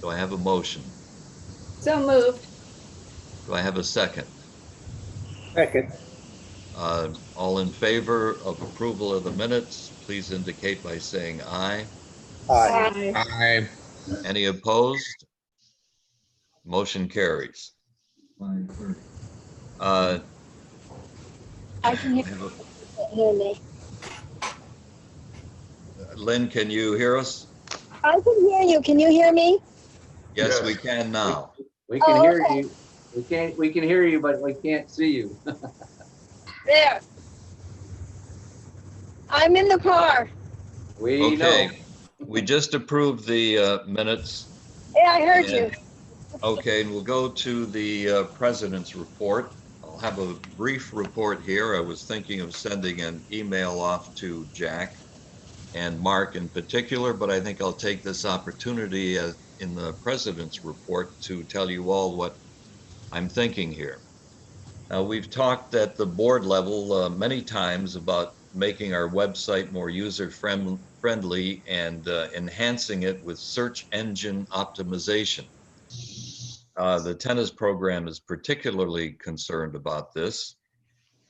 Do I have a motion? So moved. Do I have a second? Second. All in favor of approval of the minutes, please indicate by saying aye. Aye. Aye. Any opposed? Motion carries. Uh, I can hear me. Lynn, can you hear us? I can hear you. Can you hear me? Yes, we can now. We can Oh, hear okay. you. We can hear you, but we can't see you. There. I'm in the car. We know. Okay, we just approved the minutes. Yeah, I heard you. Okay, and we'll go to the president's report. I'll have a brief report here. I was thinking of sending an email off to Jack and Mark in particular, but I think I'll take this opportunity in the president's report to tell you all what I'm thinking here. We've talked at the board level many times about making our website more user-friendly and enhancing it with search engine optimization. The tennis program is particularly concerned about this.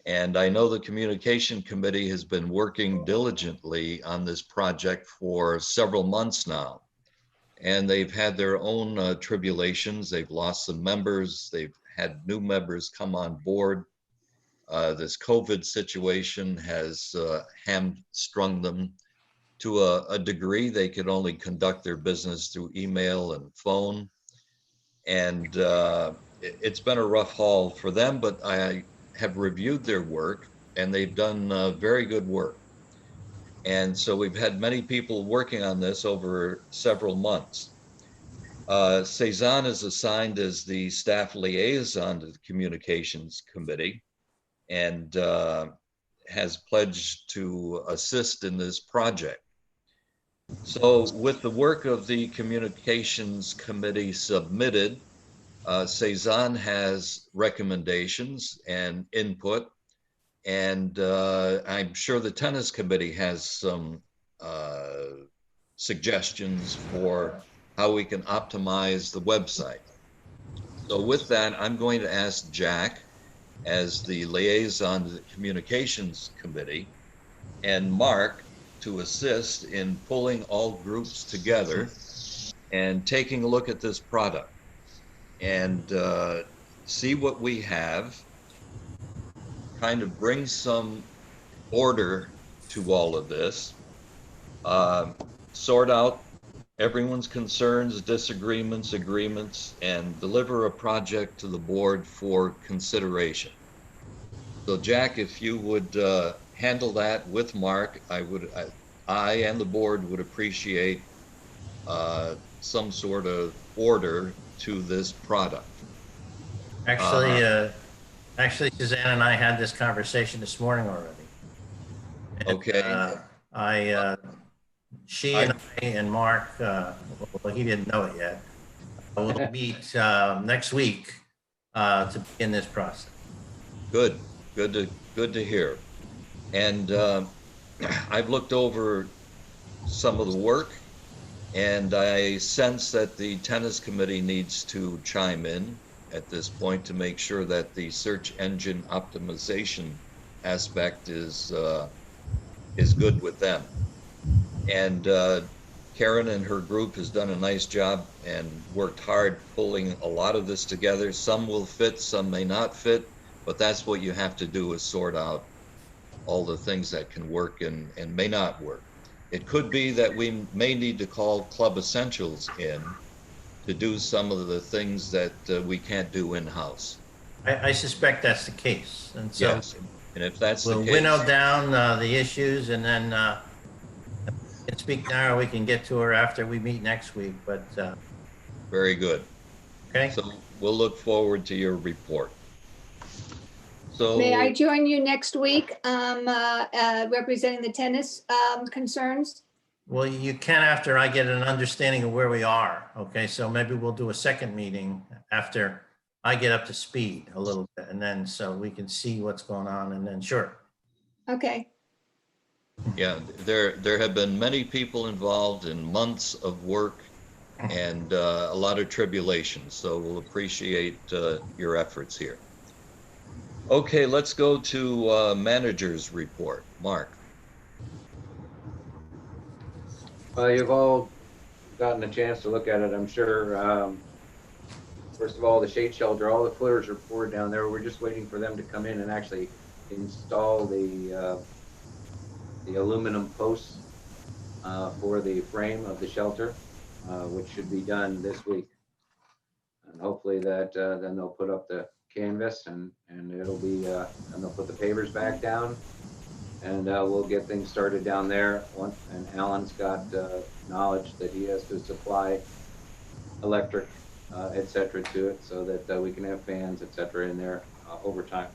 And I know the communication committee has been working diligently on this project for several months now. And they've had their own tribulations. They've lost some members. They've had new members come on board. This COVID situation has hamstrung them to a degree. They could only conduct their business through email and phone. And it's been a rough haul for them, but I have reviewed their work and they've done very good work. And so we've had many people working on this over several months. Cezanne is assigned as the staff liaison to the communications committee and has pledged to assist in this project. So with the work of the communications committee submitted, Cezanne has recommendations and input, and I'm sure the tennis committee has some suggestions for how we can optimize the website. So with that, I'm going to ask Jack as the liaison to the communications committee and Mark to assist in pulling all groups together and taking a look at this product and see what we have, kind of bring some order to all of this, sort out everyone's concerns, disagreements, agreements, and deliver a project to the board for consideration. So Jack, if you would handle that with Mark, I and the board would appreciate some sort of order to this product. Actually, Suzanne and I had this conversation this morning already. And, Okay. She and I and Mark, well, he didn't know it yet, we'll meet next week to begin this process. Good to hear. And I've looked over some of the work, and I sense that the tennis committee needs to chime in at this point to make sure that the search engine optimization aspect is good with them. And Karen and her group has done a nice job and worked hard pulling a lot of this together. Some will fit, some may not fit, but that's what you have to do, is sort out all the things that can work and may not work. It could be that we may need to call Club Essentials in to do some of the things that we can't do in-house. I suspect that's the case. And so Yes, and if that's we'll the case, winnow down the issues, and then can speak now, or we can get to her after we meet next week, but very good. okay. So we'll look forward to your report. So May I join you next week representing the tennis concerns? Well, you can after I get an understanding of where we are. Okay, so maybe we'll do a second meeting after I get up to speed a little bit, and then so we can see what's going on, and then sure. Okay. yeah, there have been many people involved in months of work and a lot of tribulation. So we'll appreciate your efforts here. Okay, let's go to manager's report. Mark. Well, you've all gotten a chance to look at it, I'm sure. First of all, the shade shelter, all the footers are poured down there. We're just waiting for them to come in and actually install the aluminum posts for the frame of the shelter, which should be done this week. And hopefully that then they'll put up the canvas and it'll be and they'll put the pavers back down, and we'll get things started down there. And Alan's got knowledge that he has to supply electric, et cetera, to it, so that we can have fans, et cetera, in there over time.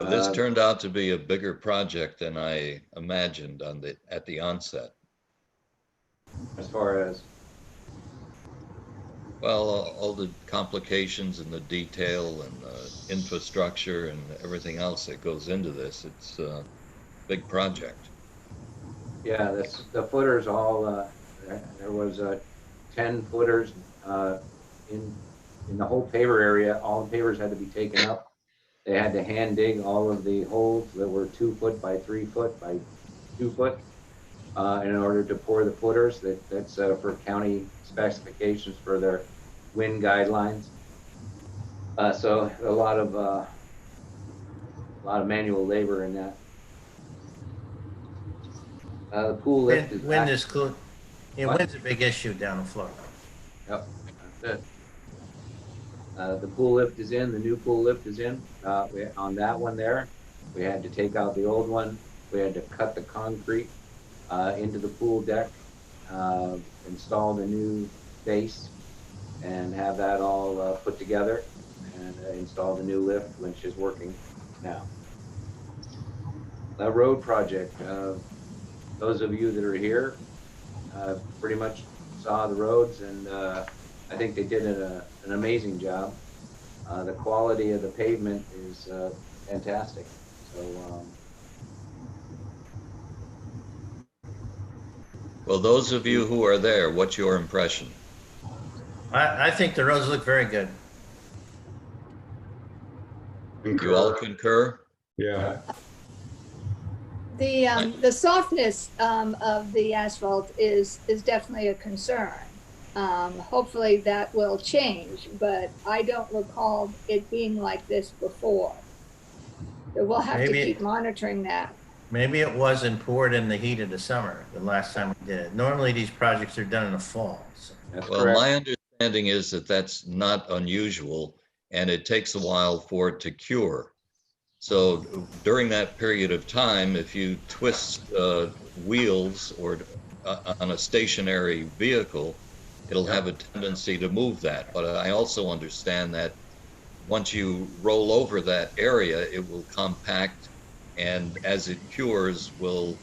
This turned out to be a bigger project than I imagined at the onset. As far as, Well, all the complications and the detail and the infrastructure and everything else that goes into this, it's a big project. yeah, the footers all, there was 10 footers in the whole paver area. All the pavers had to be taken up. They had to hand dig all of the holes that were 2 foot by 3 foot by 2 foot in order to pour the footers. That's for county specifications for their wind guidelines. So a lot of manual labor in that. The pool lift is Wind back. is cool. Yeah, What? wind's a big issue down in Florida. Yep, that's it. The pool lift is in, the new pool lift is in. On that one there, we had to take out the old one. We had to cut the concrete into the pool deck, install the new base, and have that all put together, and install the new lift, which is working now. The road project, those of you that are here pretty much saw the roads, and I think they did an amazing job. The quality of the pavement is fantastic. So, Well, those of you who are there, what's your impression? I think the roads look very good. You all concur? Yeah, The softness of the asphalt is definitely a concern. Hopefully that will change, but I don't recall it being like this before. So we'll have to Maybe- keep monitoring that. Maybe it wasn't poured in the heat of the summer the last time we did it. Normally these projects are done in the fall. So. that's Well, correct. my understanding is that that's not unusual, and it takes a while for it to cure. So during that period of time, if you twist wheels or on a stationary vehicle, it'll have a tendency to move that. But I also understand that once you roll over that area, it will compact, and as it cures, will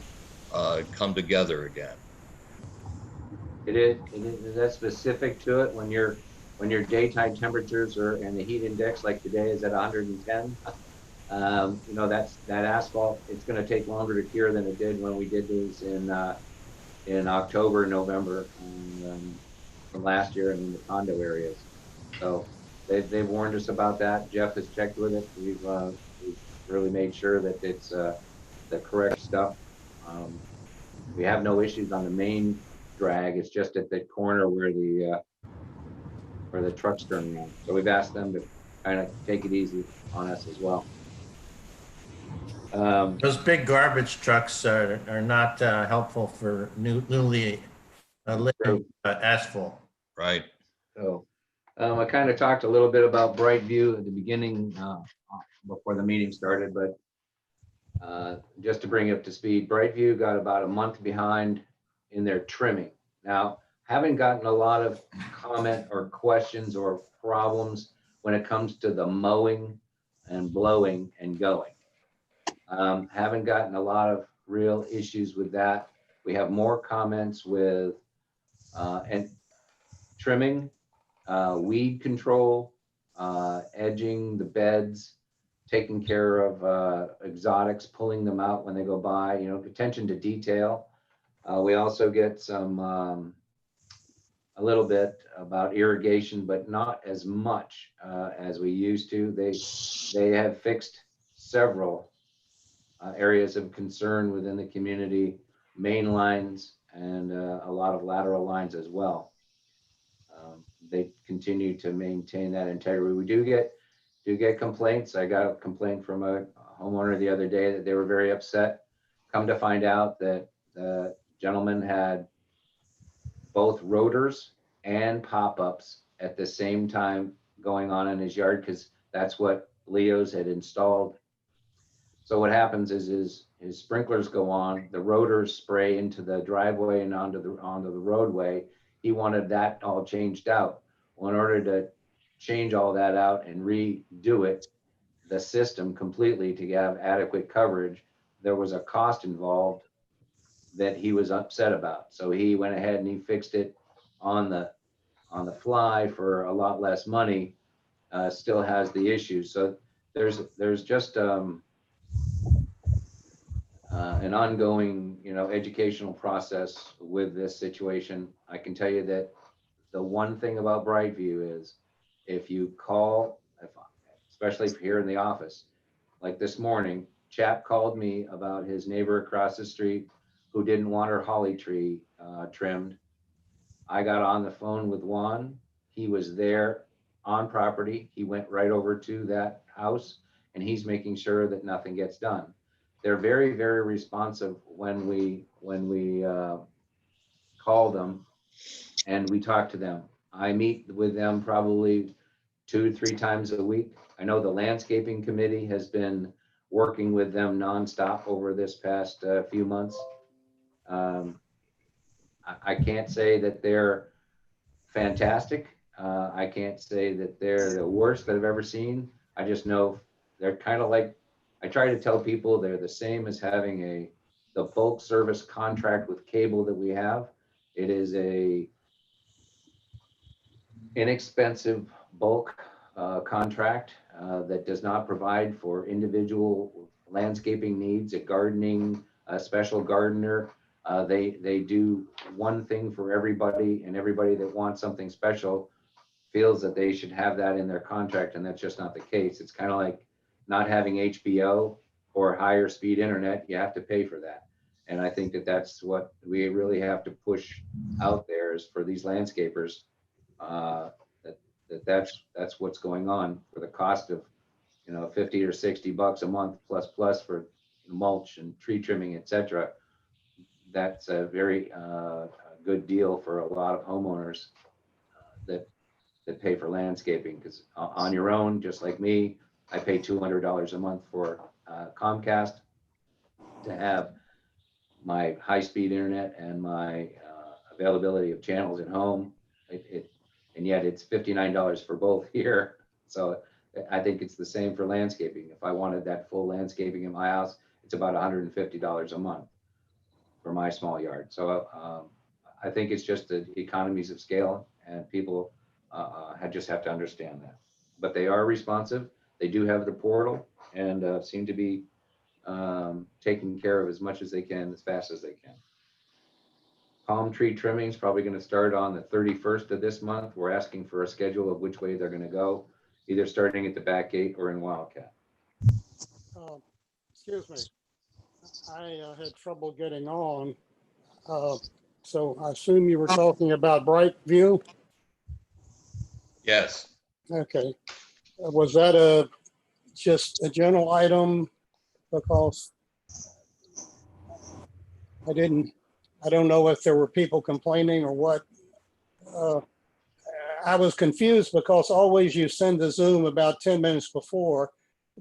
come together again. It is that specific to it when your daytime temperatures are, and the heat index like today is at 110. You know, that asphalt, it's going to take longer to cure than it did when we did these in October and November from last year in the condo areas. So they've warned us about that. Jeff has checked with it. We've really made sure that it's the correct stuff. We have no issues on the main drag. It's just at the corner where the trucks turn around. So we've asked them to kind of take it easy on us as well. Those big garbage trucks are not helpful for newly laid asphalt. Right. So I kind of talked a little bit about Brightview at the beginning before the meeting started, but just to bring you up to speed, Brightview got about a month behind in their trimming. Now, haven't gotten a lot of comment or questions or problems when it comes to the mowing and blowing and going. Haven't gotten a lot of real issues with that. We have more comments with and trimming, weed control, edging the beds, taking care of exotics, pulling them out when they go by, you know, attention to detail. We also get some a little bit about irrigation, but not as much as we used to. They have fixed several areas of concern within the community, main lines, and a lot of lateral lines as well. They continue to maintain that integrity. We do get complaints. I got a complaint from a homeowner the other day that they were very upset. Come to find out that the gentleman had both rotors and pop-ups at the same time going on in his yard, because that's what Leo's had installed. So what happens is his sprinklers go on, the rotors spray into the driveway and onto the roadway. He wanted that all changed out. Well, in order to change all that out and redo it, the system completely to have adequate coverage, there was a cost involved that he was upset about. So he went ahead and he fixed it on the fly for a lot less money. Still has the issues. So there's just an ongoing, educational process with this situation. I can tell you that the one thing about Brightview is if you call, especially here in the office, like this morning, chap called me about his neighbor across the street who didn't want her holly tree trimmed. I got on the phone with Juan. He was there on property. He went right over to that house and he's making sure that nothing gets done. They're very, very responsive when we call them and we talk to them. I meet with them probably 2 to 3 times a week. I know the landscaping committee has been working with them nonstop over this past few months. I can't say that they're fantastic. I can't say that they're the worst that I've ever seen. I just know they're kind of like, I try to tell people they're the same as having the bulk service contract with cable that we have. It is a inexpensive bulk contract that does not provide for individual landscaping needs, a gardening, a special gardener. They do one thing for everybody, and everybody that wants something special feels that they should have that in their contract, and that's just not the case. It's kind of like not having HBO or higher speed internet. You have to pay for that. And I think that that's what we really have to push out there is for these landscapers, that's what's going on for the cost of, 50 or 60 bucks a month plus for mulch and tree trimming, etc. That's a very good deal for a lot of homeowners that pay for landscaping, because on your own, just like me, I pay $200 a month for Comcast to have my high-speed internet and my availability of channels at home. And yet it's $59 for both here. So I think it's the same for landscaping. If I wanted that full landscaping in my house, it's about $150 a month for my small yard. So I think it's just the economies of scale, and people just have to understand that. But they are responsive. They do have the portal and seem to be taking care of as much as they can, as fast as they can. Palm tree trimming is probably going to start on the 31st of this month. We're asking for a schedule of which way they're going to go, either starting at the back gate or in Wildcat. Excuse me. I had trouble getting on. So I assume you were talking about Brightview? Yes. Okay. Was that just a general item? Because I don't know if there were people complaining or what. I was confused because always you send the Zoom about 10 minutes before.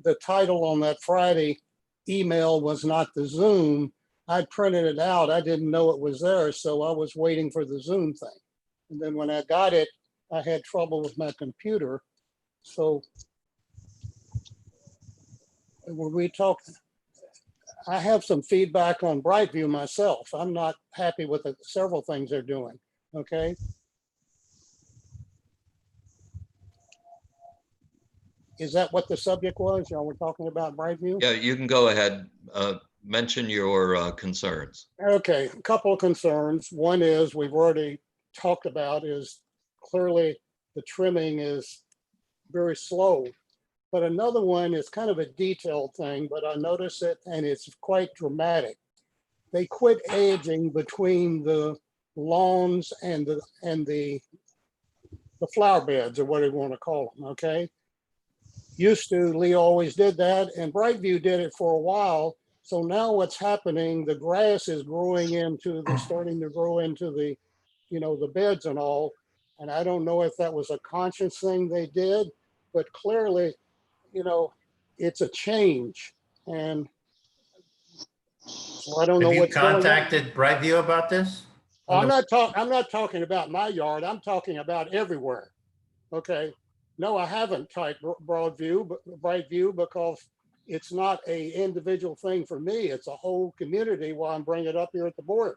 The title on that Friday email was not the Zoom. I printed it out. I didn't know it was there, so I was waiting for the Zoom thing. And then when I got it, I had trouble with my computer. So when we talk, I have some feedback on Brightview myself. I'm not happy with several things they're doing, okay? Is that what the subject was? Y'all were talking about Brightview? Yeah, you can go ahead. Mention your concerns. Okay, a couple of concerns. One is we've already talked about is clearly the trimming is very slow. But another one is kind of a detailed thing, but I notice it and it's quite dramatic. They quit edging between the lawns and the flower beds, or whatever you want to call them, okay? Used to, Leo always did that, and Brightview did it for a while. So now what's happening, the grass is growing into starting to grow into the, the beds and all. And I don't know if that was a conscious thing they did, but clearly, it's a change. And so I don't know Have you what's going on. contacted Brightview about this? I'm not talking about my yard. I'm talking about everywhere. Okay. No, I haven't typed Brightview because it's not a individual thing for me. It's a whole community while I'm bringing it up here at the board.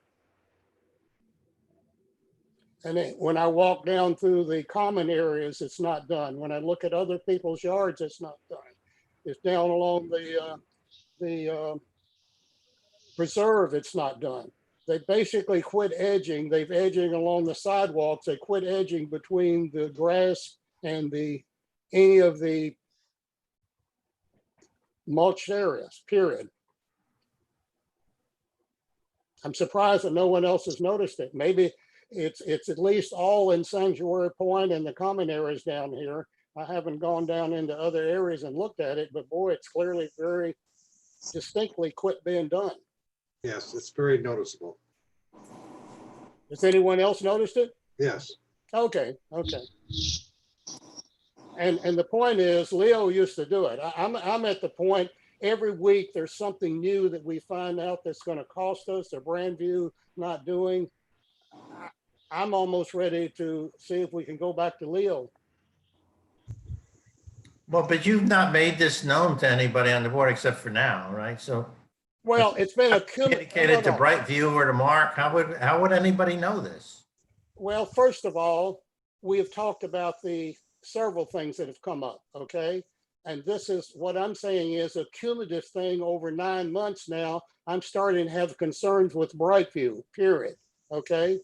And when I walk down through the common areas, it's not done. When I look at other people's yards, it's not done. It's down along the preserve, it's not done. They basically quit edging. They've edging along the sidewalks. They quit edging between the grass and any of the mulched areas, period. I'm surprised that no one else has noticed it. Maybe it's at least all in Sanctuary Point and the common areas down here. I haven't gone down into other areas and looked at it, but boy, it's clearly very distinctly quit being done. Yes, it's very noticeable. Has anyone else noticed it? Yes. Okay. And the point is, Leo used to do it. I'm at the point every week there's something new that we find out that's going to cost us, or Brandview not doing. I'm almost ready to see if we can go back to Leo. Well, but you've not made this known to anybody on the board except for now, right? So Well, it's been a communicated to Brightview or to Mark. How would anybody know this? Well, first of all, we have talked about the several things that have come up, okay? And this is what I'm saying is a cumulative thing over 9 months now. I'm starting to have concerns with Brightview, period, okay?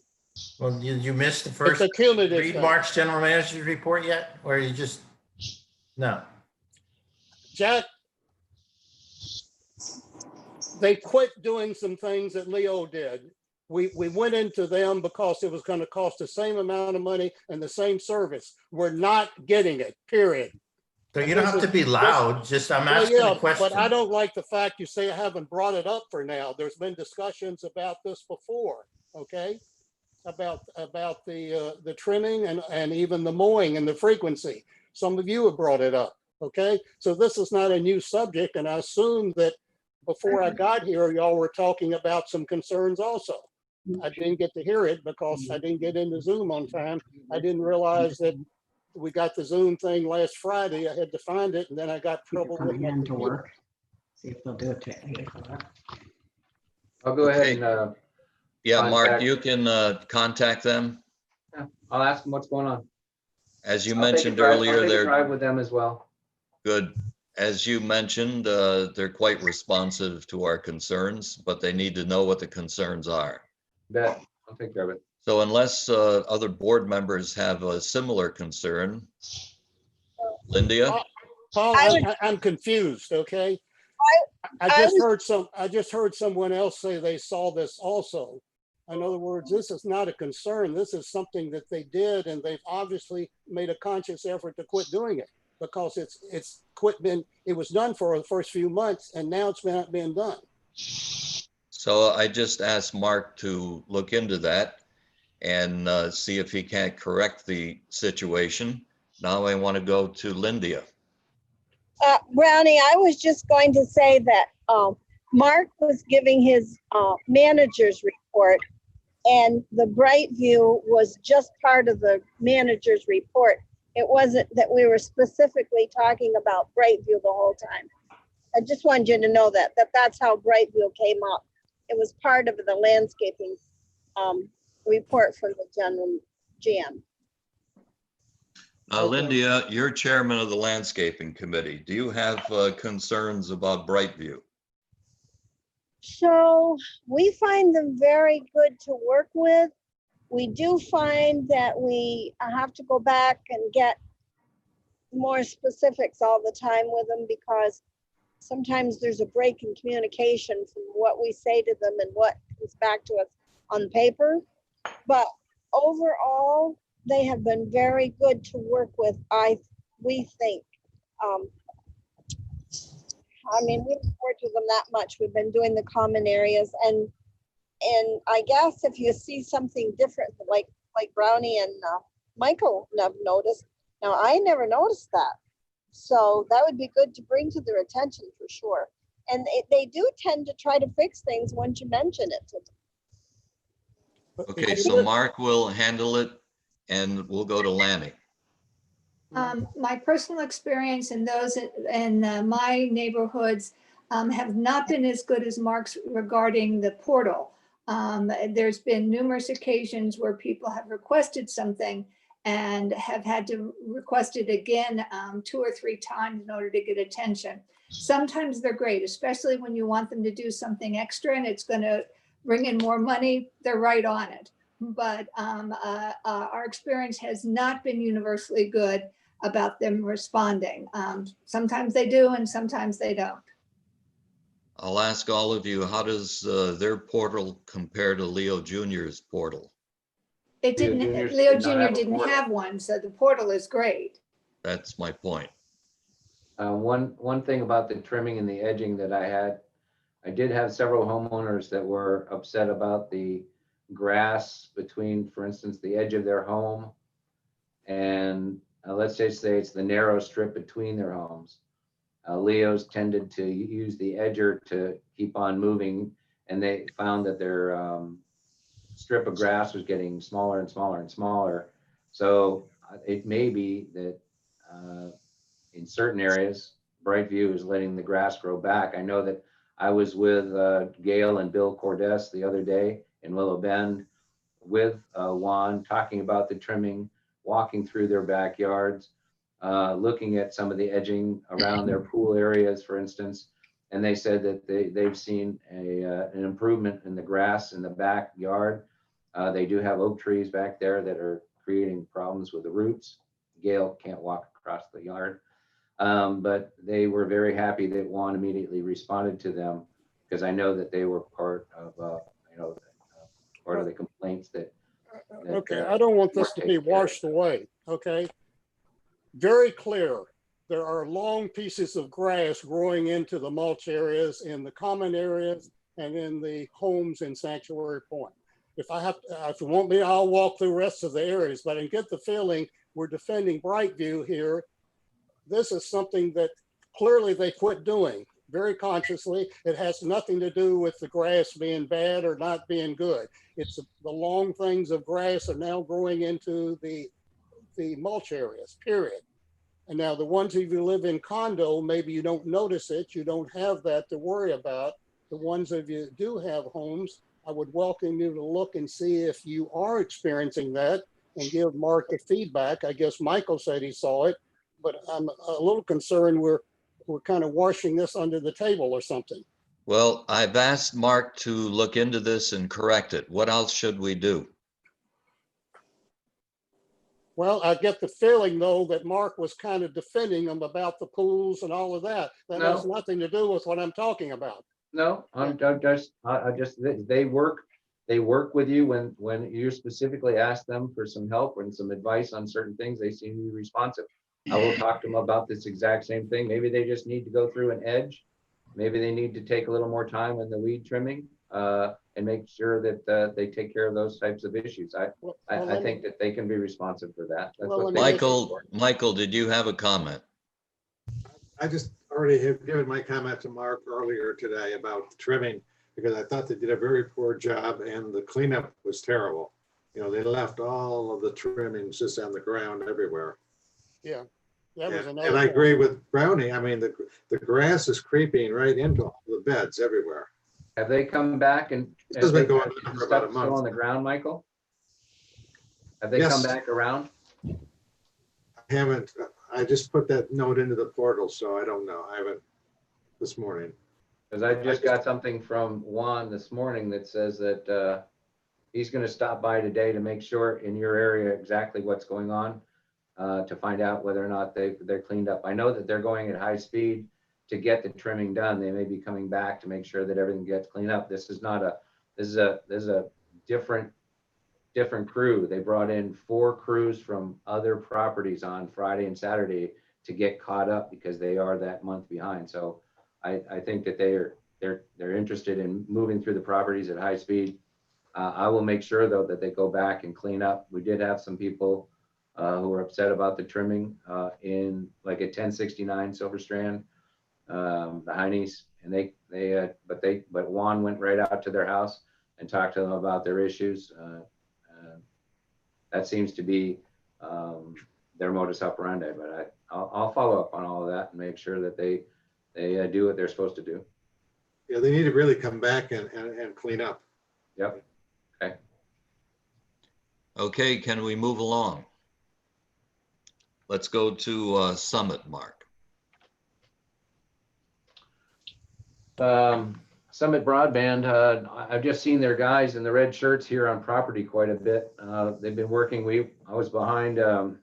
Well, you missed the It's first, a cumulative read thing. Mark's general manager's report yet? Or you just, no? Jack, they quit doing some things that Leo did. We went into them because it was going to cost the same amount of money and the same service. We're not getting it, period. So you don't have to be loud, just I'm Well, asking yeah, a question. but I don't like the fact you say I haven't brought it up for now. There's been discussions about this before, okay? About the trimming and even the mowing and the frequency. Some of you have brought it up, okay? So this is not a new subject, and I assume that before I got here, y'all were talking about some concerns also. I didn't get to hear it because I didn't get into Zoom on time. I didn't realize that we got the Zoom thing last Friday. I had to find it, and then I got trouble with Coming my in to computer. work. See if they'll do it to 8 o'clock. I'll go ahead Okay. and, Yeah, Mark, Contact. you can contact them. I'll ask them what's going on. As you I'll take a mentioned drive- I'll earlier, take a they're drive with them as well. good. As you mentioned, they're quite responsive to our concerns, but they need to know what the concerns are. Bet, I'll take care of it. So unless other board members have a similar concern, Lindia? Paul, I would- I'm confused, okay? I I just heard someone else say they saw this also. In other words, this is not a concern. This is something that they did, and they've obviously made a conscious effort to quit doing it because it was done for the first few months, and now it's not being done. So I just asked Mark to look into that and see if he can't correct the situation. Now I want to go to Lindia. Brownie, I was just going to say that Mark was giving his manager's report, and the Brightview was just part of the manager's report. It wasn't that we were specifically talking about Brightview the whole time. I just wanted you to know that's how Brightview came up. It was part of the landscaping report from the general GM. Okay. Lindia, you're chairman of the landscaping committee. Do you have concerns about Brightview? So we find them very good to work with. we do find that we have to go back and get more specifics all the time with them because sometimes there's a break in communication from what we say to them and what comes back to us on paper. But overall, they have been very good to work with, we think. I mean, we look forward to them that much. We've been doing the common areas and I guess if you see something different, like Brownie and Michael have noticed, now I never noticed that. So that would be good to bring to their attention for sure. And they do tend to try to fix things once you mention it to them. Okay, so Mark will handle it and we'll go to Lanny. My personal experience in those in my neighborhoods have not been as good as Mark's regarding the portal. There's been numerous occasions where people have requested something and have had to request it again 2 or 3 times in order to get attention. Sometimes they're great, especially when you want them to do something extra and it's going to bring in more money, they're right on it. But our experience has not been universally good about them responding. Sometimes they do and sometimes they don't. I'll ask all of you, how does their portal compare to Leo Jr.'s portal? It Leo didn't, Jr. Leo did not Jr. have a didn't portal. have one, so the portal is great. That's my point. One thing about the trimming and the edging that I did have several homeowners that were upset about the grass between, for instance, the edge of their home and let's just say it's the narrow strip between their homes. Leos tended to use the edger to keep on moving, and they found that their strip of grass was getting smaller and smaller and smaller. So it may be that in certain areas, Brightview is letting the grass grow back. I know that I was with Gail and Bill Cordes the other day in Willow Bend with Juan talking about the trimming, walking through their backyards, looking at some of the edging around their pool areas, for instance. And they said that they've seen an improvement in the grass in the backyard. They do have oak trees back there that are creating problems with the roots. Gail can't walk across the yard. But they were very happy that Juan immediately responded to them because I know that they were part of, part of the complaints that Okay, I don't want this to be washed away, okay? Very clear, there are long pieces of grass growing into the mulch areas, in the common areas, and in the homes in Sanctuary Point. If you want me, I'll walk through the rest of the areas, but I get the feeling we're defending Brightview here. This is something that clearly they quit doing very consciously. It has nothing to do with the grass being bad or not being good. It's the long things of grass are now growing into the mulch areas, period. And now the ones of you live in condo, maybe you don't notice it. You don't have that to worry about. The ones of you do have homes, I would welcome you to look and see if you are experiencing that and give Mark the feedback. I guess Michael said he saw it, but I'm a little concerned we're kind of washing this under the table or something. Well, I've asked Mark to look into this and correct it. What else should we do? Well, I get the feeling though that Mark was kind of defending them about the pools and all of that. That No. has nothing to do with what I'm talking about. No, I just they work with you when you specifically ask them for some help and some advice on certain things. They seem to be responsive. I will talk to them about this exact same thing. Maybe they just need to go through an edge. Maybe they need to take a little more time in the weed trimming and make sure that they take care of those types of issues. I think that they can be responsive for that. That's Well, what let they me- do. Michael, did you have a comment? I just already have given my comment to Mark earlier today about trimming because I thought they did a very poor job and the cleanup was terrible. You know, they left all of the trimmings just on the ground everywhere. Yeah, that was And another. I point. agree with Brownie. I mean, the grass is creeping right into all the beds everywhere. Have they come back and This has been going is on the for about a stuff still on the month. ground, Michael? Have they Yes. come back around? I haven't, I just put that note into the portal, so I don't know. I haven't this morning. Because I just got something from Juan this morning that says that he's gonna stop by today to make sure in your area exactly what's going on, to find out whether or not they're cleaned up. I know that they're going at high speed to get the trimming done. They may be coming back to make sure that everything gets cleaned up. This is a different crew. They brought in 4 crews from other properties on Friday and Saturday to get caught up because they are that month behind. So I think that they're interested in moving through the properties at high speed. I will make sure though that they go back and clean up. We did have some people who were upset about the trimming in like at 1069 Silver Strand, the Heinies, and but Juan went right out to their house and talked to them about their issues. That seems to be their modus operandi, but I'll follow up on all of that and make sure that they do what they're supposed to do. Yeah, they need to really come back and clean up. Yep. Okay, can we move along? Let's go to Summit, Mark. Summit Broadband, I've just seen their guys in the red shirts here on property quite a bit. They've been working. I was behind, you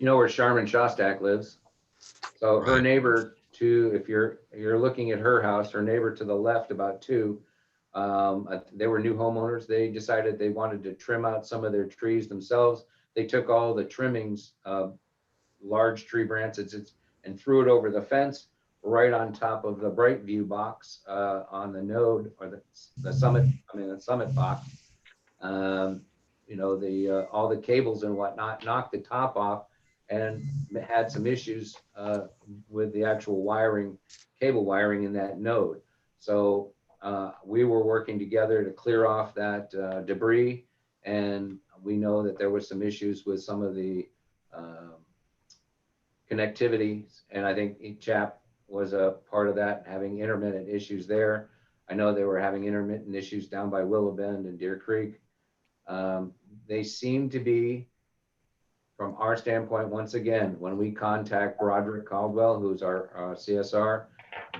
know where Charmin Shostak lives. So her Right. neighbor if you're looking at her house, her neighbor to the left about 2, they were new homeowners. They decided they wanted to trim out some of their trees themselves. They took all the trimmings, large tree branches, and threw it over the fence right on top of the Brightview box on the node, or the Summit box. You know, all the cables and whatnot, knocked the top off and had some issues with the actual wiring, cable wiring in that node. So we were working together to clear off that debris, and we know that there was some issues with some of the connectivity, and I think CHAP was a part of that, having intermittent issues there. I know they were having intermittent issues down by Willow Bend and Deer Creek. They seem to be, from our standpoint, once again, when we contact Broderick Caldwell, who's our CSR,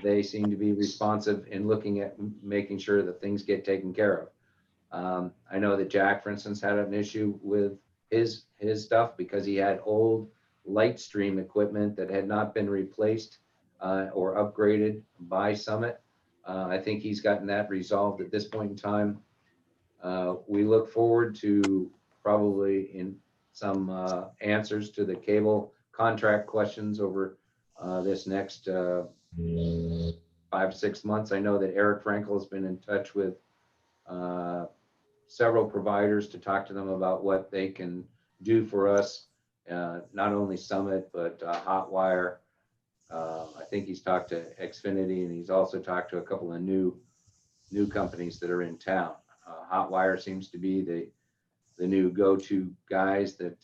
they seem to be responsive in looking at making sure that things get taken care of. I know that Jack, for instance, had an issue with his stuff because he had old Lightstream equipment that had not been replaced or upgraded by Summit. I think he's gotten that resolved at this point in time. We look forward to probably in some answers to the cable contract questions over this next 5 to 6 months. I know that Eric Frankel has been in touch with several providers to talk to them about what they can do for us, not only Summit, but Hotwire. I think he's talked to Xfinity, and he's also talked to a couple of new companies that are in town. Hotwire seems to be the new go-to guys that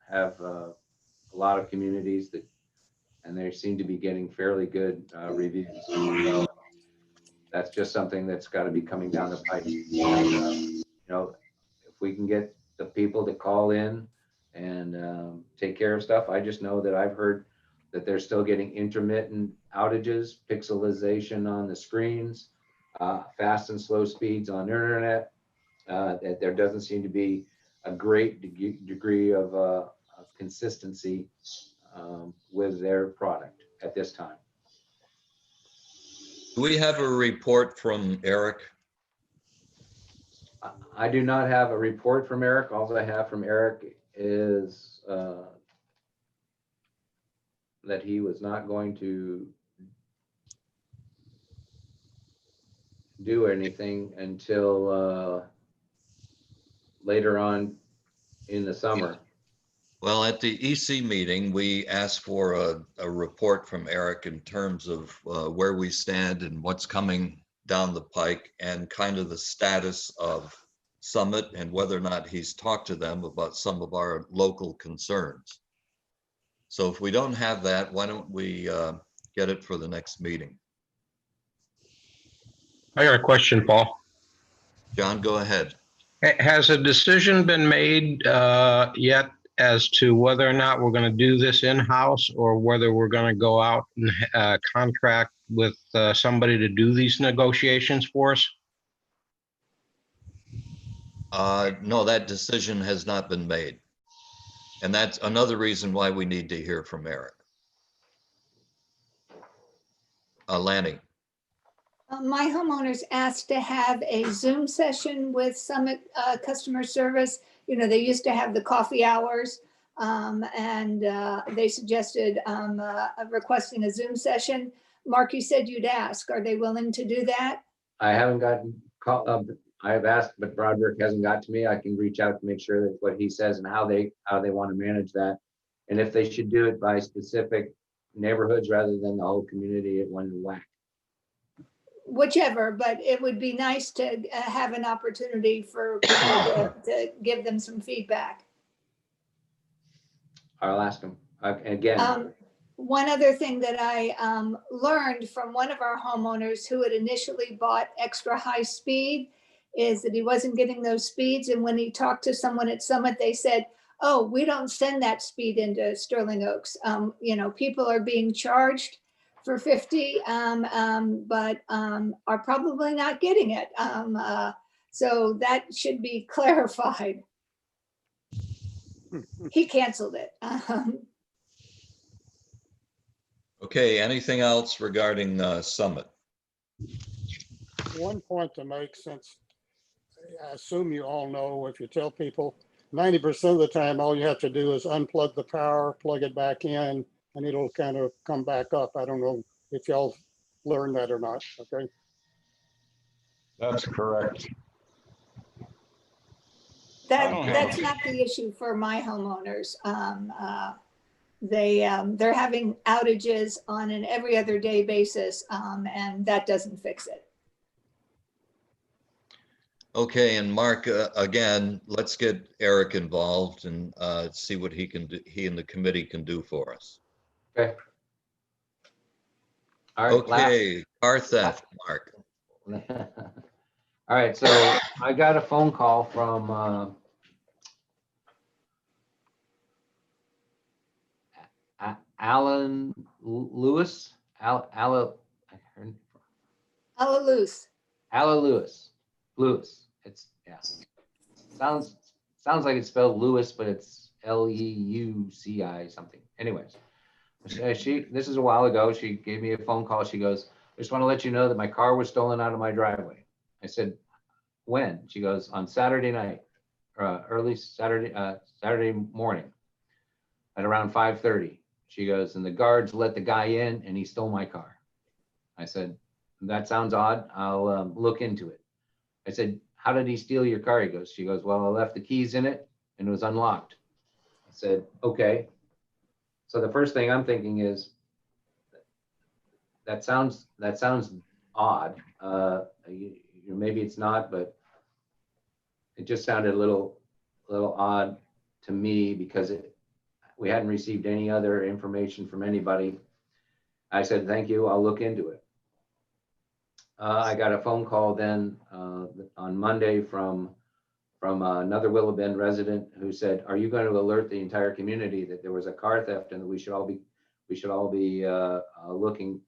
have a lot of communities and they seem to be getting fairly good reviews. So that's just something that's got to be coming down the pipe. You know, if we can get the people to call in and take care of stuff. I just know that I've heard that they're still getting intermittent outages, pixelization on the screens, fast and slow speeds on internet. That there doesn't seem to be a great degree of consistency with their product at this time. Do we have a report from Eric? I do not have a report from Eric. All I have from Eric is that he was not going to do anything until later on in the summer. Well, at the EC meeting, we asked for a report from Eric in terms of where we stand and what's coming down the pike and kind of the status of Summit and whether or not he's talked to them about some of our local concerns. So if we don't have that, why don't we get it for the next meeting? I got a question, Paul. John, go ahead. Has a decision been made yet as to whether or not we're going to do this in-house or whether we're going to go out and contract with somebody to do these negotiations for us? No, that decision has not been made. And that's another reason why we need to hear from Eric. Lanny. My homeowners asked to have a Zoom session with Summit Customer Service. You know, they used to have the coffee hours, and they suggested requesting a Zoom session. Mark, you said you'd ask. Are they willing to do that? I haven't gotten call, I have asked, but Broderick hasn't got to me. I can reach out to make sure that what he says and how they want to manage that. And if they should do it by specific neighborhoods rather than the whole community at one whack. Whichever, but it would be nice to have an opportunity for people to give them some feedback. I'll ask him. Again, One other thing that I learned from one of our homeowners who had initially bought extra high speed is that he wasn't getting those speeds. And when he talked to someone at Summit, they said, oh, we don't send that speed into Sterling Oaks. You know, people are being charged for 50, but are probably not getting it. So that should be clarified. He canceled it. Okay, anything else regarding Summit? One point to make, since I assume you all know, if you tell people 90% of the time, all you have to do is unplug the power, plug it back in, and it'll kind of come back up. I don't know if y'all learned that or not, okay? That's correct. That's not the issue for my homeowners. They're having outages on an every other day basis, and that doesn't fix it. Okay, and Mark, again, let's get Eric involved and see what he can do, he and the committee can do for us. okay. All right. Okay, car theft, Mark. All right, so I got a phone call from Alan Lewis. Alla Lewis. It's, yeah. Sounds like it's spelled Lewis, but it's Leuci something. Anyways, this is a while ago. She gave me a phone call. She goes, I just want to let you know that my car was stolen out of my driveway. I said, when? She goes, on Saturday night, early Saturday morning at around 5:30. She goes, and the guards let the guy in and he stole my car. I said, that sounds odd. I'll look into it. I said, how did he steal your car? She goes, well, I left the keys in it and it was unlocked. I said, okay. So the first thing I'm thinking is, that sounds odd. Maybe it's not, but it just sounded a little odd to me because we hadn't received any other information from anybody. I said, thank you, I'll look into it. I got a phone call then on Monday from another Willow Bend resident who said, are you going to alert the entire community that there was a car theft and that we should all be looking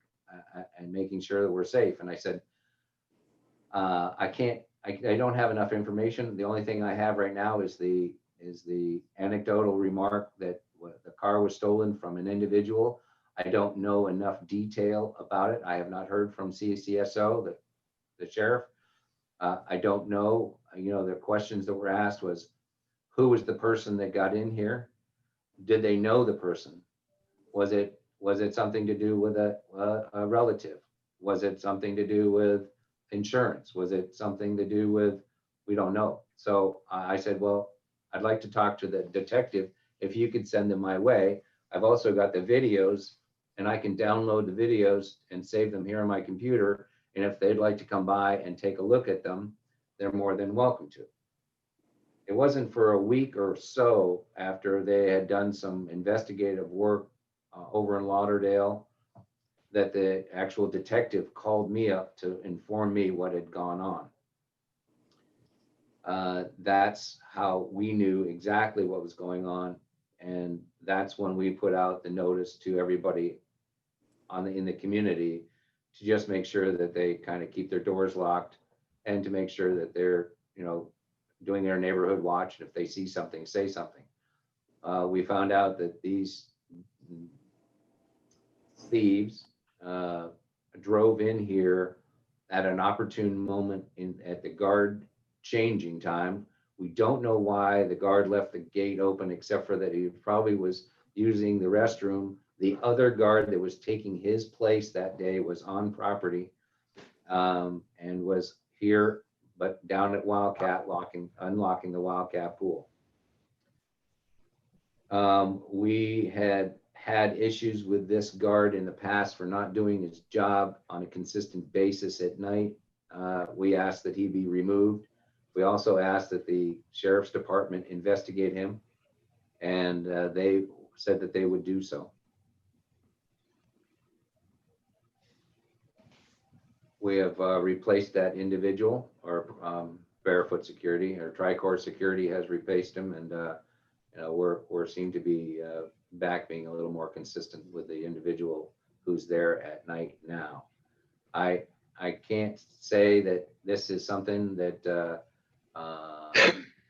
and making sure that we're safe? And I said, I don't have enough information. The only thing I have right now is the anecdotal remark that the car was stolen from an individual. I don't know enough detail about it. I have not heard from CCSO, the sheriff. I don't know, the questions that were asked was, who was the person that got in here? Did they know the person? Was it something to do with a relative? Was it something to do with insurance? Was it something to do with, we don't know. So I said, well, I'd like to talk to the detective if you could send them my way. I've also got the videos and I can download the videos and save them here on my computer. And if they'd like to come by and take a look at them, they're more than welcome to. It wasn't for a week or so after they had done some investigative work over in Lauderdale that the actual detective called me up to inform me what had gone on. That's how we knew exactly what was going on. And that's when we put out the notice to everybody in the community to just make sure that they kind of keep their doors locked and to make sure that they're, doing their neighborhood watch. And if they see something, say something. We found out that these thieves drove in here at an opportune moment at the guard changing time. We don't know why the guard left the gate open, except for that he probably was using the restroom. The other guard that was taking his place that day was on property and was here, but down at Wildcat unlocking the Wildcat pool. We had issues with this guard in the past for not doing his job on a consistent basis at night. We asked that he be removed. We also asked that the sheriff's department investigate him, and they said that they would do so. We have replaced that individual, or Barefoot Security, or Tricor Security has replaced him, and we're seem to be back being a little more consistent with the individual who's there at night now. I can't say that this is something that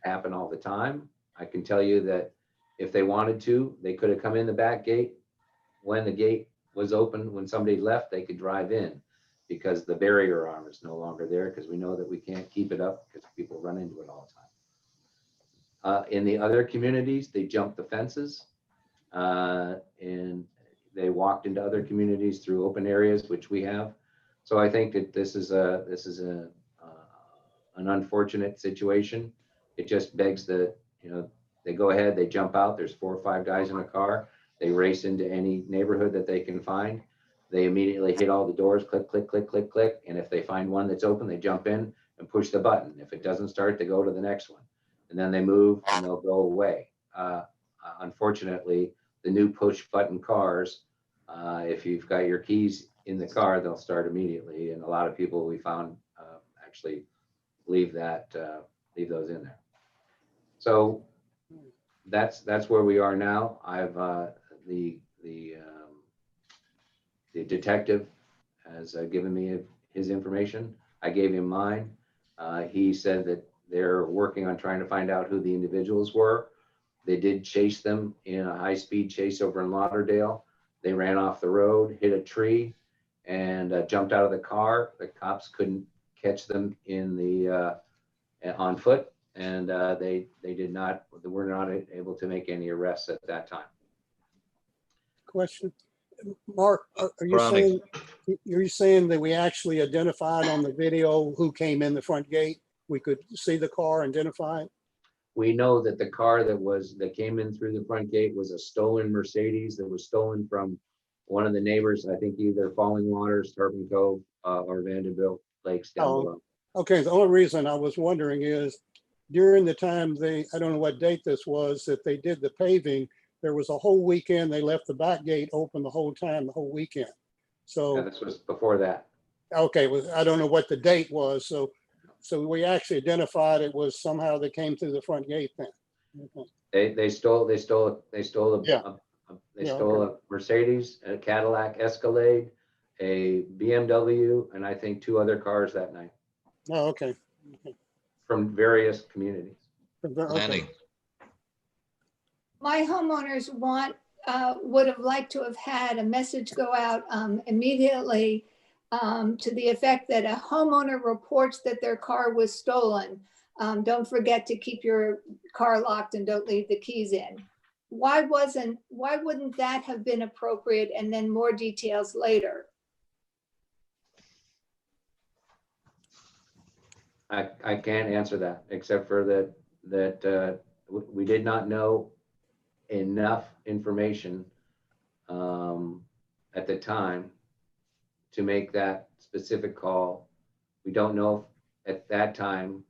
happen all the time. I can tell you that if they wanted to, they could have come in the back gate when the gate was open. When somebody left, they could drive in, because the barrier arm is no longer there, because we know that we can't keep it up because people run into it all the time. In the other communities, they jumped the fences and they walked into other communities through open areas, which we have. So I think that this is an unfortunate situation. It just begs that, they go ahead, they jump out, there's 4 or 5 guys in a car, they race into any neighborhood that they can find. They immediately hit all the doors, click, click, click, click, click. And if they find one that's open, they jump in and push the button. If it doesn't start, they go to the next one. And then they move and they'll go away. Unfortunately, the new push button cars, if you've got your keys in the car, they'll start immediately. And a lot of people we found actually leave those in there. So that's where we are now. I've the detective has given me his information. I gave him mine. He said that they're working on trying to find out who the individuals were. They did chase them in a high-speed chase over in Lauderdale. They ran off the road, hit a tree, and jumped out of the car. The cops couldn't catch them on foot, and they were not able to make any arrests at that time. Question. Mark, are you Ronnie. saying that we actually identified on the video who came in the front gate? We could see the car, identify it? We know that the car that came in through the front gate was a stolen Mercedes that was stolen from one of the neighbors, I think either Falling Waters, Tarpon Cove, or Vanderbilt Lakes down below. Okay, the only reason I was wondering is during the time I don't know what date this was, that they did the paving, there was a whole weekend, they left the back gate open the whole time, the whole weekend. So, Yeah, this was before that. okay, I don't know what the date was. So we actually identified it was somehow they came through the front gate then. Okay. They stole Yeah. a Mercedes, a Cadillac Escalade, a BMW, and I think 2 other cars that night Oh, okay. from various communities. Okay. Lanny. My homeowners would have liked to have had a message go out immediately to the effect that a homeowner reports that their car was stolen. Don't forget to keep your car locked and don't leave the keys in. Why wouldn't that have been appropriate, and then more details later? I can't answer that, except for that we did not know enough information at the time to make that specific call. We don't know at that time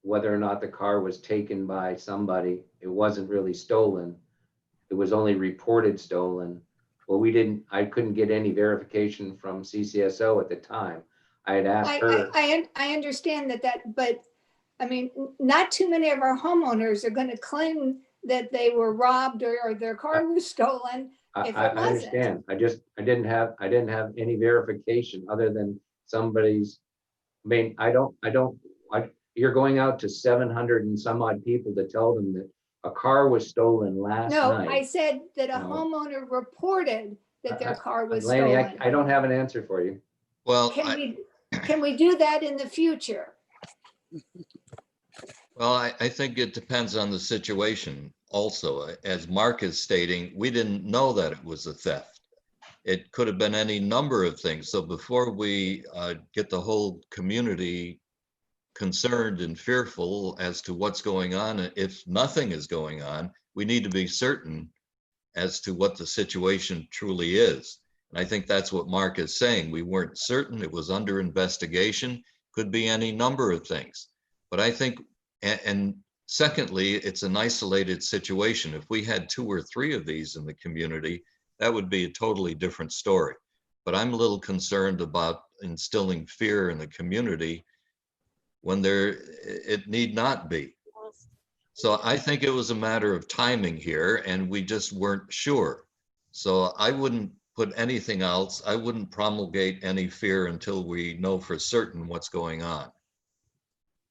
whether or not the car was taken by somebody. It wasn't really stolen. It was only reported stolen. Well, I couldn't get any verification from CCSO at the time. I had asked her. I understand that, but I mean, not too many of our homeowners are going to claim that they were robbed or their car was stolen. I understand. I didn't have any verification other than somebody's. I mean, you're going out to 700 and some odd people to tell them that a car was stolen last No, night. I said that a No. homeowner reported that their car was Lanny, stolen. I don't have an answer for you. Well, Can we do that in the future? I think it depends on the situation also. As Mark is stating, we didn't know that it was a theft. It could have been any number of things. So before we get the whole community concerned and fearful as to what's going on, if nothing is going on, we need to be certain as to what the situation truly is. And I think that's what Mark is saying. We weren't certain. It was under investigation. Could be any number of things. But I think, and secondly, it's an isolated situation. If we had 2 or 3 of these in the community, that would be a totally different story. But I'm a little concerned about instilling fear in the community when it need not be. So I think it was a matter of timing here, and we just weren't sure. So I wouldn't put anything else. I wouldn't promulgate any fear until we know for certain what's going on.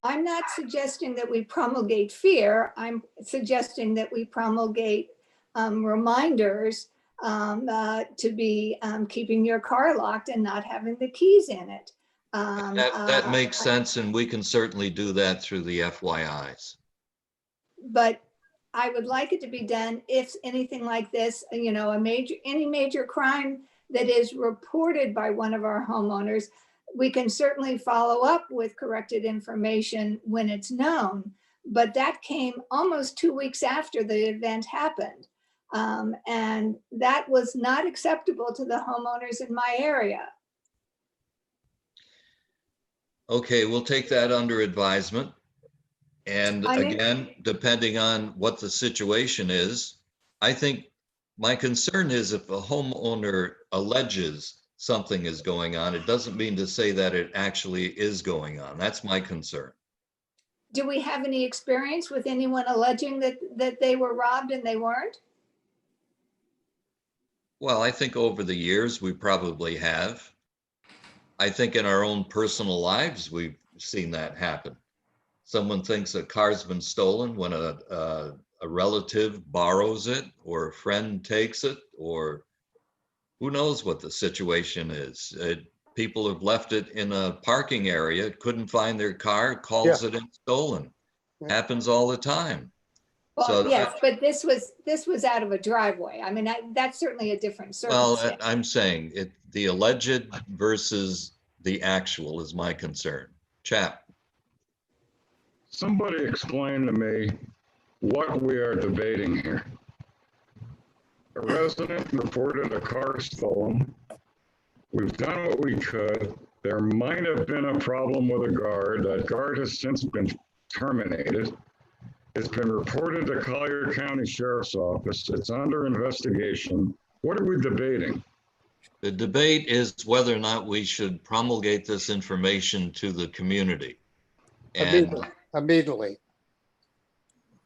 I'm not suggesting that we promulgate fear. I'm suggesting that we promulgate reminders to be keeping your car locked and not having the keys in it. That makes sense, and we can certainly do that through the FYIs. But I would like it to be done if anything like this, you know, any major crime that is reported by one of our homeowners, we can certainly follow up with corrected information when it's known. But that came almost 2 weeks after the event happened. And that was not acceptable to the homeowners in my area. Okay, we'll take that under advisement. And again, depending on what the situation is, I think my concern is if a homeowner alleges something is going on, it doesn't mean to say that it actually is going on. That's my concern. Do we have any experience with anyone alleging that they were robbed and they weren't? Well, I think over the years, we probably have. I think in our own personal lives, we've seen that happen. Someone thinks a car's been stolen when a relative borrows it or a friend takes it, or who knows what the situation is. People have left it in a parking area, couldn't find their car, calls it in stolen. Happens all the time. Well, So yes, but this was out of a driveway. I mean, that's certainly a different Well, circumstance. I'm saying the alleged versus the actual is my concern. Chap. Somebody explain to me what we are debating here. A resident reported a car stolen. We've done what we could. There might have been a problem with a guard. That guard has since been terminated. It's been reported to Collier County Sheriff's Office. It's under investigation. What are we debating? The debate is whether or not we should promulgate this information to the community. And Immediately.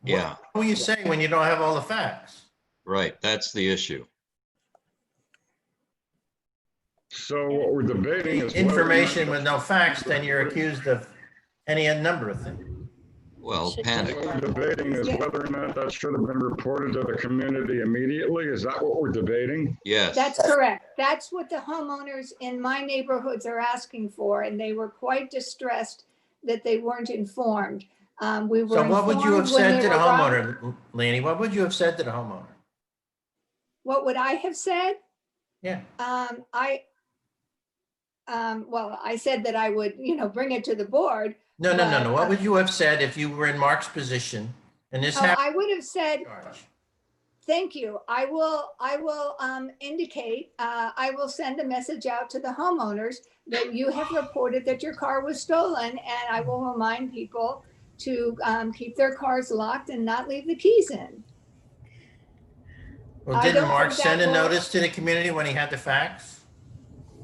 yeah, What will you say when you don't have all the facts? right. That's the issue. So what we're debating is Information with no facts, then you're accused of any number of things. Well, panic. What we're debating is whether or not that should have been reported to the community immediately. Is that what we're debating? Yes. That's correct. That's what the homeowners in my neighborhoods are asking for, and they were quite distressed that they weren't informed. We were So what would you have informed when said they to the were robbed. homeowner, Lanny? What would you have said to the homeowner? What would I have said? Yeah. Well, I said that I would, bring it to the board. No. But, What would you have said if you were in Mark's position and this happened? I would have said, thank you. I will indicate, I will send a message out to the homeowners that you have reported that your car was stolen, and I will remind people to keep their cars locked and not leave the keys in. Well, I didn't don't Mark think that send a will- notice to the community when he had the facts?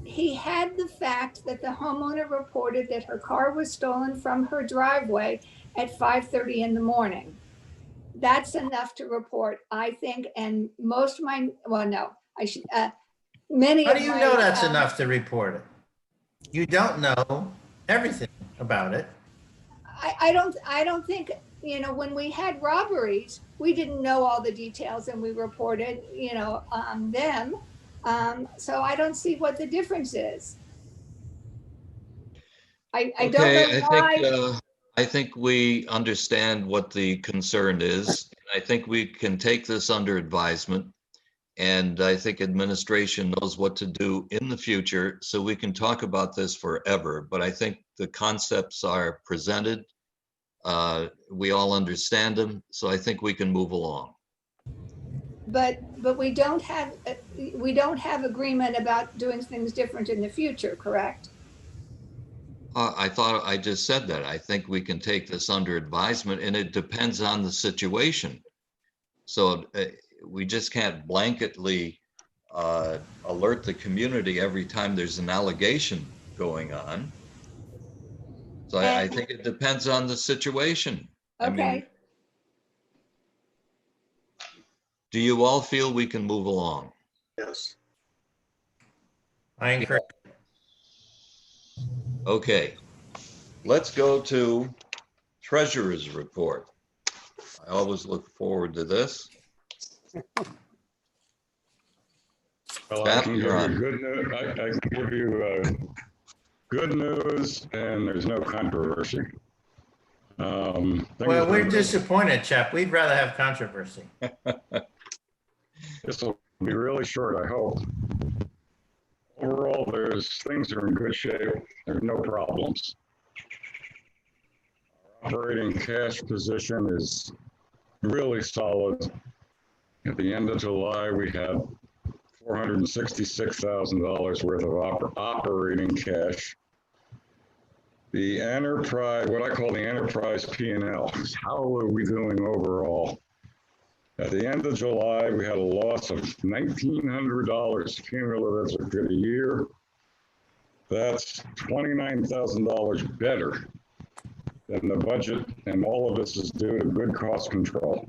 He had the fact that the homeowner reported that her car was stolen from her driveway at 5:30 in the morning. That's enough to report, I think, and most of my, well, no, I should, many How of do you my, know that's enough to report it? You don't know everything about it. I don't think, you know, when we had robberies, we didn't know all the details and we reported, you know, them. So I don't see what the difference is. I don't know Okay, why. I think we understand what the concern is. I think we can take this under advisement. And I think administration knows what to do in the future, so we can talk about this forever. But I think the concepts are presented. We all understand them, so I think we can move along. But we don't have agreement about doing things different in the future, correct? I thought I just said that. I think we can take this under advisement, and it depends on the situation. So we just can't blanketly alert the community every time there's an allegation going on. So I think it depends on the situation. I mean, Okay, do you all feel we can move along? Yes. I encourage. Okay, let's go to treasurer's report. I always look forward to this. Well, Jeff, I can give you're you on. good news. I can give you good news, and there's no controversy. Well, Things we're are- disappointed, Chap. We'd rather have controversy. This will be really short, I hope. Overall, things are in good shape. There's no problems. Our operating cash position is really solid. At the end of July, we had $466,000 worth of operating cash. The enterprise, what I call the enterprise P&L, is how are we doing overall? At the end of July, we had a loss of $1,900 cumulative for the year. That's $29,000 better than the budget, and all of this is due to good cost control.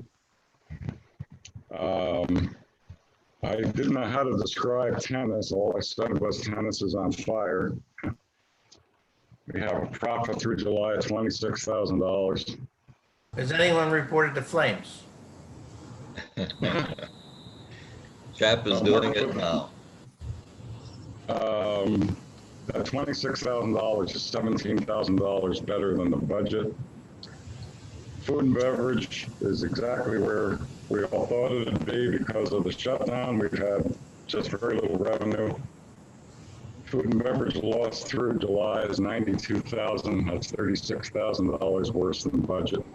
I didn't know how to describe tennis. All I said was tennis is on fire. We have a profit through July of $26,000. Has anyone reported the flames? Chap is doing it now. That $26,000 is $17,000 better than the budget. Food and beverage is exactly where we all thought it'd be because of the shutdown. We've had just very little revenue. Food and beverage loss through July is $92,000. That's $36,000 worse than budget.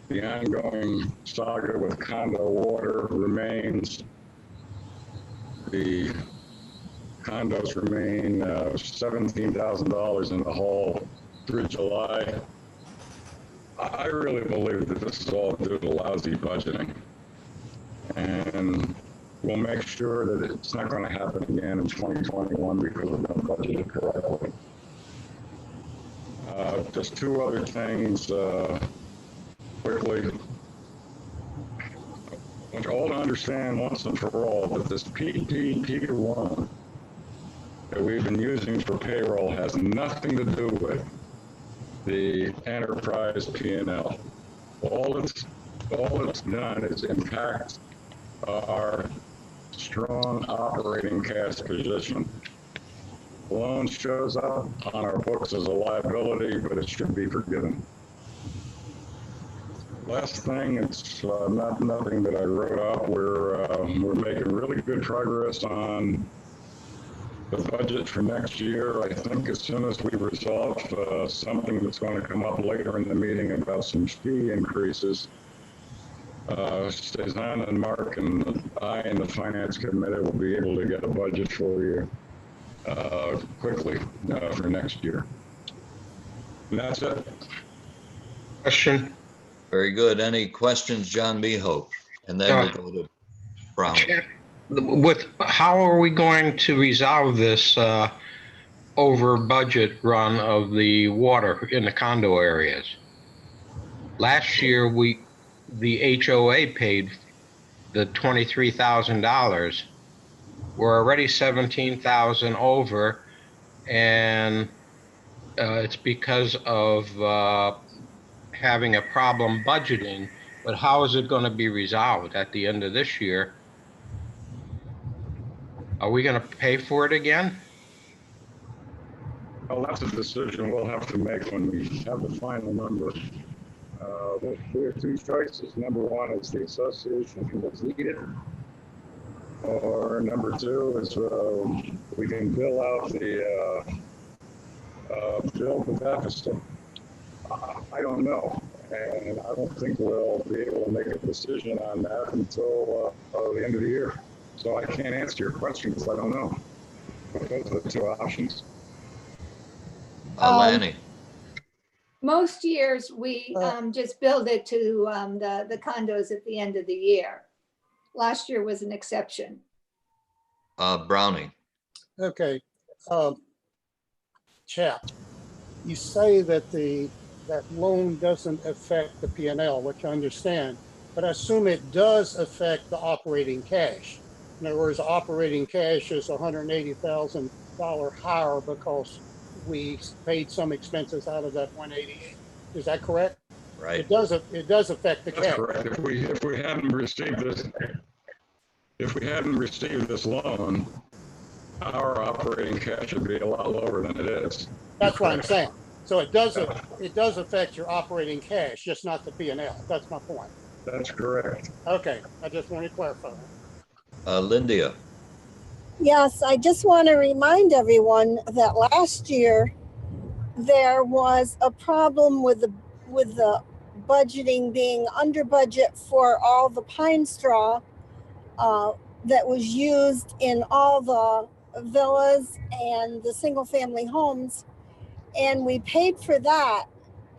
The ongoing saga with condo water remains. The condos remain $17,000 in the hole through July. I really believe that this is all due to lousy budgeting. And we'll make sure that it's not going to happen again in 2021 because we're going to budget it correctly. Just two other things quickly. I want you all to understand once and for all that this PPP loan that we've been using for payroll has nothing to do with the enterprise P&L. All it's done is impact our strong operating cash position. The loan shows up on our books as a liability, but it should be forgiven. Last thing, it's nothing that I wrote up. We're making really good progress on the budget for next year. I think as soon as we resolve something that's going to come up later in the meeting about some fee increases, Cezanne and Mark and I and the Finance Committee will be able to get a budget for you quickly for next year. And that's it. Question. Very good. Any questions, John Mehope? And then we'll go to Brown. How are we going to resolve this over budget run of the water in the condo areas? Last year, the HOA paid the $23,000. We're already 17,000 over, and it's because of having a problem budgeting, but how is it going to be resolved at the end of this year? Are we going to pay for it again? Well, that's a decision we'll have to make when we have the final number. We have two choices. Number one is the association can deplete it. Or number two is we can bill out bill the deficit. I don't know. And I don't think we'll be able to make a decision on that until the end of the year. So I can't answer your question because I don't know. But those are the two options. Lanny, Most years, we just build it to the condos at the end of the year. Last year was an exception. Browning, Okay. Chap, you say that that loan doesn't affect the P&L, which I understand, but I assume it does affect the operating cash. In other words, operating cash is $180,000 higher because we paid some expenses out of that 188. Is that correct? right? It does affect the That's cash. correct. If we hadn't received this loan, our operating cash would be a lot lower than it is. That's what I'm saying. So it does affect your operating cash, just not the P&L. That's my point. That's correct. Okay, I just want to clarify. Lindia, Yes, I just want to remind everyone that last year there was a problem with the budgeting being under budget for all the pine straw that was used in all the villas and the single family homes. And we paid for that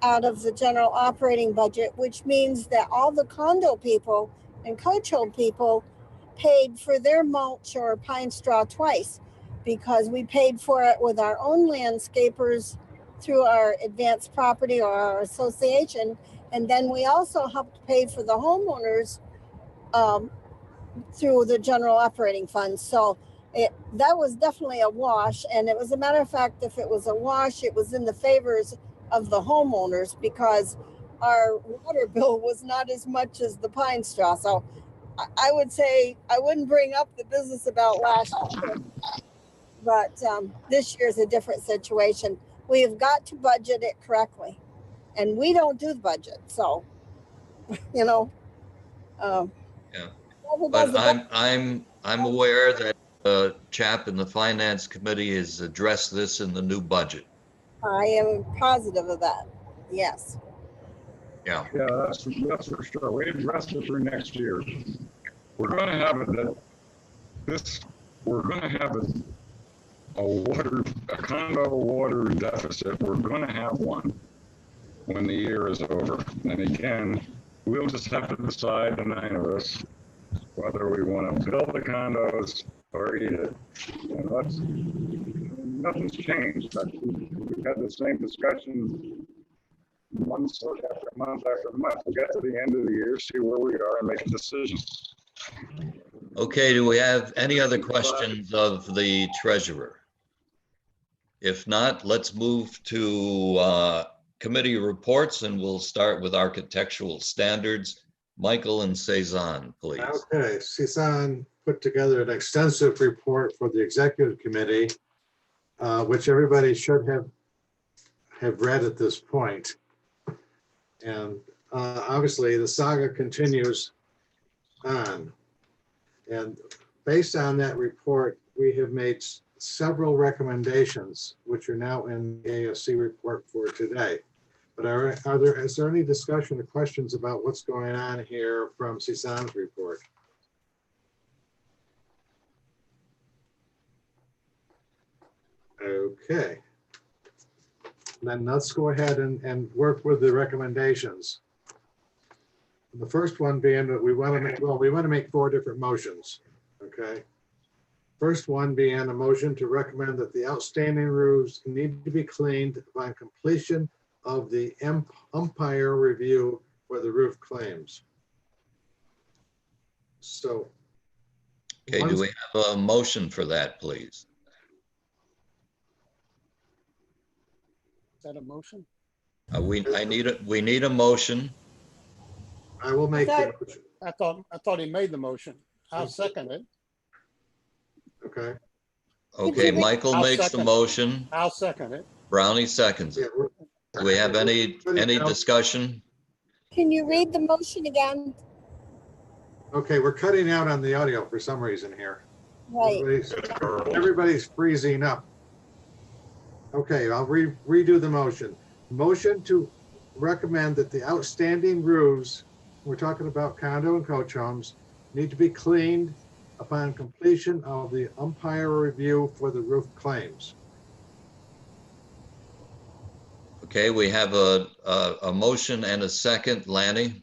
out of the general operating budget, which means that all the condo people and coach home people paid for their mulch or pine straw twice, because we paid for it with our own landscapers through our advanced property or our association. And then we also helped pay for the homeowners through the general operating fund. So that was definitely a wash. And it was a matter of fact, if it was a wash, it was in the favors of the homeowners because our water bill was not as much as the pine straw. So I would say I wouldn't bring up the business about last year, but this year is a different situation. We have got to budget it correctly, and we don't do the budget. So, you know, yeah. But I'm aware that chap in the finance committee has addressed this in the new budget. I am positive of that. Yes. Yeah. Yeah, that's for sure. We addressed it for next year. We're going to have a condo water deficit. We're going to have one when the year is over. And again, we'll just have to decide, the 9 of us, whether we want to build the condos or eat it. And nothing's changed. We've had the same discussion months after month after month. We'll get to the end of the year, see where we are, and make a decision. Okay, do we have any other questions of the treasurer? If not, let's move to committee reports, and we'll start with architectural standards. Michael and Cezanne, please. Okay, Cezanne put together an extensive report for the executive committee, which everybody should have read at this point. And obviously the saga continues on. And based on that report, we have made several recommendations, which are now in the ASC report for today. But is there any discussion or questions about what's going on here from Cezanne's report? Okay. Then let's go ahead and work with the recommendations. The first one being that we want to make 4 different motions. Okay. First one being a motion to recommend that the outstanding roofs need to be cleaned upon completion of the umpire review for the roof claims. So. Okay, do we have a motion for that, please? Is that a motion? We need a motion. I will make the thought- motion. I thought he made the motion. I'll second it. Okay. Okay, Michael I'll makes the second. motion. I'll second it. Brownie seconds Yeah, it. we're- Do we have any discussion? Can you read the motion again? Okay, we're cutting out on the audio for some reason here. Right. Everybody's freezing up. Okay, I'll redo the motion. Motion to recommend that the outstanding roofs, we're talking about condo and coach homes, need to be cleaned upon completion of the umpire review for the roof claims. Okay, we have a motion and a second. Lanny?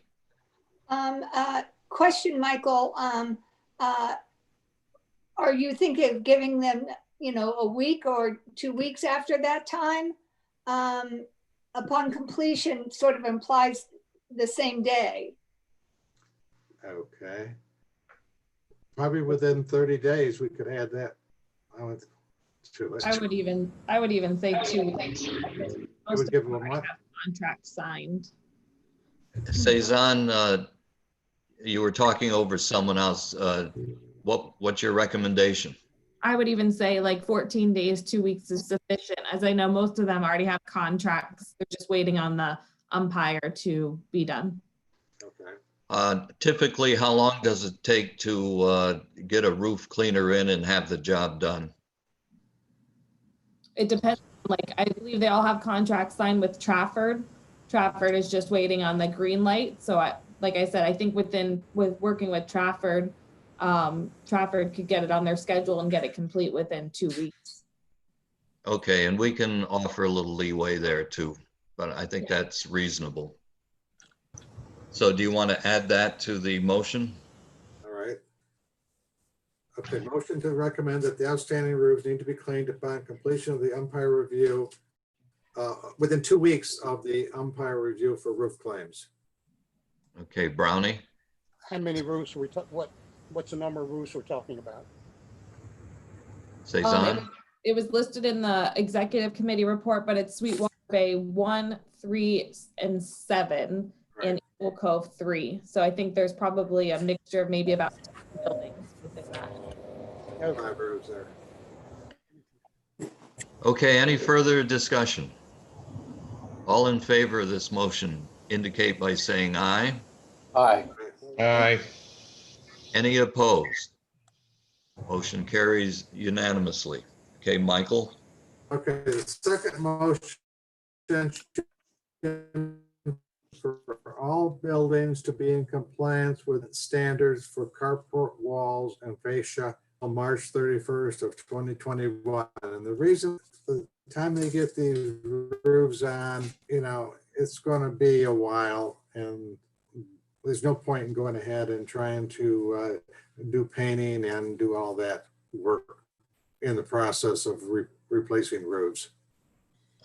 Question, Michael, are you thinking of giving them, a week or 2 weeks after that time? Upon completion sort of implies the same day. Okay. Probably within 30 days, we could add that. To it. I would even say 2 weeks. I would give them a month. Contract signed. Cezanne, you were talking over someone else. What's your recommendation? I would even say like 14 days, 2 weeks is sufficient, as I know most of them already have contracts. They're just waiting on the umpire to be done. Okay. Typically, how long does it take to get a roof cleaner in and have the job done? It depends. Like, I believe they all have contracts signed with Trafford. Trafford is just waiting on the green light. So like I said, I think with working with Trafford, Trafford could get it on their schedule and get it complete within 2 weeks. Okay, and we can offer a little leeway there too, but I think that's reasonable. So do you want to add that to the motion? All right. Okay, motion to recommend that the outstanding roofs need to be cleaned upon completion of the umpire review within 2 weeks of the umpire review for roof claims. Okay, Brownie? How many roofs are we talking, what's the number of roofs we're talking about? Cezanne? It was listed in the executive committee report, but it's Sweetwater Bay 1, 3, and 7 and Eagle Cove 3. So I think there's probably a mixture of maybe about 10 buildings within that. 5 roofs there. Okay, any further discussion? All in favor of this motion indicate by saying aye. Aye. Aye. Any opposed? Motion carries unanimously. Okay, Michael? Okay, the second motion for all buildings to be in compliance with standards for carport walls and fascia on March 31st of 2021. And the reason, the time they get these roofs on, it's going to be a while, and there's no point in going ahead and trying to do painting and do all that work in the process of replacing roofs.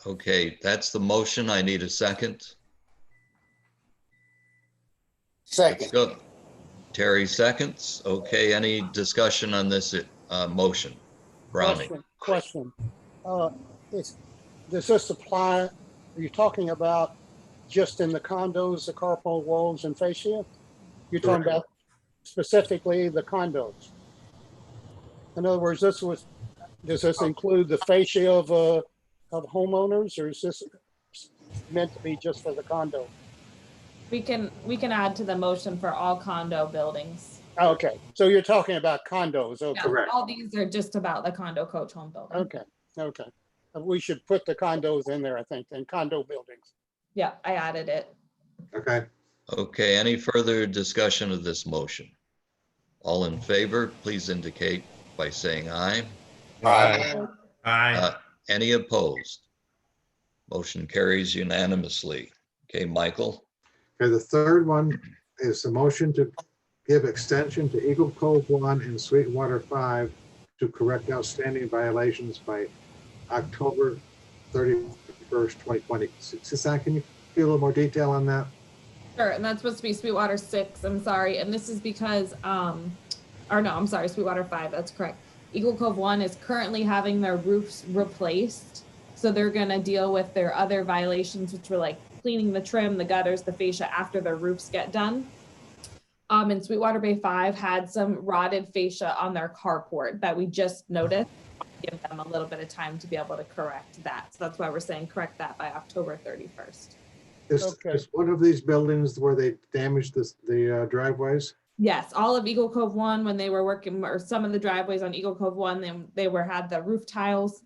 Okay, that's the motion. I need a second. Second. Go. Terry seconds. Okay, any discussion on this motion? Brownie? Question. Does this apply, are you talking about just in the condos, the carport walls and fascia? You're talking about specifically the condos? In other words, does this include the fascia of homeowners, or is this meant to be just for the condo? We can add to the motion for all condo buildings. Okay, so you're talking about condos, okay, Yeah, all these are just about the condo coach home building. okay. We should put the condos in there, I think, and condo buildings. Yeah, I added it. Okay. Okay, any further discussion of this motion? All in favor, please indicate by saying aye. Aye. Aye. Any opposed? Motion carries unanimously. Okay, Michael? Okay, the third one is the motion to give extension to Eagle Cove 1 and Sweetwater 5 to correct outstanding violations by October 31st, 2020. Susan, can you give a little more detail on that? Sure, and that's supposed to be Sweetwater 6, I'm sorry. And this is because, Sweetwater 5, that's correct. Eagle Cove 1 is currently having their roofs replaced. So they're gonna deal with their other violations, which were like cleaning the trim, the gutters, the fascia after their roofs get done. And Sweetwater Bay 5 had some rotted fascia on their carport that we just noticed. Give them a little bit of time to be able to correct that. So that's why we're saying correct that by October 31st. Okay. Is one of these buildings where they damaged the driveways? Yes, all of Eagle Cove 1, when they were working, or some of the driveways on Eagle Cove 1, they had the roof tiles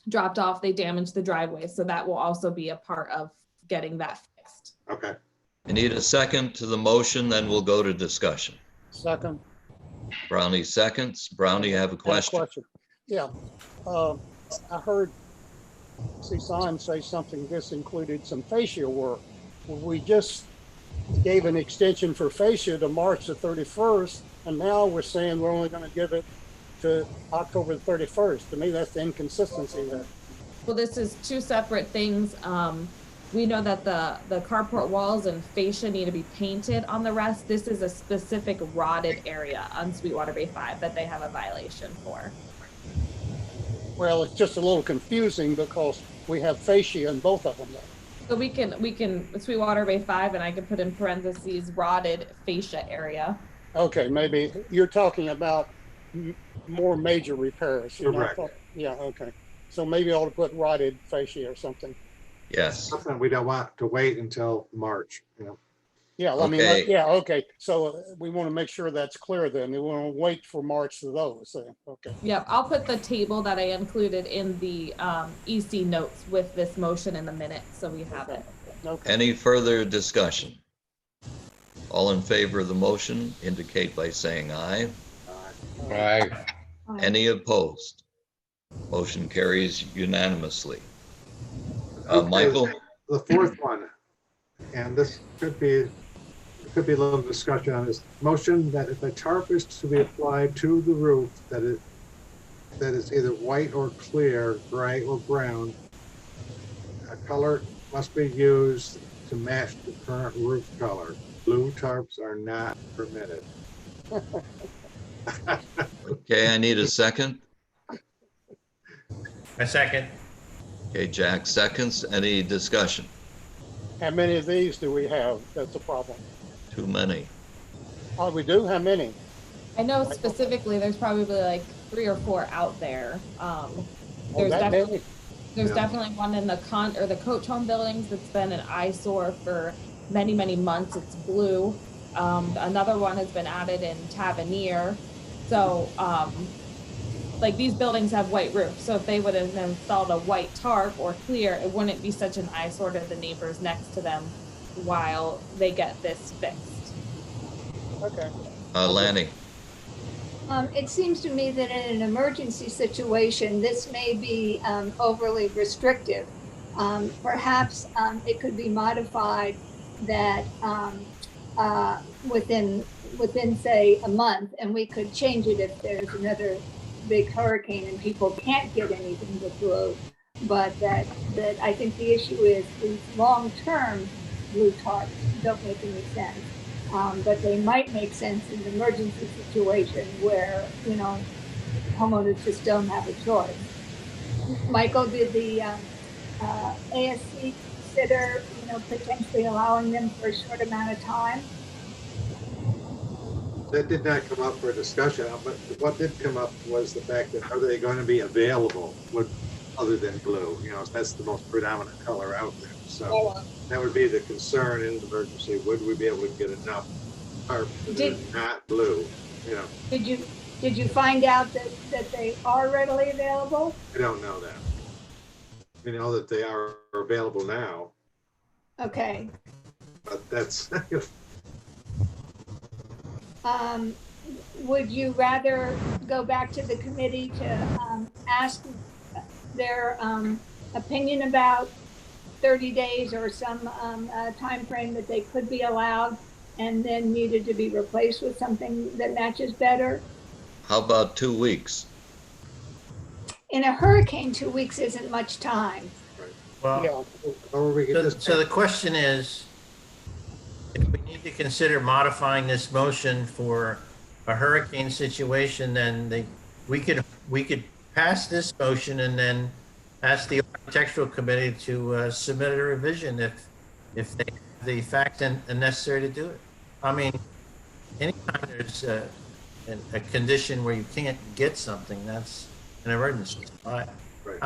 dropped off, they damaged the driveway. So that will also be a part of getting that fixed. Okay. I need a second to the motion, then we'll go to discussion. Second. Brownie seconds. Brownie, you have a question? Yeah. I heard Simon say something, this included some fascia work. Well, we just gave an extension for fascia to March the 31st, and now we're saying we're only going to give it to October the 31st. To me, that's the inconsistency there. Well, this is two separate things. We know that the carport walls and fascia need to be painted on the rest. This is a specific rotted area on Sweetwater Bay 5 that they have a violation for. Well, it's just a little confusing because we have fascia in both of them. So we can Sweetwater Bay 5, and I can put in parentheses rotted fascia area. Okay, maybe you're talking about more major repairs. You're not Correct. yeah, okay. So maybe I ought to put rotted fascia or something. Yes. Something we don't want to wait until March, you know. Yeah, I mean, Okay. yeah, okay. So we want to make sure that's clear then. We want to wait for March for those. Okay. Yeah, I'll put the table that I included in the EC notes with this motion in the minute, so we have it. Okay. Any further discussion? All in favor of the motion indicate by saying aye. Right. Any opposed? Motion carries unanimously. Okay. Michael? The fourth one, and this could be a little discussion on this motion, that if a tarp is to be applied to the roof, that is either white or clear, gray or brown, a color must be used to match the current roof color. Blue tarps are not permitted. Okay, I need a second. A second. Okay, Jack seconds. Any discussion? How many of these do we have? That's a problem. Too many. Oh, we do? How many? I know specifically there's probably like 3 or 4 out there. Oh, There's that definitely many? There's Yeah. definitely one in the coach home buildings that's been an eyesore for many, many months. It's blue. Another one has been added in Tavernier. So, like these buildings have white roofs. So if they would have installed a white tarp or clear, it wouldn't be such an eyesore to the neighbors next to them while they get this fixed. Okay. Lanny? It seems to me that in an emergency situation, this may be overly restrictive. Perhaps it could be modified that within say a month, and we could change it if there's another big hurricane and people can't get anything with blue. But that I think the issue is long-term blue tarps don't make any sense. But they might make sense in an emergency situation where, you know, homeowners just don't have a choice. Michael, did the ASC consider, you know, potentially allowing them for a short amount of time? That did not come up for discussion, but what did come up was the fact that are they going to be available with other than blue? You know, that's the most predominant color out there. So that would be the concern in an emergency. Would we be able to get enough tarp that are not blue? You know, Did you find out that they are readily available? I don't know that. We know that they are available now, Okay. but that's Would you rather go back to the committee to ask their opinion about 30 days or some time frame that they could be allowed and then needed to be replaced with something that matches better? How about 2 weeks? In a hurricane, 2 weeks isn't much time. Well, Yeah. or we could just so the question is, if we need to consider modifying this motion for a hurricane situation, then we could pass this motion and then ask the architectural committee to submit a revision if they have the facts and necessary to do it. I mean, anytime there's a condition where you can't get something, that's an emergency. I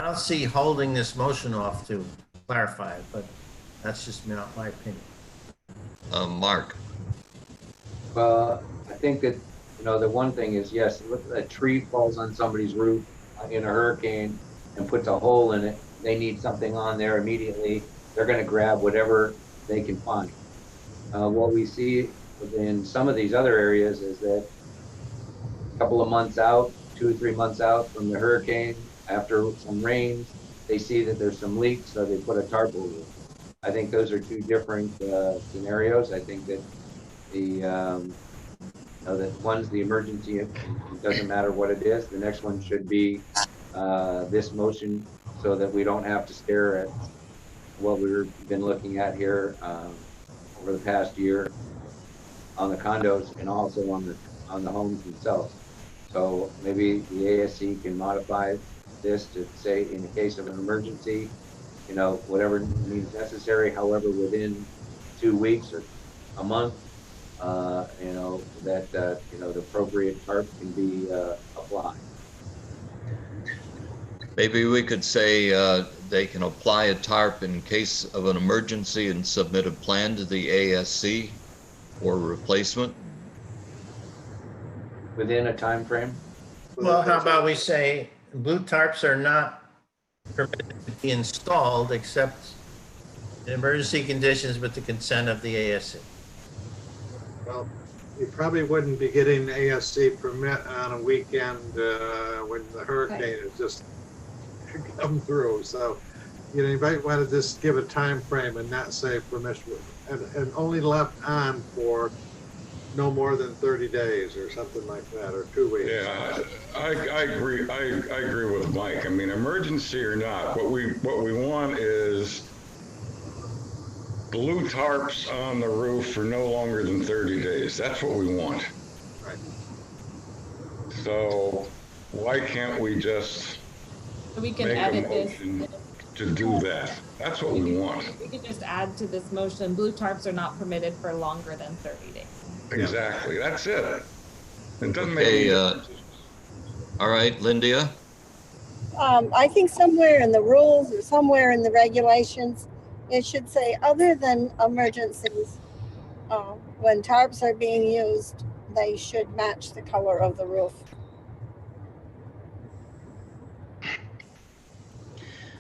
don't see holding this motion off to clarify it, but that's just my opinion. Mark, Well, I think that, the one thing is, yes, if a tree falls on somebody's roof in a hurricane and puts a hole in it, they need something on there immediately. They're gonna grab whatever they can find. What we see in some of these other areas is that a couple of months out, 2 or 3 months out from the hurricane, after some rain, they see that there's some leaks, so they put a tarp over it. I think those are two different scenarios. I think that that one's the emergency, it doesn't matter what it is. The next one should be this motion, so that we don't have to stare at what we've been looking at here over the past year on the condos and also on the homes themselves. So maybe the ASC can modify this to say, in the case of an emergency, whatever means necessary, however, within 2 weeks or a month, that the appropriate tarp can be applied. maybe we could say they can apply a tarp in case of an emergency and submit a plan to the ASC for replacement. Within a time frame. Well, how about we say blue tarps are not permitted to be installed except in emergency conditions with the consent of the ASC. Well, you probably wouldn't be getting ASC permit on a weekend when the hurricane is just come through. So, you might want to just give a time frame and not say permission, and only left on for no more than 30 days or something like that, or 2 weeks. Yeah, I agree. I agree with Mike. I mean, emergency or not, what we want is blue tarps on the roof for no longer than 30 days. That's what we want. Right. So why can't we just We can make a edit this. motion to do that? That's what we want. We could just add to this motion, blue tarps are not permitted for longer than 30 days. Exactly. That's it. It doesn't make any Okay, difference. all right, Lindia? I think somewhere in the rules or somewhere in the regulations, it should say, other than emergencies, when tarps are being used, they should match the color of the roof.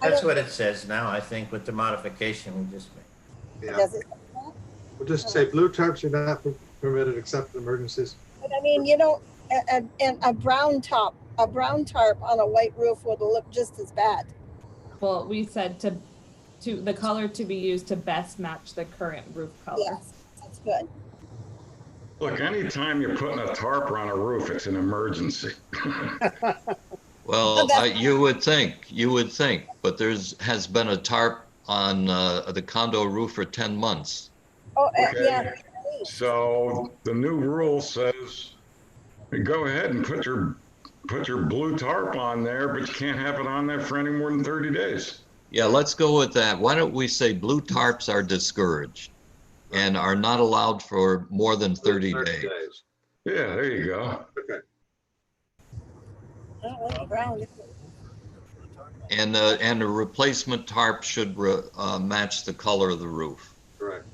That's what it says now, I think, with the modification we just made. Yeah, Does it? we'll just say blue tarps are not permitted except in emergencies. But I mean, and a brown tarp on a white roof would look just as bad. Well, we said to the color to be used to best match the current roof color. Yes, that's good. Look, anytime you're putting a tarp on a roof, it's an emergency. Well, you would think, but has been a tarp on the condo roof for 10 months. Oh, Okay. yeah. So the new rule says, go ahead and put your blue tarp on there, but you can't have it on there for any more than 30 days. Yeah, let's go with that. Why don't we say blue tarps are discouraged and are not allowed for more than 30 days? Yeah, there you go. Okay. Oh, brown. And a replacement tarp should match the color of the roof Correct.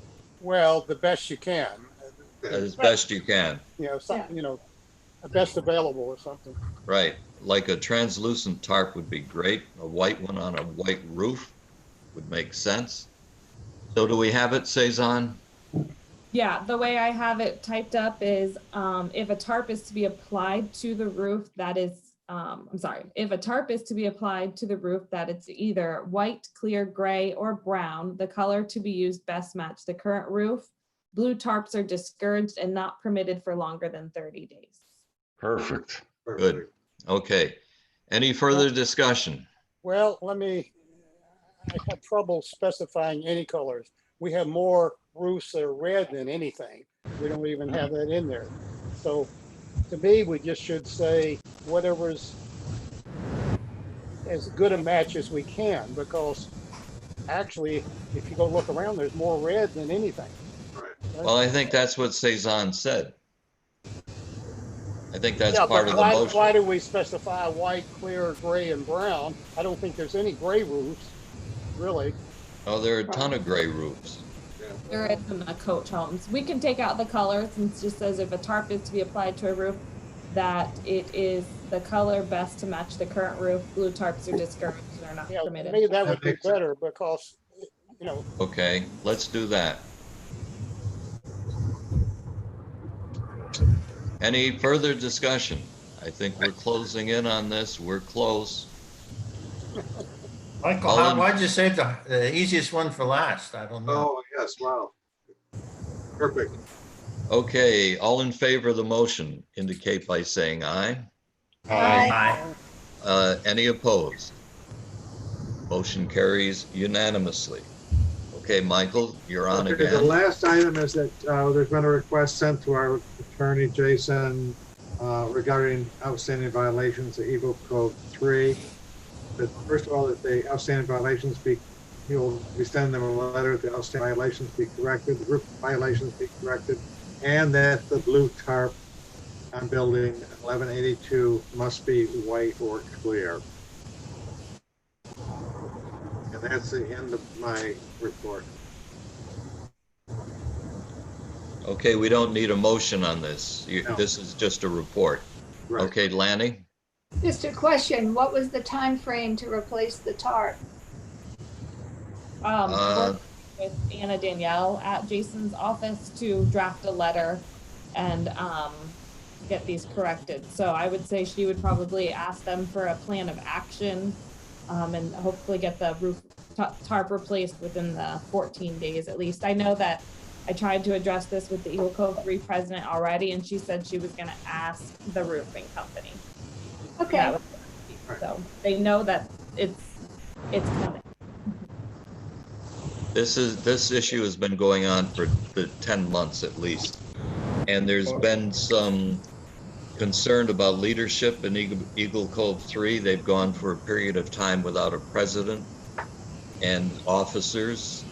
Well, the best you can, as best you can. something, the best available or something. Right, like a translucent tarp would be great. A white one on a white roof would make sense. So do we have it, Cezanne? Yeah, the way I have it typed up is if a tarp is to be applied to the roof, that is, if a tarp is to be applied to the roof, that it's either white, clear, gray, or brown, the color to be used best match the current roof. Blue tarps are discouraged and not permitted for longer than 30 days. Perfect. Good. Okay. Any further discussion? Well, I have trouble specifying any colors. We have more roofs that are red than anything. We don't even have that in there. So to me, we just should say whatever's as good a match as we can, because actually, if you go look around, there's more red than anything. Right. Well, I think that's what Cezanne said. I think that's Yeah, part but of the why motion. do we specify white, clear, gray, and brown? I don't think there's any gray roofs, really. Oh, there are a ton of gray roofs. There is in the coach homes. We can take out the color since it just says if a tarp is to be applied to a roof, that it is the color best to match the current roof. Blue tarps are discouraged and are not Yeah, permitted. maybe that would be makes sense. better, because, you know, Okay, let's do that. Any further discussion? I think we're closing in on this. We're close. Michael, All in- why'd you save the easiest one for last? I don't know. Oh, yes, wow. Perfect. Okay, all in favor of the motion indicate by saying aye. Aye. Any opposed? Motion carries unanimously. Okay, Michael, you're on Okay, the again. last item is that there's been a request sent to our attorney, Jason, regarding outstanding violations of Eagle Code 3. That first of all, that the outstanding violations be, he will be sending them a letter, the outstanding violations be corrected, the roof violations be corrected, and that the blue tarp on building 1182 must be white or clear. And that's the end of my report. Okay, we don't need a motion on this. No. This is just a report. Right. Okay, Lanny? Just a question, what was the time frame to replace the tarp? Uh, Work with Anna Danielle at Jason's office to draft a letter and get these corrected. So I would say she would probably ask them for a plan of action and hopefully get the roof tarp replaced within the 14 days at least. I know that I tried to address this with the Eagle Cove 3 president already, and she said she was gonna ask the roofing company. Okay, That was- So they know that it's coming. This issue has been going on for the 10 months at least. And there's been some concern about leadership in Eagle Cove 3. They've gone for a period of time without a president and officers.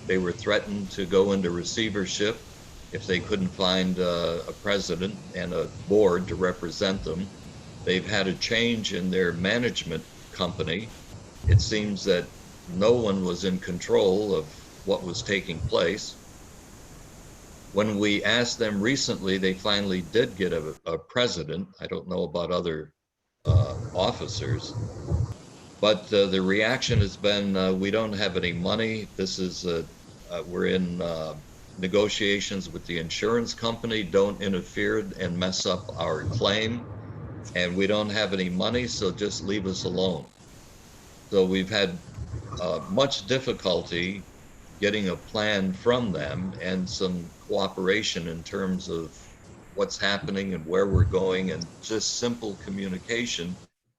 They were threatened to go into receivership if they couldn't find a president and a board to represent them. They've had a change in their management company. It seems that no one was in control of what was taking place. When we asked them recently, they finally did get a president. I don't know about other officers, but the reaction has been, we don't have any money. This is, we're in negotiations with the insurance company. Don't interfere and mess up our claim. And we don't have any money, so just leave us alone. So we've had much difficulty getting a plan from them and some cooperation in terms of what's happening and where we're going, and just simple communication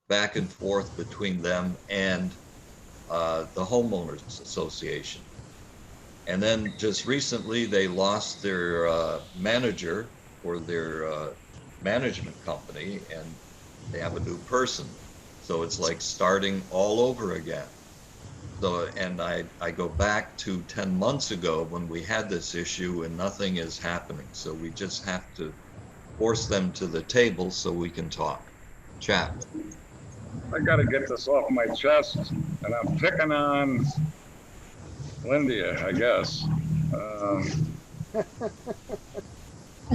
back and forth between them and the homeowners association. And then just recently they lost their manager for their management company, and they have a new person. So it's like starting all over again. So, and I go back to 10 months ago when we had this issue and nothing is happening. So we just have to force them to the table so we can talk. Chat. I gotta get this off my chest, and I'm picking on Lindia, I guess.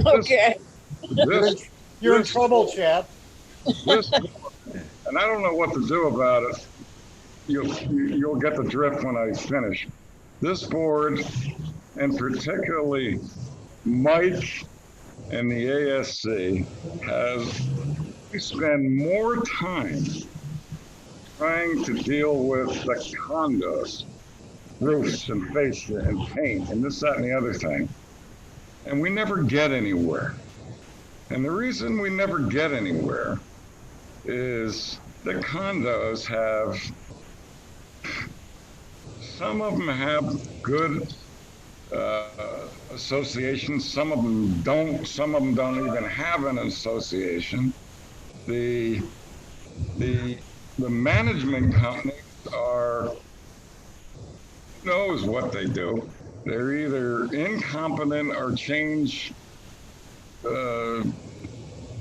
Okay. This, you're in this- trouble, chap. this, and I don't know what to do about it. You'll get the drift when I finish. This board, and particularly Mike and the ASC, we spend more time trying to deal with the condos, roofs and fascia and paint and this, that, and the other thing. And we never get anywhere. And the reason we never get anywhere is the condos have, some of them have good associations, some of them don't, some of them don't even have an association. The the management companies are, knows what they do. They're either incompetent or change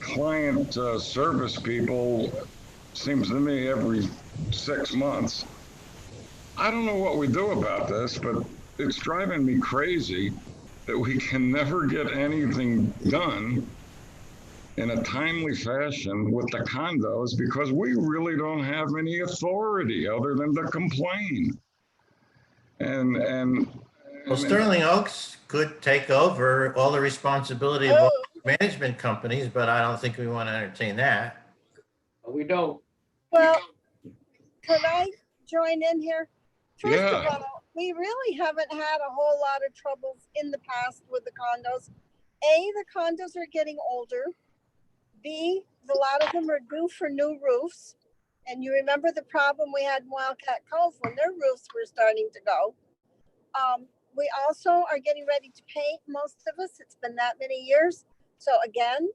client service people, seems to me, every 6 months. I don't know what we do about this, but it's driving me crazy that we can never get anything done in a timely fashion with the condos because we really don't have any authority other than to complain. Well, Sterling Oaks could take over all the responsibility of all management companies, but I don't think we want to entertain that. We don't. Well, could I join in here? First of Yeah. all, we really haven't had a whole lot of troubles in the past with the condos. A, the condos are getting older. B, a lot of them are due for new roofs. And you remember the problem we had in Wildcat Cove when their roofs were starting to go. We also are getting ready to paint, most of us. It's been that many years. So again,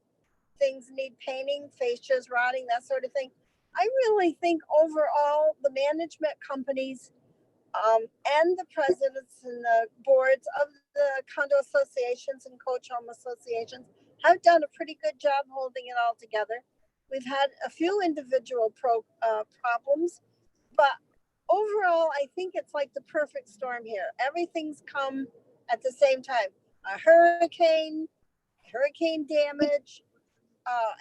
things need painting, fascias rotting, that sort of thing. I really think overall the management companies and the presidents and the boards of the condo associations and coach home associations have done a pretty good job holding it all together. We've had a few individual problems, but overall, I think it's like the perfect storm here. Everything's come at the same time. A hurricane damage,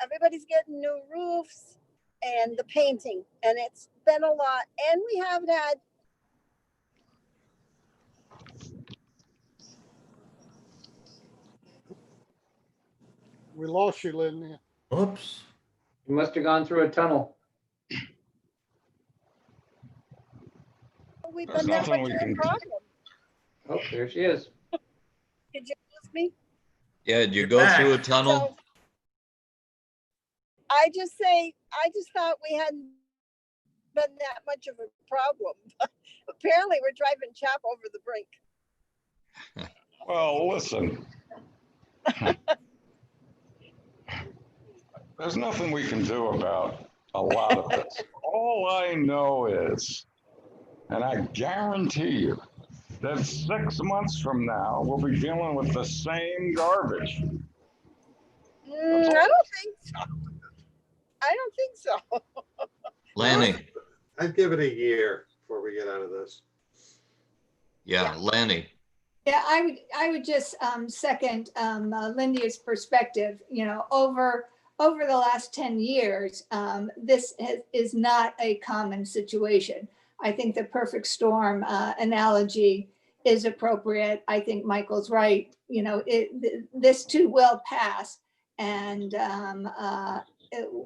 everybody's getting new roofs, and the painting, and it's been a lot. And we have had We lost you, Lynn. Oops. You must have gone through a tunnel. we've There's been that much nothing we of a can- problem. Oh, there she is. Did you lose me? Yeah, did you You're go back. through a tunnel? So I just thought we hadn't been that much of a problem. Apparently, we're driving chop over the brink. Well, listen. There's nothing we can do about a lot of this. All I know is, and I guarantee you, that 6 months from now, we'll be dealing with the same garbage. I don't think so. I don't think so. Lanny, I'd give it a year before we get out of this. yeah, Lanny. Yeah, I would just second Lydia's perspective. You know, over the last 10 years, this is not a common situation. I think the perfect storm analogy is appropriate. I think Michael's right. You know, this too will pass, and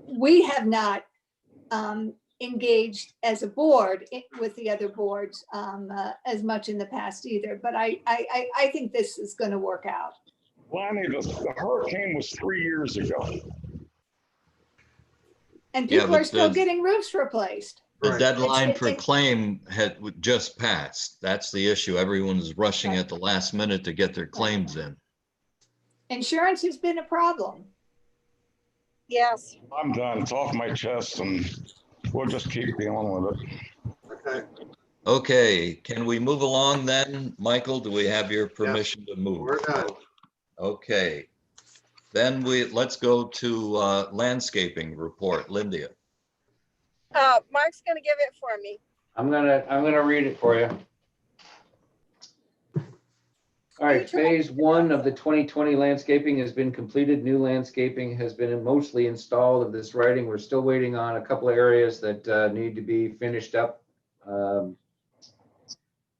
we have not engaged as a board with the other boards as much in the past either. But I think this is going to work out. Lonnie, the hurricane was 3 years ago. And Yeah, people are but still the- getting roofs replaced. The Right. deadline for It- claim had just passed. That's the issue. Everyone's rushing at the last minute to get their claims in. Insurance has been a problem. Yes. I'm done. It's off my chest and we'll just keep dealing with it. Okay, Okay, can we move along then? Michael, do we have your permission to move? we're done. Okay. Then let's go to landscaping report. Linda. Mark's gonna give it for me. I'm gonna read it for you. All right, phase 1 of the 2020 landscaping has been completed. New landscaping has been mostly installed of this writing. We're still waiting on a couple of areas that need to be finished up.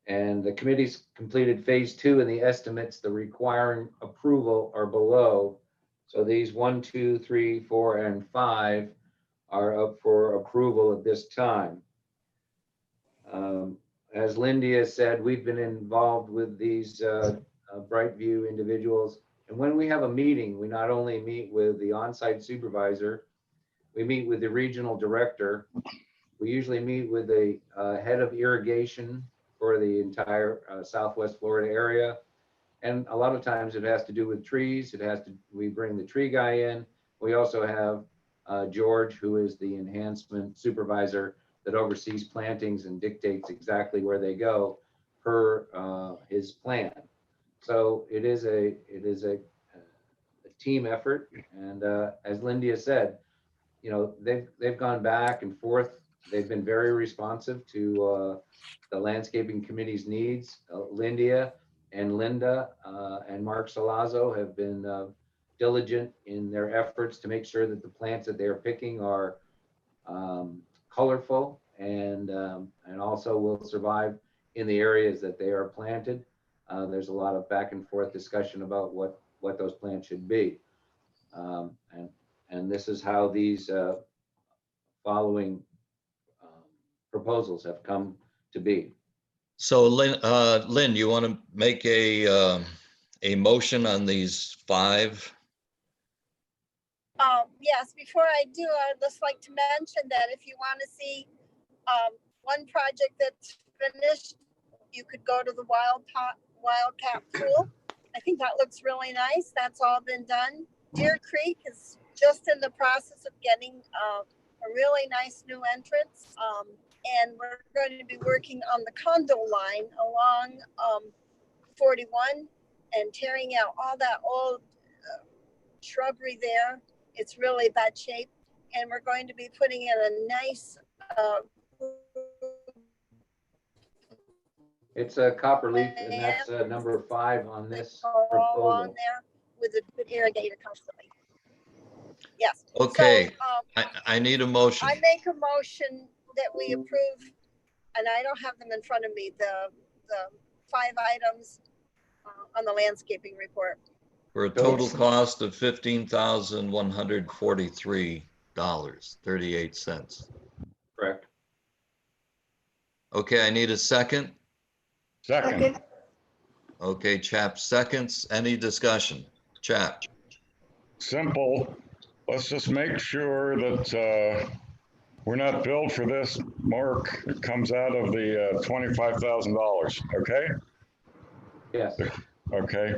And the committee's completed phase 2 and the estimates, the requiring approval are below. So these 1, 2, 3, 4, and 5 are up for approval at this time. As Lindia said, we've been involved with these Brightview individuals. And when we have a meeting, we not only meet with the on-site supervisor, we meet with the regional director. We usually meet with the head of irrigation for the entire Southwest Florida area. And a lot of times it has to do with trees. We bring the tree guy in. We also have George, who is the enhancement supervisor, that oversees plantings and dictates exactly where they go per his plan. So it is a team effort. And as Lindia said, you know, they've gone back and forth. They've been very responsive to the landscaping committee's needs. Lindia and Linda and Mark Salazzo have been diligent in their efforts to make sure that the plants that they are picking are colorful and also will survive in the areas that they are planted. There's a lot of back and forth discussion about what those plants should be. And this is how these following proposals have come to be. So Lynn, you want to make a motion on these 5? Yes, before I do, I'd just like to mention that if you want to see one project that's finished, you could go to the Wildcat Pool. I think that looks really nice. That's all been done. Deer Creek is just in the process of getting a really nice new entrance. And we're going to be working on the condo line along 41 and tearing out all that old shrubbery there. It's really bad shape. And we're going to be putting in a nice It's a copper leaf, and that's number 5 on this all proposal. on there with a good irrigator constantly. Yes. Okay, So, I need a motion. I make a motion that we approve, and I don't have them in front of me, the 5 items on the landscaping report. For a total cost of $15,143.38. Correct. Okay, I need a second. Second. Okay, Chap seconds. Any discussion? Chap? Simple. Let's just make sure that we're not billed for this, Mark. It comes out of the $25,000, okay? Yes. Okay.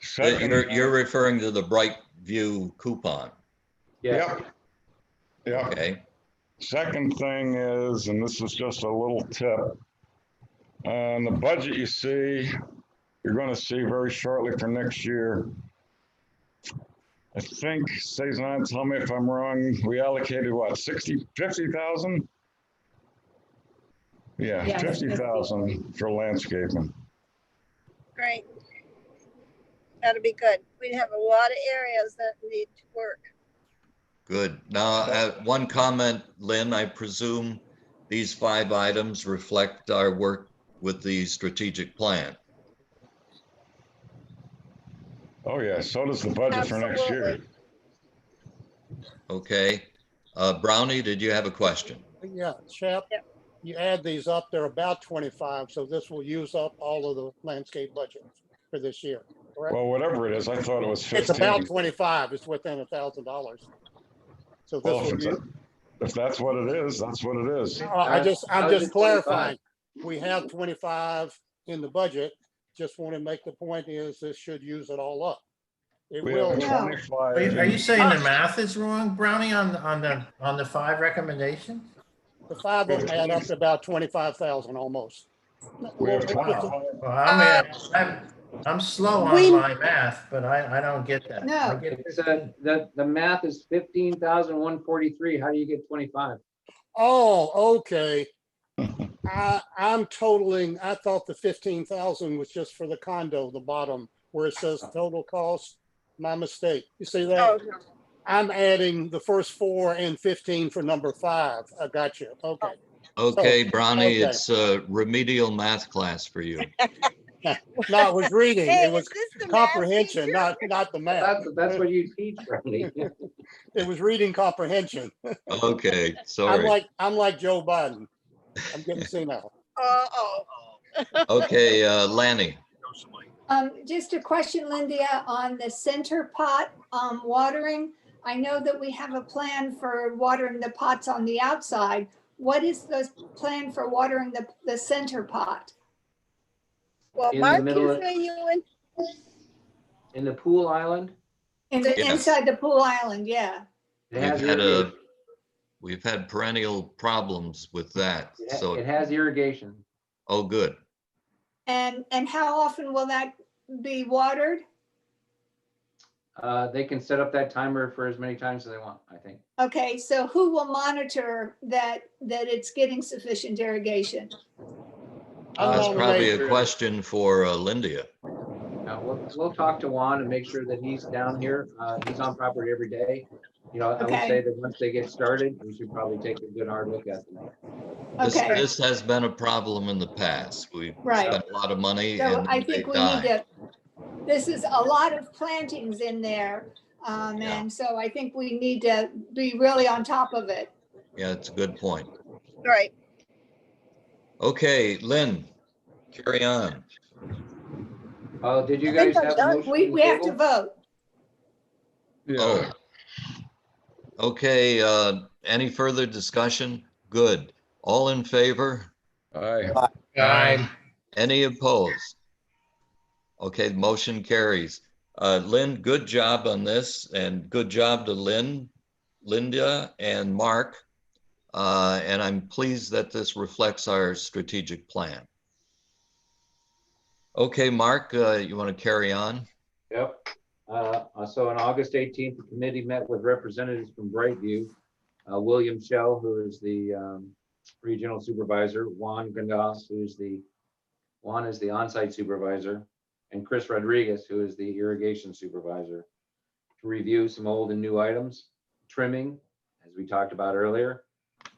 Second, You're referring to the Brightview coupon. Yes. yeah. Okay, Second thing is, and this is just a little tip, on the budget you see, you're going to see very shortly for next year. I think, Cezanne, tell me if I'm wrong, we allocated what, 50,000? Yeah, Yes. 50,000 for landscaping. Great. That'll be good. We have a lot of areas that need to work. good. Now, one comment, Lynn, I presume these 5 items reflect our work with the strategic plan. Oh, yeah, so does the budget for next year. Absolutely. Okay, Brownie, did you have a question? Yeah, Chap, Yep. you add these up, they're about 25, so this will use up all of the landscape budget for this year, correct? Well, whatever it is, I thought it was It's about 15. 25, it's within $1,000. So Well, this will use, if that's what it is, that's what it is. I'm How's just it 25? clarifying. We have 25 in the budget. Just want to make the point is this should use it all up. It We will. have No. 25. Are you saying the math is wrong, Brownie, on the 5 recommendations? The 5 will add up to about 25,000 almost. We have Well, 25. Well, I'm slow on We- my math, but I don't get that. No. I get It's the math is 15,143. How do you get 25? Oh, okay. I'm totaling, I thought the 15,000 was just for the condo, the bottom, where it says total cost. My mistake. You see that? Oh, no. I'm adding the first 4 and 15 for number 5. I got you. Okay. Okay, Brownie, okay. it's a remedial math class for you. No, it was reading. Hey, It was is this the math comprehension, teacher? not the math. That's what you teach, Ronnie. It was reading comprehension. Okay, sorry. I'm like Joe Biden. I'm getting senile. Uh-oh. Okay, Lanny. Just a question, Lindia, on the center pot watering. I know that we have a plan for watering the pots on the outside. What is the plan for watering the center pot? Well, In the Mark middle can of- fill you in. In the pool island, In the, Yes. inside the pool island, yeah. it has We've had a We've had perennial problems with that. So, It has irrigation. oh, good. And how often will that be watered? They can set up that timer for as many times as they want, I think. Okay, so who will monitor that it's getting sufficient irrigation? That's probably a question for Lindia. We'll talk to Juan and make sure that he's down here. He's on property every day. You know, I would Okay. say that once they get started, we should probably take a good hard look at them. Okay. This has been a problem in the past. We've Right. spent a lot of money So and I they think we need die. to, this is a lot of plantings in there. Yeah. And so I think we need to be really on top of it. Yeah, it's a good point. Right. Okay, Lynn, carry on. Oh, did you I think guys I'm have a done. motion? on the We have to table? vote. Oh. Okay, any further discussion? Good. All in favor? Aye. Any opposed? Okay, the motion carries. Lynn, good job on this, and good job to Lynn, Linda, and Mark. And I'm pleased that this reflects our strategic plan. Okay, Mark, you want to carry on? Yep. So on August 18th, the committee met with representatives from Brightview, William Shell, who is the regional supervisor, Juan Gandas, Juan is the on-site supervisor, and Chris Rodriguez, who is the irrigation supervisor, to review some old and new items, trimming, as we talked about earlier.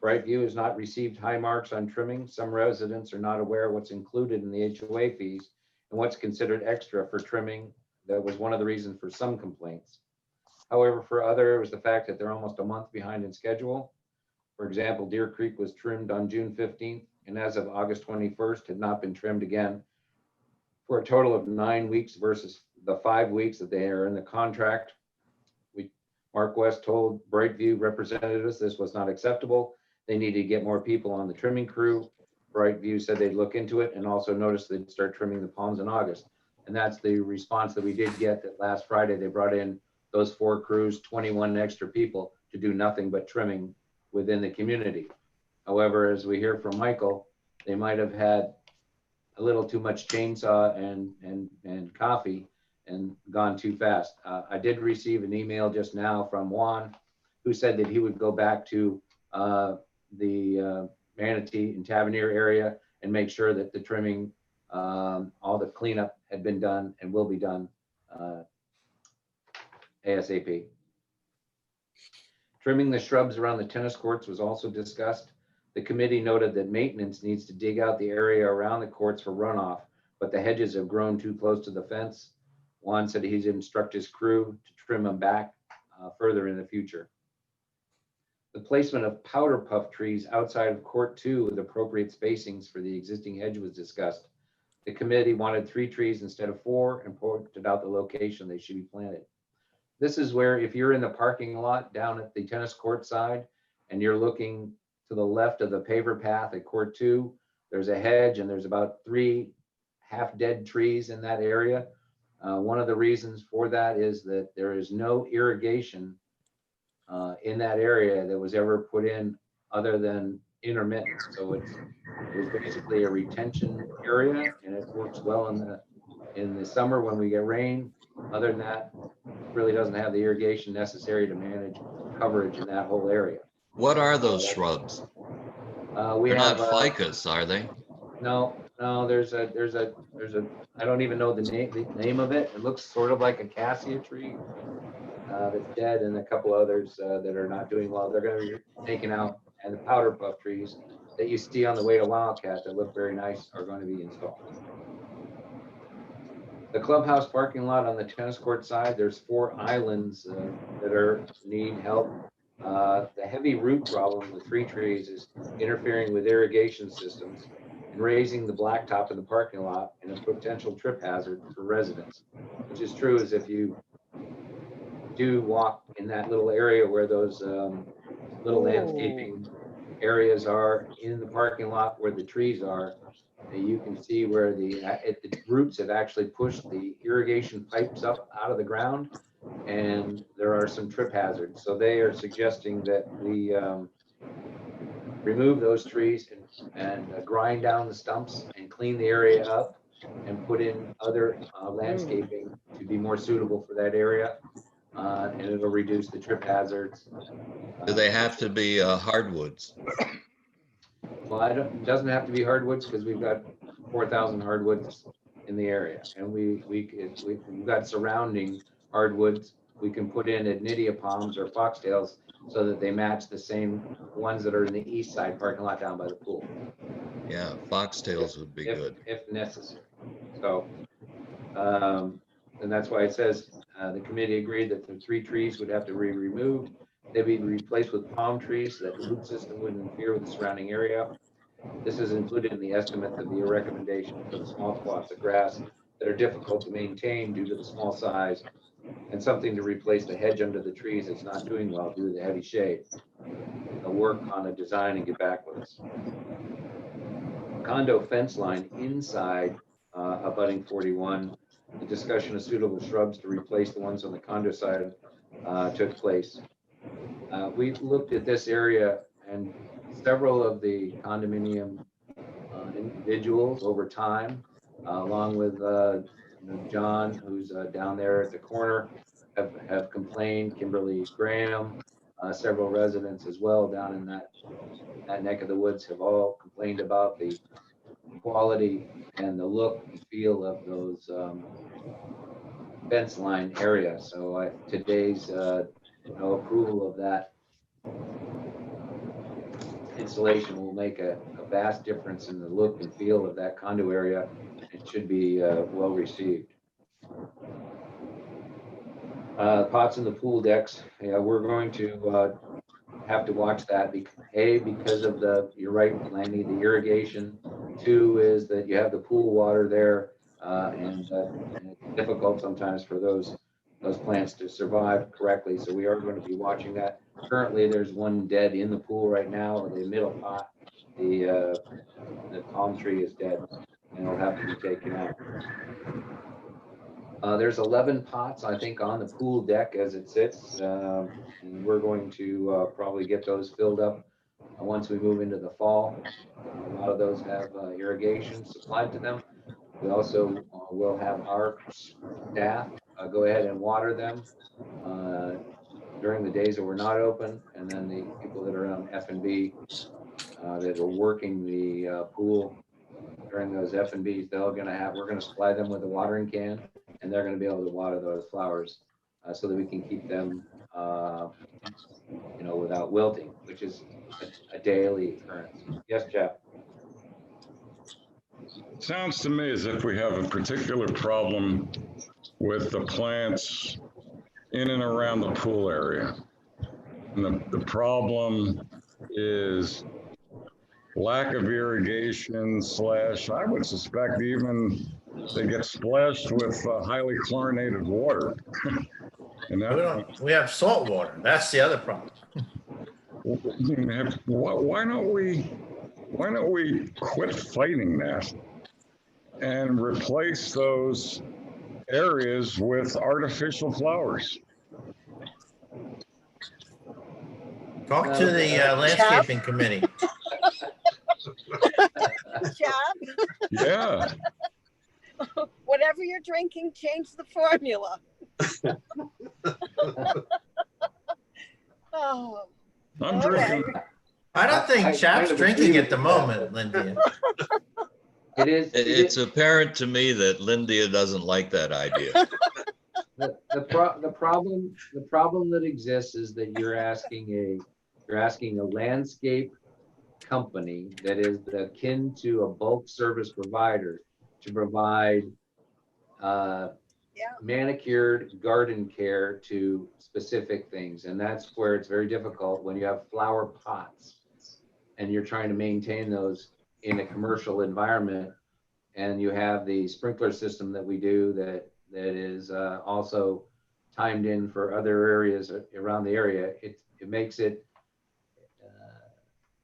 Brightview has not received high marks on trimming. Some residents are not aware what's included in the HOA fees and what's considered extra for trimming. That was one of the reasons for some complaints. However, for other, it was the fact that they're almost a month behind in schedule. For example, Deer Creek was trimmed on June 15th, and as of August 21st, had not been trimmed again for a total of 9 weeks versus the 5 weeks that they are in the contract. Mark West told Brightview representatives this was not acceptable. They needed to get more people on the trimming crew. Brightview said they'd look into it and also noticed they'd start trimming the palms in August. And that's the response that we did get, that last Friday they brought in those 4 crews, 21 extra people to do nothing but trimming within the community. However, as we hear from Michael, they might have had a little too much chainsaw and coffee and gone too fast. I did receive an email just now from Juan, who said that he would go back to the Manatee and Tavernier area and make sure that the trimming, all the cleanup had been done and will be done ASAP. Trimming the shrubs around the tennis courts was also discussed. The committee noted that maintenance needs to dig out the area around the courts for runoff, but the hedges have grown too close to the fence. Juan said he'd instruct his crew to trim them back further in the future. The placement of powder puff trees outside of Court 2 with appropriate spacings for the existing hedge was discussed. The committee wanted 3 trees instead of 4 and pointed out the location they should be planted. This is where, if you're in the parking lot down at the tennis court side and you're looking to the left of the paver path at Court 2, there's a hedge and there's about 3 half-dead trees in that area. One of the reasons for that is that there is no irrigation in that area that was ever put in other than intermittent. So it was basically a retention area, and it works well in the summer when we get rain. Other than that, it really doesn't have the irrigation necessary to manage coverage in that whole area. What are those shrubs? We They're have not ficus, are they? no. There's a I don't even know the name of it. It looks sort of like a cassia tree that's dead, and a couple others that are not doing well. They're going to be taken out, and the powder puff trees that you see on the way to Wildcat that look very nice are going to be installed. The clubhouse parking lot on the tennis court side, there's 4 islands that need help. The heavy root problem with 3 trees is interfering with irrigation systems and raising the blacktop in the parking lot, and a potential trip hazard for residents, which is true as if you do walk in that little area where those little landscaping areas are in the parking lot where the trees are. You can see where the roots have actually pushed the irrigation pipes up out of the ground, and there are some trip hazards. So they are suggesting that we remove those trees and grind down the stumps and clean the area up and put in other landscaping to be more suitable for that area. And it'll reduce the trip hazards. Do they have to be hardwoods? Well, it doesn't have to be hardwoods because we've got 4,000 hardwoods in the area, and we've got surrounding hardwoods. We can put in adnidia palms or foxtails so that they match the same ones that are in the east side parking lot down by the pool. Yeah, foxtails would be good. If necessary. So, and that's why it says the committee agreed that the 3 trees would have to be removed. They'd be replaced with palm trees so that the root system wouldn't interfere with the surrounding area. This is included in the estimate of the recommendation for the small swaths of grass that are difficult to maintain due to the small size, and something to replace the hedge under the trees that's not doing well due to the heavy shade. They'll work on a design and get back with us. Condo fence line inside abutting 41. The discussion of suitable shrubs to replace the ones on the condo side took place. We looked at this area, and several of the condominium individuals over time, along with John, who's down there at the corner, have complained. Kimberly Graham, several residents as well down in that neck of the woods have all complained about the quality and the look and feel of those fence line area. So today's approval of that installation will make a vast difference in the look and feel of that condo area. It should be well received. Pots in the pool decks. Yeah, we're going to have to watch that. Because of you're right, Lanny, the irrigation. 2 is that you have the pool water there, and it's difficult sometimes for those plants to survive correctly. So we are going to be watching that. Currently, there's one dead in the pool right now. The middle pot, the palm tree is dead, and it'll have to be taken out. There's 11 pots, I think, on the pool deck as it sits, and we're going to probably get those filled up once we move into the fall. A lot of those have irrigation supplied to them. We also will have our staff go ahead and water them during the days that we're not open, and then the people that are on F&B that are working the pool during those F&Bs, we're going to supply them with a watering can, and they're going to be able to water those flowers so that we can keep them without wilting, which is a daily occurrence. Yes, Jeff? It sounds to me as if we have a particular problem with the plants in and around the pool area. And the problem is lack of irrigation / I would suspect even they get splashed with highly chlorinated water. And We have salt water. That's the other problem. Why don't we quit fighting that and replace those areas with artificial flowers? Talk to the landscaping committee. Jeff, Yeah. whatever you're drinking, change the formula. Oh, I'm okay. drinking. I don't think Chap's drinking at the moment, Linda. It's apparent to me that Lindia doesn't like that idea. The problem that exists is that you're asking a landscape company that is akin to a bulk service provider to provide manicured garden care to specific things. And that's where it's very difficult when you have flower pots and you're trying to maintain those in a commercial environment, and you have the sprinkler system that we do that is also timed in for other areas around the area. It makes it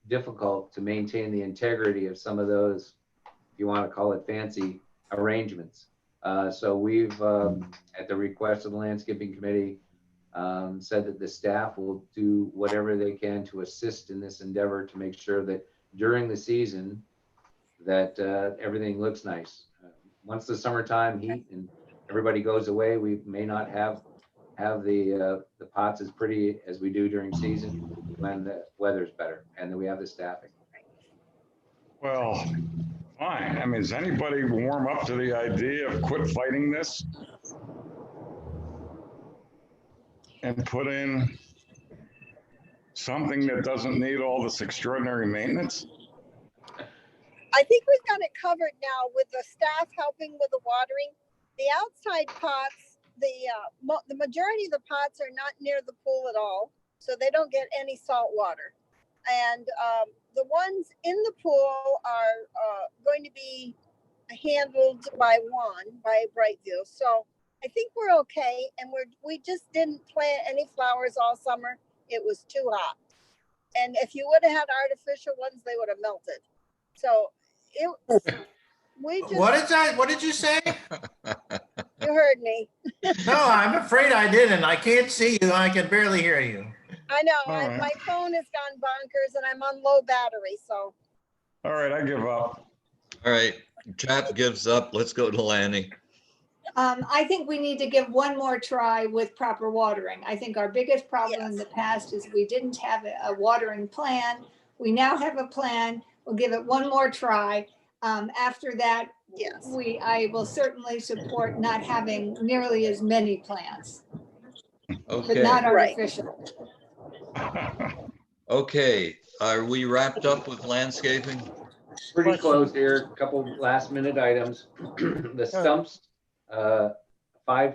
difficult to maintain the integrity of some of those, if you want to call it fancy arrangements. So we've, at the request of the landscaping committee, said that the staff will do whatever they can to assist in this endeavor to make sure that during the season that everything looks nice. Once the summertime heat and everybody goes away, we may not have the pots as pretty as we do during season when the weather's better and then we have the staffing. Well, fine. I mean, does anybody warm up to the idea of quit fighting this? And put in something that doesn't need all this extraordinary maintenance? I think we've got it covered now with the staff helping with the watering. The outside pots, the majority of the pots are not near the pool at all, so they don't get any salt water. And the ones in the pool are going to be handled by Brightview. So I think we're okay, and we just didn't plant any flowers all summer. It was too hot, and if you would have had artificial ones, they would have melted. So What did you say? You heard me. No, I'm afraid I didn't. I can't see you. I can barely hear you. I know. All right. My phone has gone bonkers, and I'm on low battery. So All right, I give up. All right, Chap gives up. Let's go to Lanny. I think we need to give one more try with proper watering. I think our biggest problem in the past is we didn't have a watering plan. We now have a plan. We'll give it one more try. After that, yes. I will certainly support not having nearly as many plants, but Okay, not Right. artificial. okay. Are we wrapped up with landscaping? Pretty close here, a couple last minute items. The stumps, I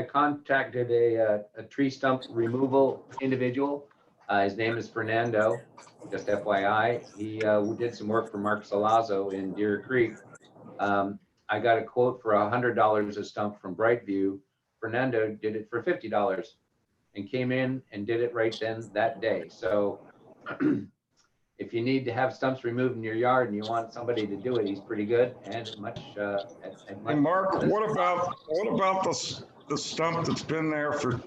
contacted a tree stump removal individual. His name is Fernando, just FYI. He did some work for Mark Salazzo in Deer Creek. I got a quote for $100 a stump from Brightview. Fernando did it for $50 and came in and did it right then that day. So if you need to have stumps removed in your yard and you want somebody to do it, he's pretty good and much. Hey, Mark, what about the stump that's been there for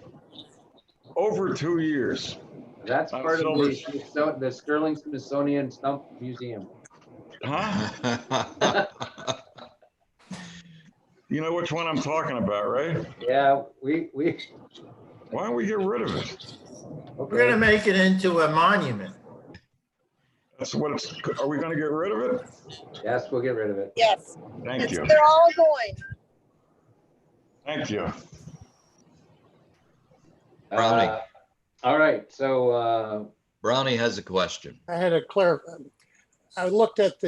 over 2 years? That's part of the Sterling Smithsonian Stump Museum. Huh? You know which one I'm talking about, right? Yeah, we. Why don't we get rid of it? We're gonna make it into a monument. That's what it's, are we gonna get rid of it? Yes, we'll get rid of it. Yes. Thank you. They're all going. Thank you. Brownie. All right, so Brownie has a question. I had a I looked at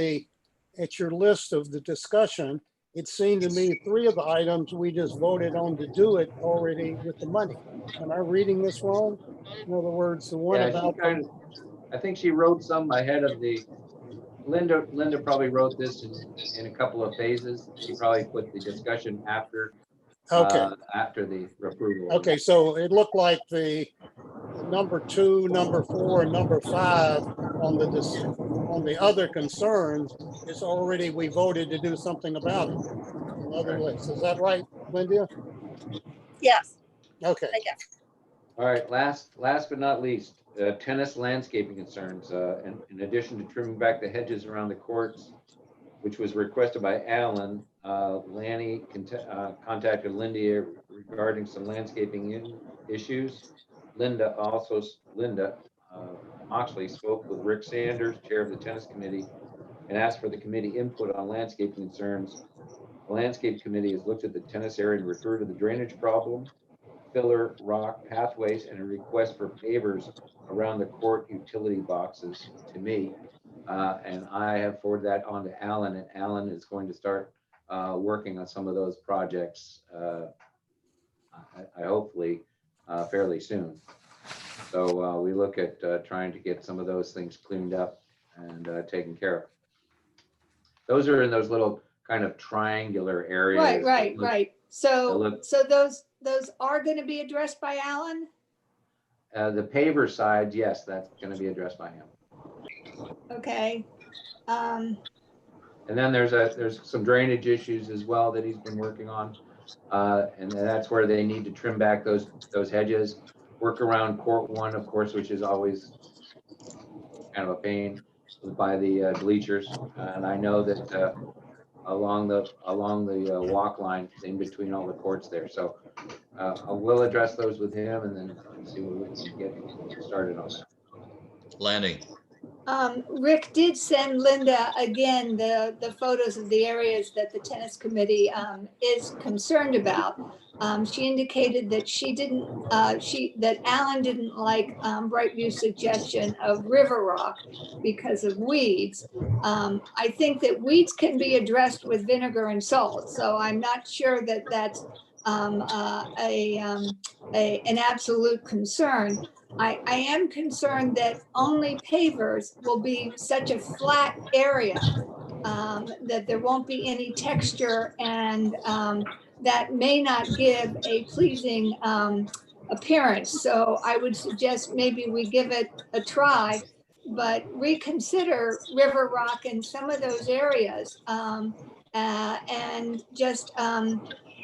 your list of the discussion. It seemed to me 3 of the items we just voted on to do it already with the money. Am I reading this wrong? In other words, the one yeah, about. I think she wrote some ahead of the. Linda probably wrote this in a couple of phases. She probably put the discussion after. Okay. After the approval. Okay, so it looked like the number 2, number 4, and number 5 on the other concerns is already, we voted to do something about it. In other words, is that right, Linda? Yes. Okay. I guess. All right, last but not least, tennis landscaping concerns. In addition to trimming back the hedges around the courts, which was requested by Alan, Lanny contacted Linda regarding some landscaping issues. Linda Moxley spoke with Rick Sanders, chair of the tennis committee, and asked for the committee input on landscape concerns. The landscape committee has looked at the tennis area and referred to the drainage problem, filler rock pathways, and a request for pavers around the court utility boxes to me. And I have forwarded that on to Alan, and Alan is going to start working on some of those projects, I hopefully fairly soon. So we look at trying to get some of those things cleaned up and taken care of. Those are in those little kind of triangular areas. Right. So those are going to be addressed by Alan? The paver side, yes, that's going to be addressed by him. Okay. And then there's some drainage issues as well that he's been working on. And that's where they need to trim back those hedges, work around Court 1, of course, which is always kind of a pain by the bleachers. And I know that along the walk line in between all the courts there. So I will address those with him and then see what we can get started on that. Lanny, Rick did send Linda again the photos of the areas that the tennis committee is concerned about. She indicated that that Alan didn't like Brightview's suggestion of River Rock because of weeds. I think that weeds can be addressed with vinegar and salt, so I'm not sure that that's an absolute concern. I am concerned that only pavers will be such a flat area that there won't be any texture, and that may not give a pleasing appearance. So I would suggest maybe we give it a try, but reconsider River Rock in some of those areas and just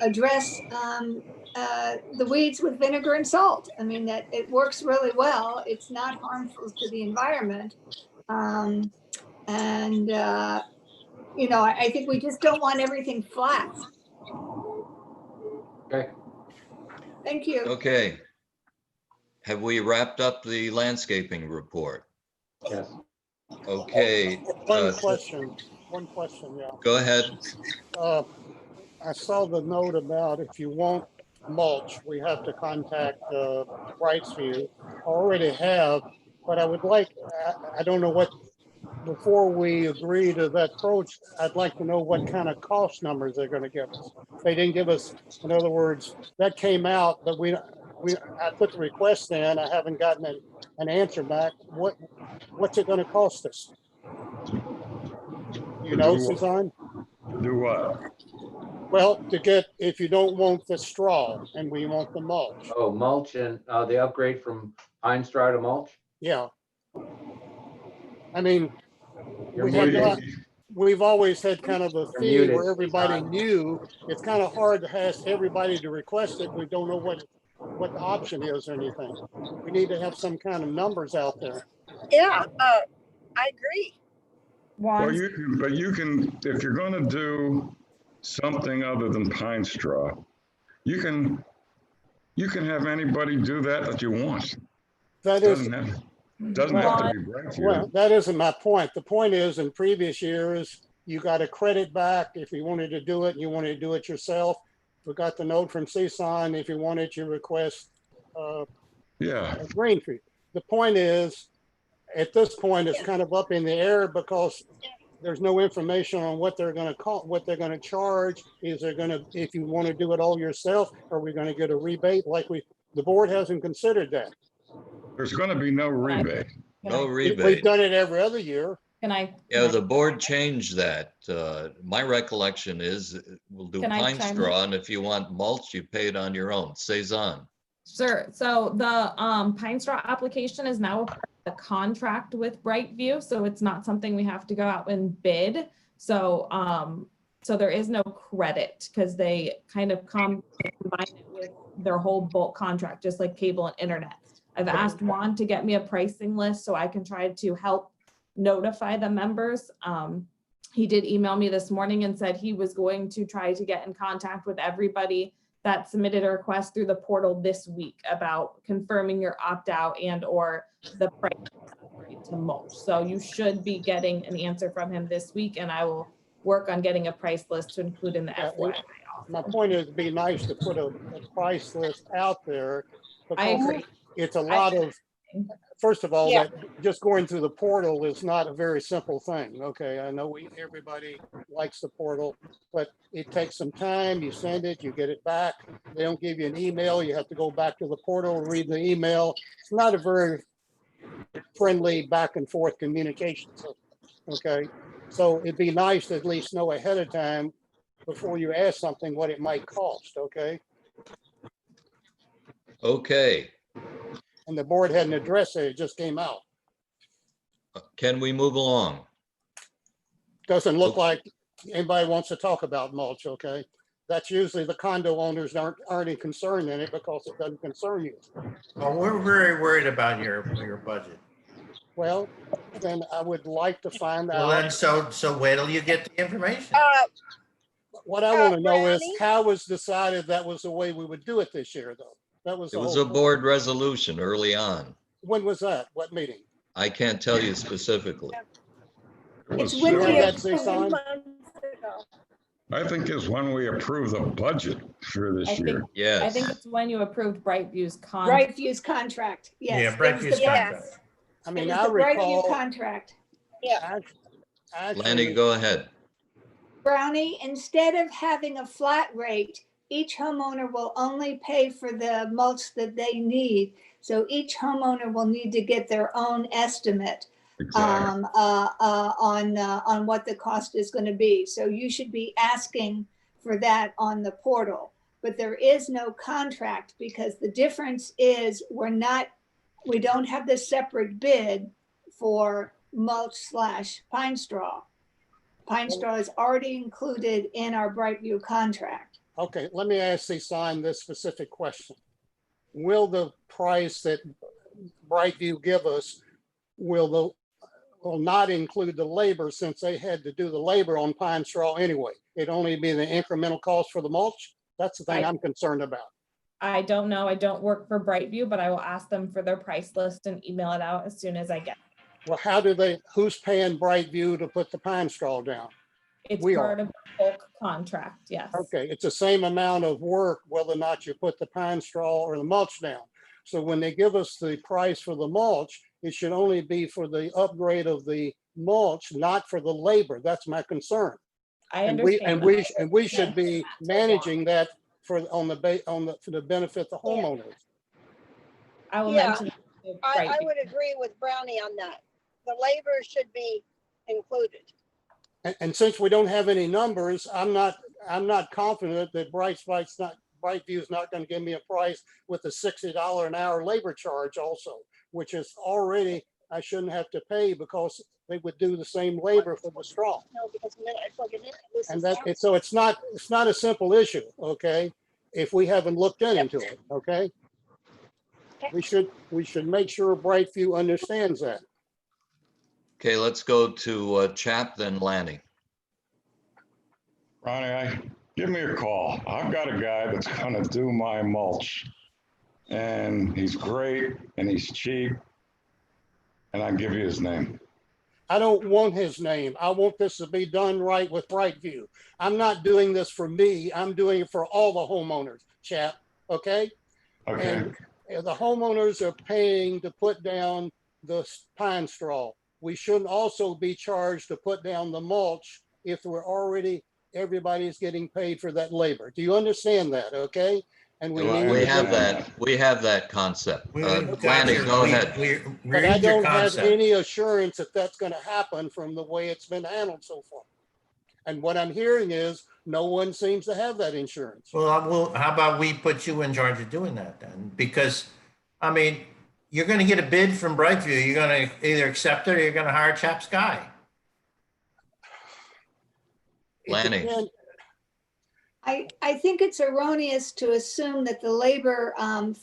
address the weeds with vinegar and salt. I mean, that it works really well. It's not harmful to the environment. You know, I think we just don't want everything flat. Okay. Thank you. okay. Have we wrapped up the landscaping report? Yes. Okay, One question, yeah. go ahead. I saw the note about if you want mulch, we have to contact Brightsview. I already have, but I would like, I don't know what, before we agree to that approach, I'd like to know what kind of cost numbers they're gonna give us. They didn't give us, in other words, that came out, but I put the request in, I haven't gotten an answer back. What's it gonna cost us? You know, Suzanne? Do what? Well, to get, if you don't want the straw and we want the mulch, Oh, mulch and the upgrade from pine straw to mulch? yeah. I mean, You're we have muted. not, we've always had kind of a You're fee muted, where everybody Suzanne. knew. It's kind of hard to ask everybody to request it. We don't know what the option is or anything. We need to have some kind of numbers out there. Yeah, I agree. Well, Juan, you can, if you're gonna do something other than pine straw, you can have anybody do that you want. That is, Doesn't have to be Brightsview. well, that isn't my point. The point is, in previous years, you got a credit back if you wanted to do it and you wanted to do it yourself. We got the note from CSUN, if you wanted your request, Yeah, Greenfield. The point is, at this point, it's kind of up in the air because there's no information on what they're going to call, what they're going to charge. Is they're going to, if you want to do it all yourself, are we going to get a rebate? Like the board hasn't considered that. there's gonna be no rebate. No We've rebate. done it every other year. can I? Yeah, the board changed that. My recollection is we'll do Can I pine chime in? straw, and if you want mulch, you pay it on your own. Cezanne. Sure. So the pine straw application is now a part of the contract with Brightview, so it's not something we have to go out and bid. So so there is no credit because they kind of combine it with their whole bulk contract, just like cable and internet. I've asked Juan to get me a pricing list so I can try to help notify the members. He did email me this morning and said he was going to try to get in contact with everybody that submitted a request through the portal this week about confirming your opt-out and or the price to mulch. So you should be getting an answer from him this week, and I will work on getting a price list to include in the Yeah, FYI. My point is, it'd be nice to put a price list out there. I because agree. It's a lot of, first of all, Yeah. that just going through the portal is not a very simple thing. Okay, I know everybody likes the portal, but it takes some time. You send it, you get it back. They don't give you an email. You have to go back to the portal, read the email. It's not a very friendly back and forth communication system. Okay, so it'd be nice to at least know ahead of time before you ask something what it might cost. Okay, Okay, and the board hadn't addressed it. It just came out. can we move along? Doesn't look like anybody wants to talk about mulch, okay? That's usually the condo owners aren't concerned in it because it doesn't concern you. Well, we're very worried about your budget. Well, then I would like to find Well, then, out. so wait till you get the information. What I want to know is Brownie? how was decided that was the way we would do it this year, though? That was It the was whole a point. board resolution early on. When was that? What meeting? I can't tell you specifically. It It's was when Yeah, we that's the sign. I think is when we approved the budget for I this think- year. I Yes. think it's when you approved Brightview's contract. Brightview's contract, yes. Yeah, it was the Brightview's Bright- contract. I It mean, was I the Brightview recall. contract. Actually, Lanny, go ahead. Brownie, instead of having a flat rate, each homeowner will only pay for the mulch that they need. So each homeowner will need to get their own estimate Exactly. on what the cost is going to be. So you should be asking for that on the portal. But there is no contract because the difference is we don't have the separate bid for mulch / pine straw. Pine straw is already included in our Brightview contract. okay, let me ask the sign this specific question. Will the price that Brightview give us, will not include the labor since they had to do the labor on pine straw anyway? It'd only be the incremental cost for the mulch? That's the thing I'm concerned about. I don't know. I don't work for Brightview, but I will ask them for their price list and email it out as soon as I get. Well, who's paying Brightview to put the pine straw down? It's We part are. of the bulk contract, yes. Okay, it's the same amount of work whether or not you put the pine straw or the mulch down. So when they give us the price for the mulch, it should only be for the upgrade of the mulch, not for the labor. That's my concern. I And understand. we should be managing that for the benefit of the homeowners. I will Yeah, mention. it to I Brightview. would agree with Brownie on that. The labor should be included. And since we don't have any numbers, I'm not confident that Brightview is not going to give me a price with a $60 an hour labor charge also, which is already, I shouldn't have to pay because they would do the same labor for the straw. No, because the minute I plug it in, it loses And sound. so it's not a simple issue, okay? If we haven't looked into it, okay? We should make sure Brightview understands that. Okay, let's go to Chap, then Lanny. Ronnie, give me a call. I've got a guy that's gonna do my mulch. And he's great and he's cheap. And I can give you his name. I don't want his name. I want this to be done right with Brightview. I'm not doing this for me. I'm doing it for all the homeowners, chap, okay? Okay, And the homeowners are paying to put down the pine straw. We shouldn't also be charged to put down the mulch if everybody's getting paid for that labor. Do you understand that, okay? And we Well, need We to have do that. We have that concept. Lanny, go ahead. But I Read your don't have concept. any assurance that that's going to happen from the way it's been handled so far. And what I'm hearing is no one seems to have that insurance. Well, how about we put you in charge of doing that then? Because, I mean, you're gonna get a bid from Brightview. You're gonna either accept it or you're gonna hire Chap's guy. It Lanny. depends- I think it's erroneous to assume that the labor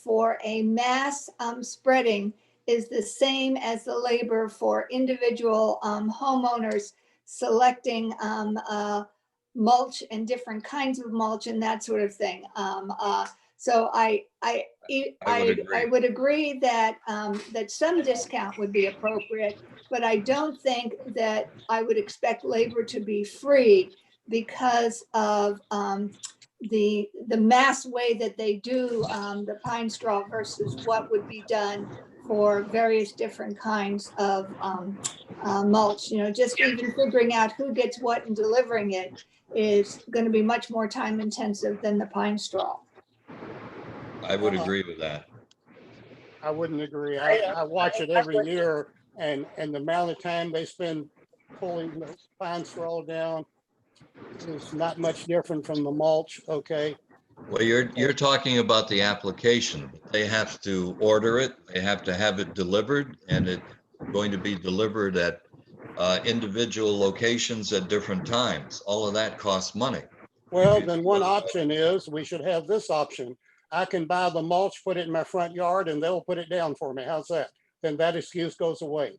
for a mass spreading is the same as the labor for individual homeowners selecting mulch and different kinds of mulch and that sort of thing. So I would agree that that some discount would be appropriate, but I don't think that I would expect labor to be free because of the mass way that they do the pine straw versus what would be done for various different kinds of mulch. You know, just even figuring out who gets what and delivering it is going to be much more time intensive than the pine straw. I would agree with that. I wouldn't agree. I watch it every year and the amount of time they spend pulling the pine straw down is not much different from the mulch, okay? Well, you're talking about the application. They have to order it, they have to have it delivered, and it's going to be delivered at individual locations at different times. All of that costs money. Well, then one option is, we should have this option. I can buy the mulch, put it in my front yard, and they'll put it down for me. How's that? Then that excuse goes away.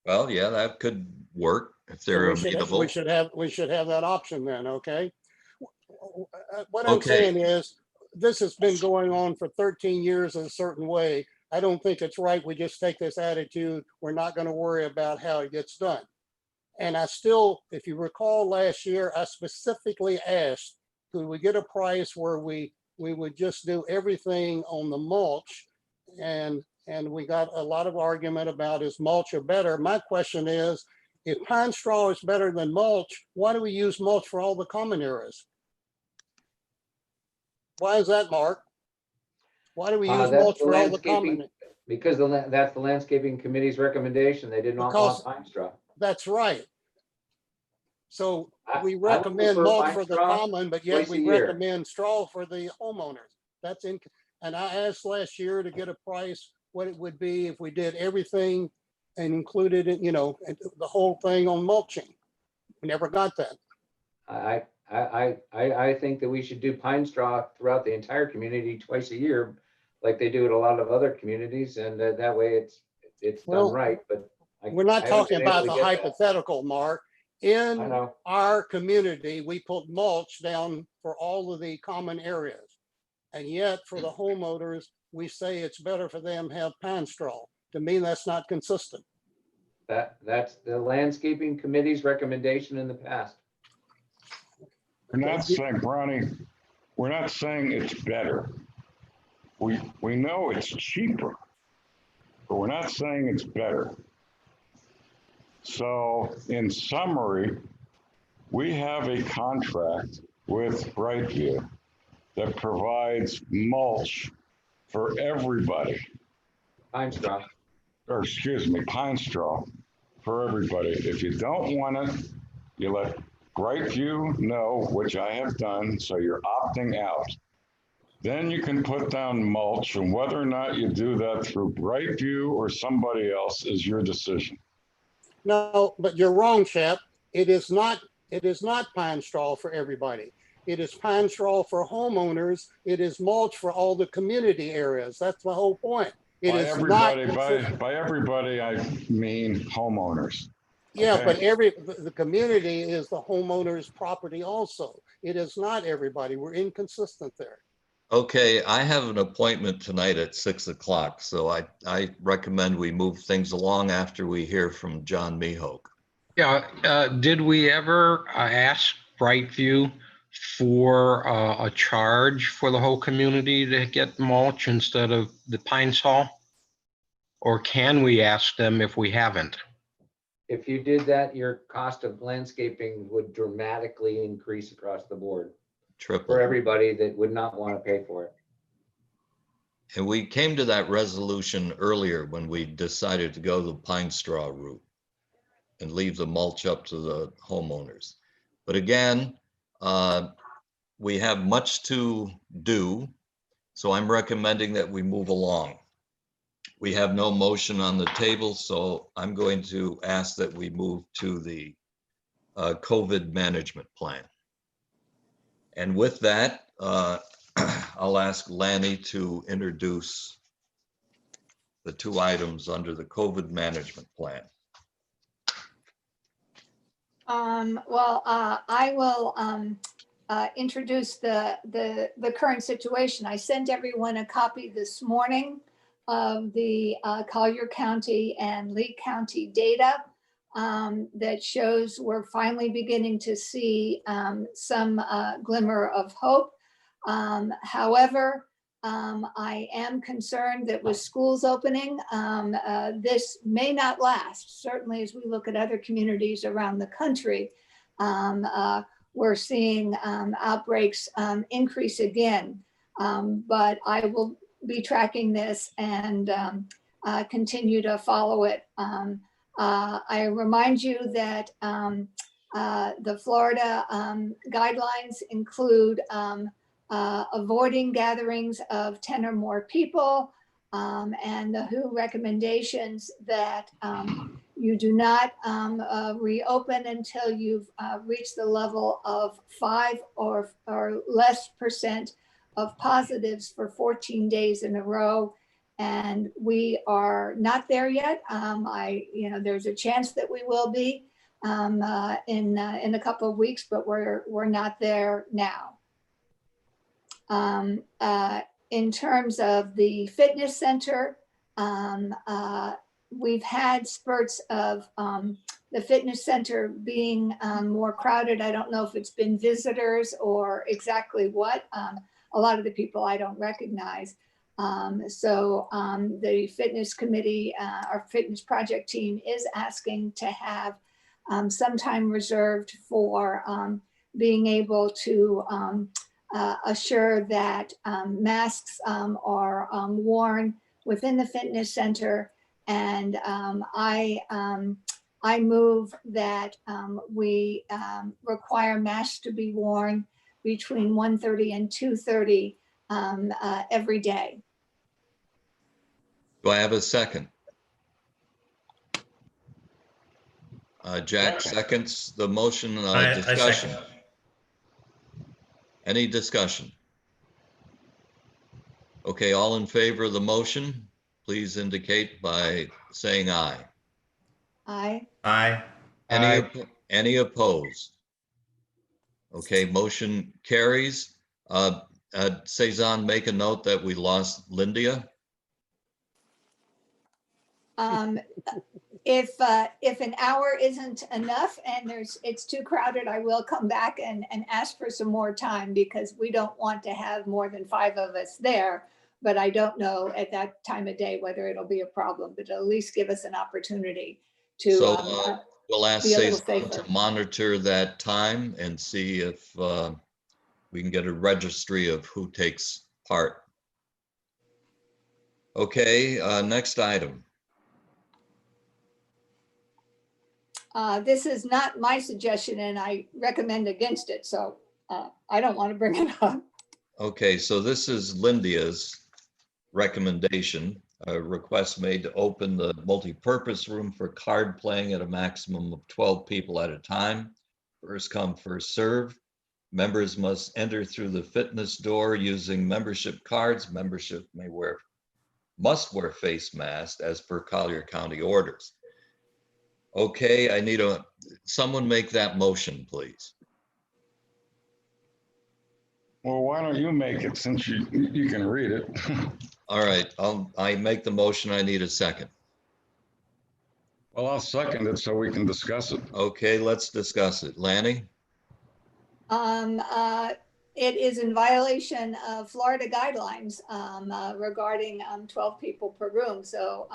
Well, yeah, that could work if So they're we should, amenable. we should have that option then, okay? What I'm Okay. saying is, this has been going on for 13 years a certain way. I don't think it's right. We just take this attitude. We're not going to worry about how it gets done. And I still, if you recall last year, I specifically asked, could we get a price where we would just do everything on the mulch? And we got a lot of argument about is mulch or better. My question is, if pine straw is better than mulch, why do we use mulch for all the common areas? Why is that, Mark? Why do we use That's mulch the for all the landscaping, common? because that's the landscaping committee's recommendation. They did not Because- want pine straw. That's right. So we I would recommend prefer mulch pine for the straw common, but yet twice a we year. recommend straw for the homeowners. That's in, and I asked last year to get a price, what it would be if we did everything and included it, you know, the whole thing on mulching. We never got that. I think that we should do pine straw throughout the entire community twice a year, like they do at a lot of other communities, and that way it's Well, done right, but. We're not I haven't talking been able about to the get that. hypothetical, Mark. I In know, our community, we put mulch down for all of the common areas. And yet for the homeowners, we say it's better for them to have pine straw. To me, that's not consistent. that's the landscaping committee's recommendation in the past. We're not saying, Ronnie, we're not saying it's better. We know it's cheaper, but we're not saying it's better. So in summary, we have a contract with Brightview that provides mulch for everybody, Pine straw. or excuse me, pine straw for everybody. If you don't want it, you let Brightview know, which I have done, so you're opting out. Then you can put down mulch, and whether or not you do that through Brightview or somebody else is your decision. No, but you're wrong, chap. It is not pine straw for everybody. It is pine straw for homeowners. It is mulch for all the community areas. That's the whole point. It By is not. everybody, by everybody, I mean homeowners. Yeah, Okay. but the community is the homeowner's property also. It is not everybody. We're inconsistent there. Okay, I have an appointment tonight at 6 o'clock, so I recommend we move things along after we hear from John Mihok. Yeah, did we ever ask Brightview for a charge for the whole community to get mulch instead of the pine saw? Or can we ask them if we haven't? If you did that, your cost of landscaping would dramatically increase across the board for Triple. everybody that would not want to pay for it. And we came to that resolution earlier when we decided to go the pine straw route and leave the mulch up to the homeowners. But again, we have much to do, so I'm recommending that we move along. We have no motion on the table, so I'm going to ask that we move to the COVID management plan. And with that, I'll ask Lanny to introduce the two items under the COVID management plan. I will introduce the current situation. I sent everyone a copy this morning of the Collier County and Lee County data that shows we're finally beginning to see some glimmer of hope. However, I am concerned that with schools opening, this may not last. Certainly, as we look at other communities around the country, we're seeing outbreaks increase again. But I will be tracking this and continue to follow it. I remind you that the Florida guidelines include avoiding gatherings of 10 or more people, and the WHO recommendations that You do not reopen until you've reached the level of 5 or less % of positives for 14 days in a row. And we are not there yet. There's a chance that we will be in a couple of weeks, but we're not there now. In terms of the fitness center, we've had spurts of the fitness center being more crowded. I don't know if it's been visitors or exactly what. A lot of the people I don't recognize. The fitness committee, our fitness project team is asking to have some time reserved for being able to assure that masks are worn within the fitness center. And I move that we require masks to be worn between 1:30 and 2:30 every day. Do I have a second? Jack seconds the motion. I Discussion. second. Any discussion? Okay, all in favor of the motion, please indicate by saying aye. Aye. Aye. Any opposed? Okay, motion carries. Cezanne, make a note that we lost Lindia. If an hour isn't enough and it's too crowded, I will come back and ask for some more time, because we don't want to have more than 5 of us there. But I don't know at that time of day whether it'll be a problem, but at least give us an opportunity to So we'll ask be a little Cezanne safer. to monitor that time and see if we can get a registry of who takes part. Okay, next item. This is not my suggestion and I recommend against it, so I don't want to bring it up. Okay, so this is Lindia's recommendation, a request made to open the multi-purpose room for card playing at a maximum of 12 people at a time. First come, first serve. Members must enter through the fitness door using membership cards. Membership must wear face masks as per Collier County orders. Okay, I need someone make that motion, please. Well, why don't you make it, since you can read it? All right, I make the motion. I need a second. Well, I'll second it so we can discuss it. Okay, let's discuss it. Lanny? It is in violation of Florida guidelines regarding 12 people per room. So,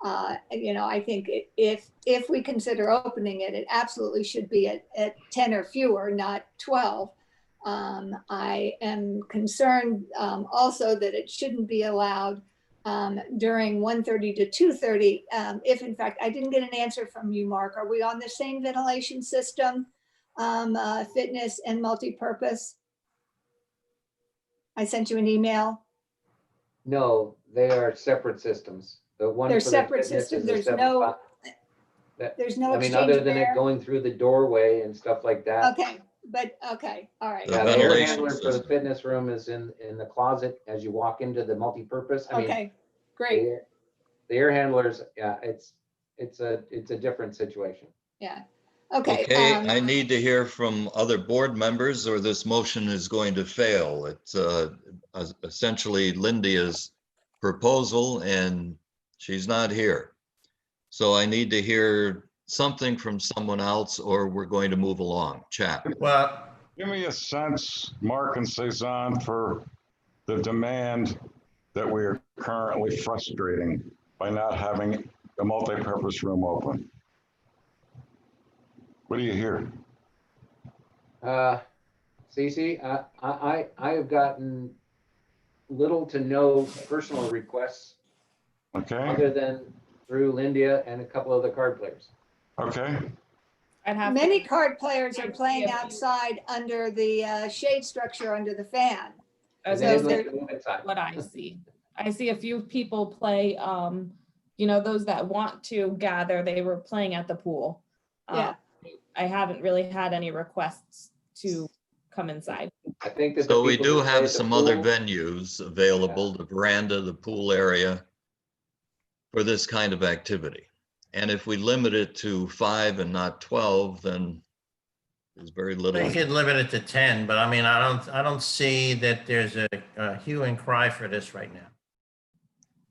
I think if we consider opening it, it absolutely should be at 10 or fewer, not 12. I am concerned also that it shouldn't be allowed during 1:30 to 2:30. If in fact, I didn't get an answer from you, Mark, are we on the same ventilation system, fitness and multi-purpose? I sent you an email. No, they are separate systems. The one They're for the separate fitness systems. is a There's separate no, that- there's no I mean, exchange other than it there. going through the doorway and stuff like that. Okay, but, okay, all right. The Yeah, the air ventilation handler for the system. fitness room is in the closet as you walk into the multi-purpose. I mean, Okay, great, the air handlers, yeah, it's a different situation. yeah. Okay. Okay, I need to hear from other board members or this motion is going to fail. It's essentially Lindia's proposal and she's not here. So I need to hear something from someone else or we're going to move along. Chat. Well, Give me a sense, Mark and Cezanne, for the demand that we are currently frustrating by not having a multi-purpose room open. What do you hear? Cece, I have gotten little to no personal requests Okay, other than through Lindia and a couple other card players. okay, I'd have Many to, card players are playing Yeah. outside under the shade structure under the fan. I was And gonna then say let's move inside. what I see. I see a few people play, those that want to gather, they were playing at the pool. Yeah. I haven't really had any requests to come inside. I think that. the So we people do that stay have at the some other pool- venues available, the veranda, the pool area, for this kind of activity. And if we limit it to 5 and not 12, then there's very little. We could limit it to 10, but I mean, I don't see that there's a hue and cry for this right now.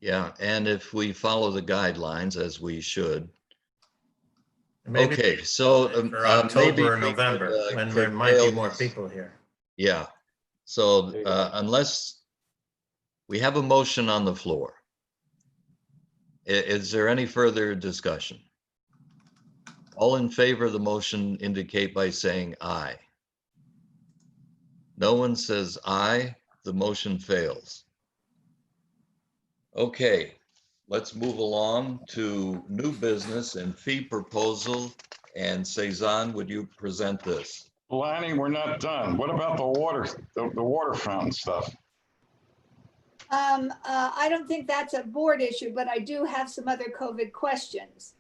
Yeah, and if we follow the guidelines, as we should. Maybe Okay, so for maybe October or we could, November, when there might be curtail more this. people here. Yeah, so There you go. unless we have a motion on the floor, is there any further discussion? All in favor of the motion indicate by saying aye. No one says aye, the motion fails. Okay, let's move along to new business and fee proposal. And Cezanne, would you present this? Lanny, we're not done. What about the water fountain stuff? I don't think that's a board issue, but I do have some other COVID questions.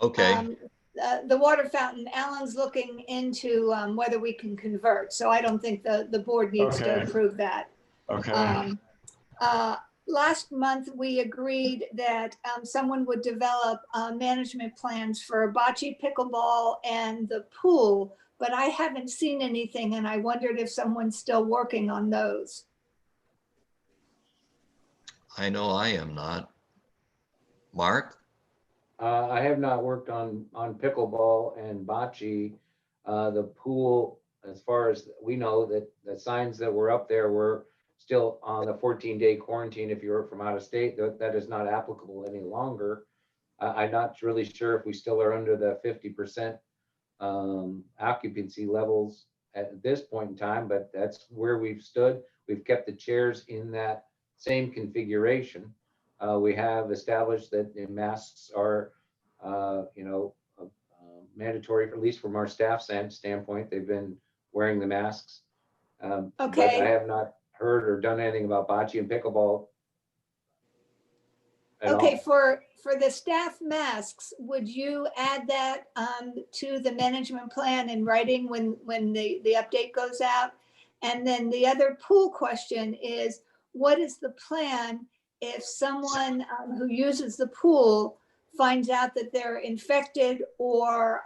Okay, The water fountain, Alan's looking into whether we can convert, so I don't think the board needs to Okay. approve that. Okay, Last month, we agreed that someone would develop management plans for bocce, pickleball, and the pool, but I haven't seen anything, and I wondered if someone's still working on those. I know I am not. Mark? I have not worked on pickleball and bocce. The pool, as far as we know, that the signs that were up there were still on the 14-day quarantine if you were from out of state. That is not applicable any longer. I'm not really sure if we still are under the 50% occupancy levels at this point in time, but that's where we've stood. We've kept the chairs in that same configuration. We have established that the masks are, mandatory, at least from our staff standpoint. They've been wearing the masks. But Okay. I have not heard or done anything about bocce and pickleball. at Okay, all. for the staff masks, would you add that to the management plan in writing when the update goes out? And then the other pool question is, what is the plan if someone who uses the pool finds out that they're infected or,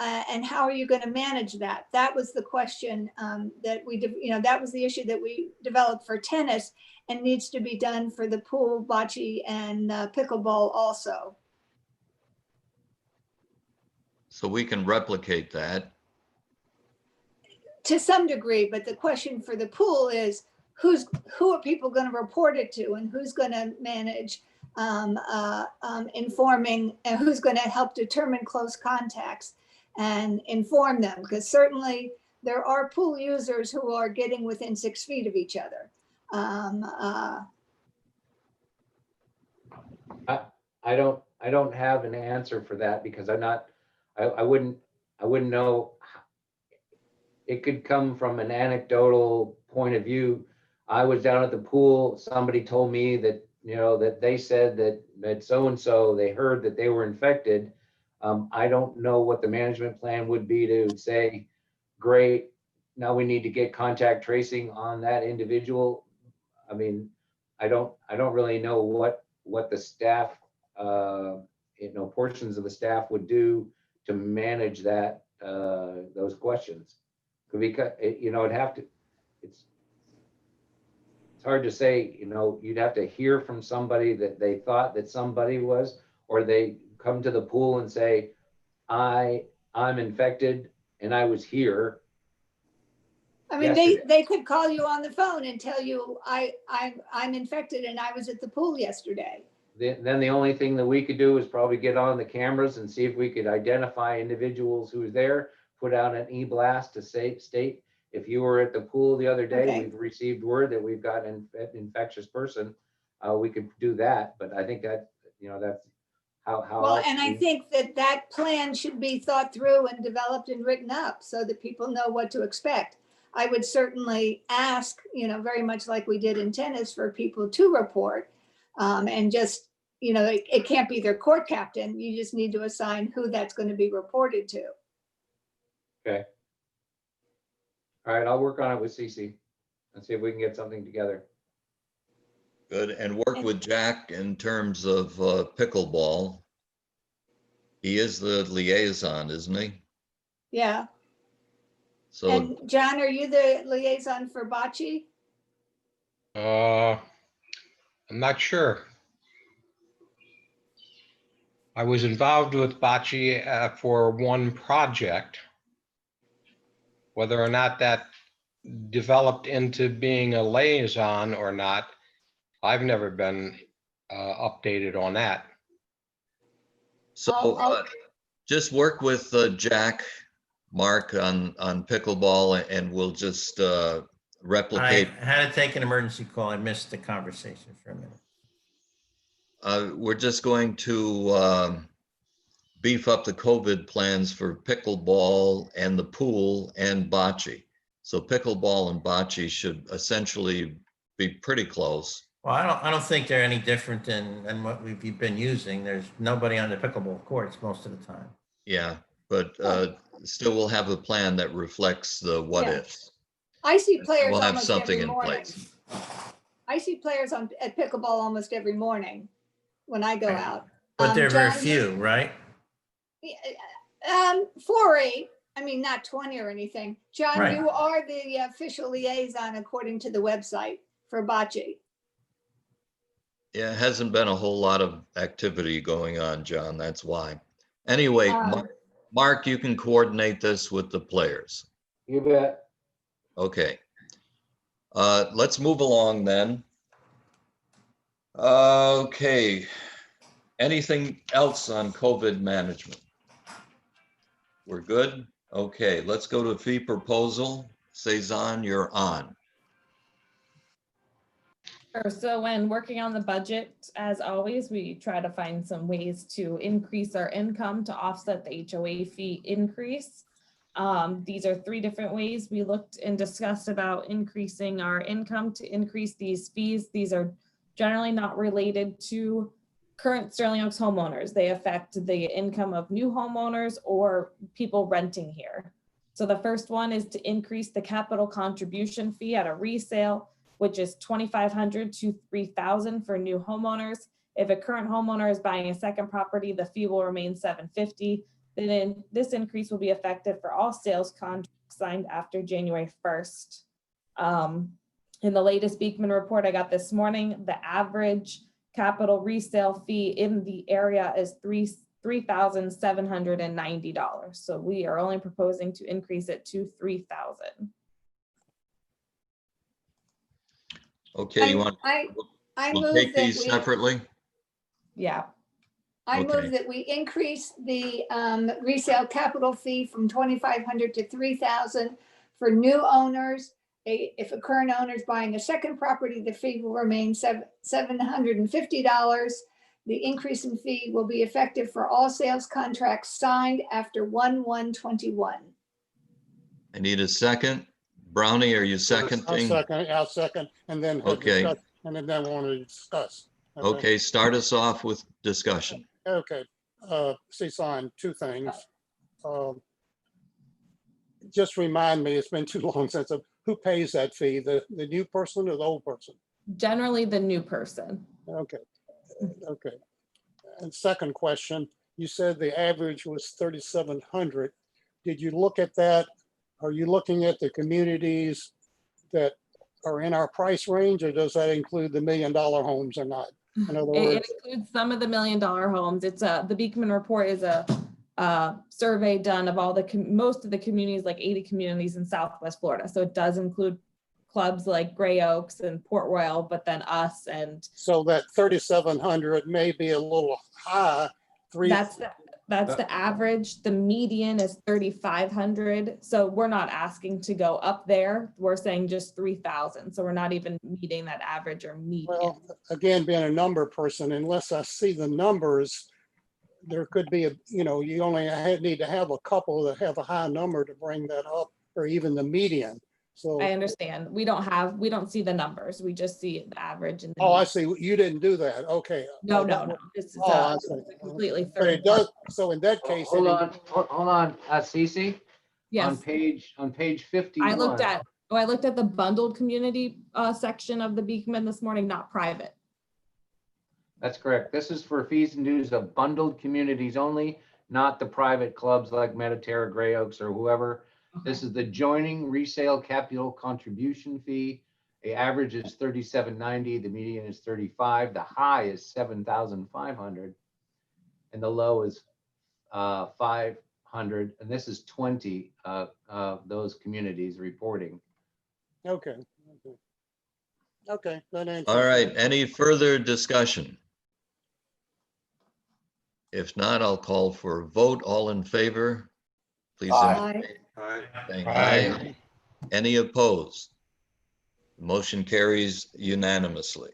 and how are you going to manage that? That was the question that that was the issue that we developed for tennis and needs to be done for the pool, bocce, and pickleball also. So we can replicate that. To some degree, but the question for the pool is who are people going to report it to, and who's going to manage informing, and who's going to help determine close contacts and inform them, because certainly there are pool users who are getting within 6 feet of each other. I don't have an answer for that because I wouldn't know. It could come from an anecdotal point of view. I was down at the pool. Somebody told me that, that they said that so-and-so, they heard that they were infected. I don't know what the management plan would be to say, great, now we need to get contact tracing on that individual. I mean, I don't really know what the staff, portions of the staff would do to manage that, those questions. Because, it'd have to, it's hard to say, you'd have to hear from somebody that they thought that somebody was, or they come to the pool and say, I'm infected and I was here. I mean, Yesterday. they could call you on the phone and tell you, I'm infected and I was at the pool yesterday. Then the only thing that we could do is probably get on the cameras and see if we could identify individuals who was there, put out an e-blast to state, if you were at the pool the other day, Okay. we've received word that we've got an infectious person. We could do that, but I think that, that's how. Well, else and I we- think that plan should be thought through and developed and written up so that people know what to expect. I would certainly ask, very much like we did in tennis, for people to report and just, you know, it can't be their court captain. You just need to assign who that's going to be reported to. Okay. All right, I'll work on it with Cece and see if we can get something together. Good, and work with Jack in terms of pickleball. He is the liaison, isn't he? Yeah. So, And John, are you the liaison for bocce? I'm not sure. I was involved with bocce for one project. Whether or not that developed into being a liaison or not, I've never been updated on that. so just work with Jack, Mark on pickleball, and we'll just I replicate. had to take an emergency call. I missed the conversation for a minute. We're just going to beef up the COVID plans for pickleball and the pool and bocce. So pickleball and bocce should essentially be pretty close. Well, I don't think they're any different than what we've been using. There's nobody on the pickleball courts most of the time. Yeah, but still we'll have a plan that reflects the what Yeah. ifs. I see players We'll have almost something every in morning. place. I see players at pickleball almost every morning when I go Right. out. But they're very John, few, right? 4 or 8. I mean, not 20 or anything. John, Right. you are the official liaison according to the website for bocce. Yeah, it hasn't been a whole lot of activity going on, John. That's why. Anyway, Mark, you can coordinate this with the players. You bet. Okay. Let's move along then. Okay. Anything else on COVID management? We're good? Okay, let's go to fee proposal. Cezanne, you're on. Sure. So when working on the budget, as always, we try to find some ways to increase our income to offset the HOA fee increase. These are 3 different ways we looked and discussed about increasing our income to increase these fees. These are generally not related to current Sterling Oaks homeowners. They affect the income of new homeowners or people renting here. So the first one is to increase the capital contribution fee at a resale, which is $2,500 to $3,000 for new homeowners. If a current homeowner is buying a second property, the fee will remain $750. Then this increase will be effective for all sales contracts signed after January 1st. In the latest Beekman report I got this morning, the average capital resale fee in the area is $3,790. So we are only proposing to increase it to $3,000. Okay, you want, I we'll move take that these we, separately? Yeah. I Okay. move that we increase the resale capital fee from $2,500 to $3,000 for new owners. If a current owner is buying a second property, the fee will remain $750. The increase in fee will be effective for all sales contracts signed after 1/1/21. I need a second. Brownie, are you seconding? I'll second, and then. Okay. And then want to discuss. Okay, start us off with discussion. Okay, Cezanne, 2 things. Just remind me, it's been too long since, who pays that fee, the new person or the old person? Generally the new person. Okay, okay. And second question, you said the average was 3,700. Did you look at that? Are you looking at the communities that are in our price range, or does that include the $1 million homes or not? In other It words, includes some of the $1 million homes. It's the Beekman report is a survey done of all most of the communities, like 80 communities in Southwest Florida. So it does include clubs like Gray Oaks and Port Royal, but then us and. so that 3,700 may be a little high. That's the average. The median is 3,500. So we're not asking to go up there. We're saying just 3,000. So we're not even meeting that average or median. Well, again, being a number person, unless I see the numbers, there could be you only need to have a couple that have a high number to bring that up, or even the median. So, I understand. We don't see the numbers. We just see the average. And the oh, I median. see. You didn't do that. Okay. No, Oh, no, that no. was- This is Oh, I a see. completely But it third. does, so in that case. Hold it- on, hold on, Cece, on Yes, page I 51. looked at the bundled community section of the Beekman this morning, not private. That's correct. This is for fees and dues of bundled communities only, not the private clubs like Mediterra, Gray Oaks, or whoever. This is the joining resale capital contribution fee. The average is $37.90, the median is 35, the high is 7,500, and the low is 500. And this is 20 of those communities reporting. Okay. Okay. That answers. All right, any further discussion? If not, I'll call for a vote. All in favor? Please Aye. indicate All right. by saying Aye. aye. Any opposed? Motion carries unanimously.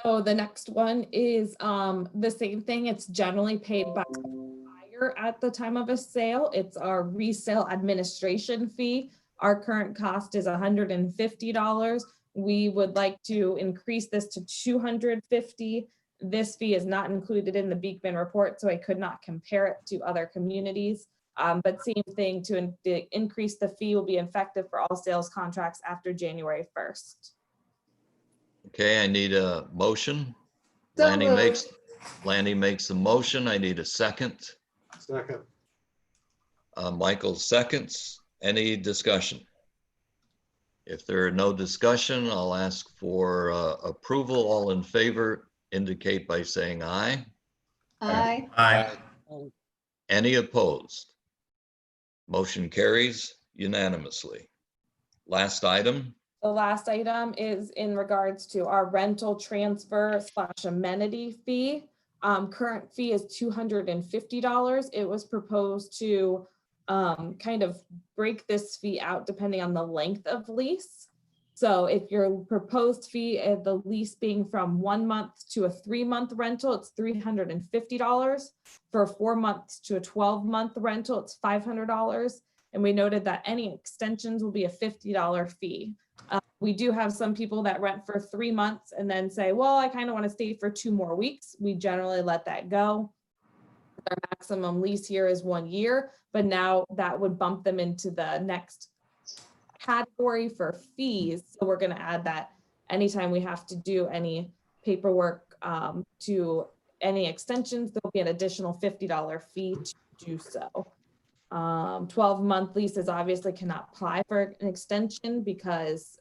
So the next one is the same thing. It's generally paid by the buyer at the time of a sale. It's our resale administration fee. Our current cost is $150. We would like to increase this to $250. This fee is not included in the Beekman report, so I could not compare it to other communities. But same thing, to increase the fee will be effective for all sales contracts after January 1st. Okay, I need a motion. So Lanny moved. makes the motion. I need a second. Second. Michael seconds. Any discussion? If there are no discussion, I'll ask for approval. All in favor indicate by saying aye. Aye. Aye. Any opposed? Motion carries unanimously. Last item. The last item is in regards to our rental transfer / amenity fee. Current fee is $250. It was proposed to kind of break this fee out depending on the length of lease. So if your proposed fee, the lease being from 1 month to a 3-month rental, it's $350. For a 4 months to a 12-month rental, it's $500. And we noted that any extensions will be a $50 fee. We do have some people that rent for 3 months and then say, well, I kind of want to stay for 2 more weeks. We generally let that go. Our maximum lease here is 1 year, but now that would bump them into the next category for fees. So we're going to add that anytime we have to do any paperwork to any extensions, there'll be an additional $50 fee to do so. 12-month leases obviously cannot apply for an extension because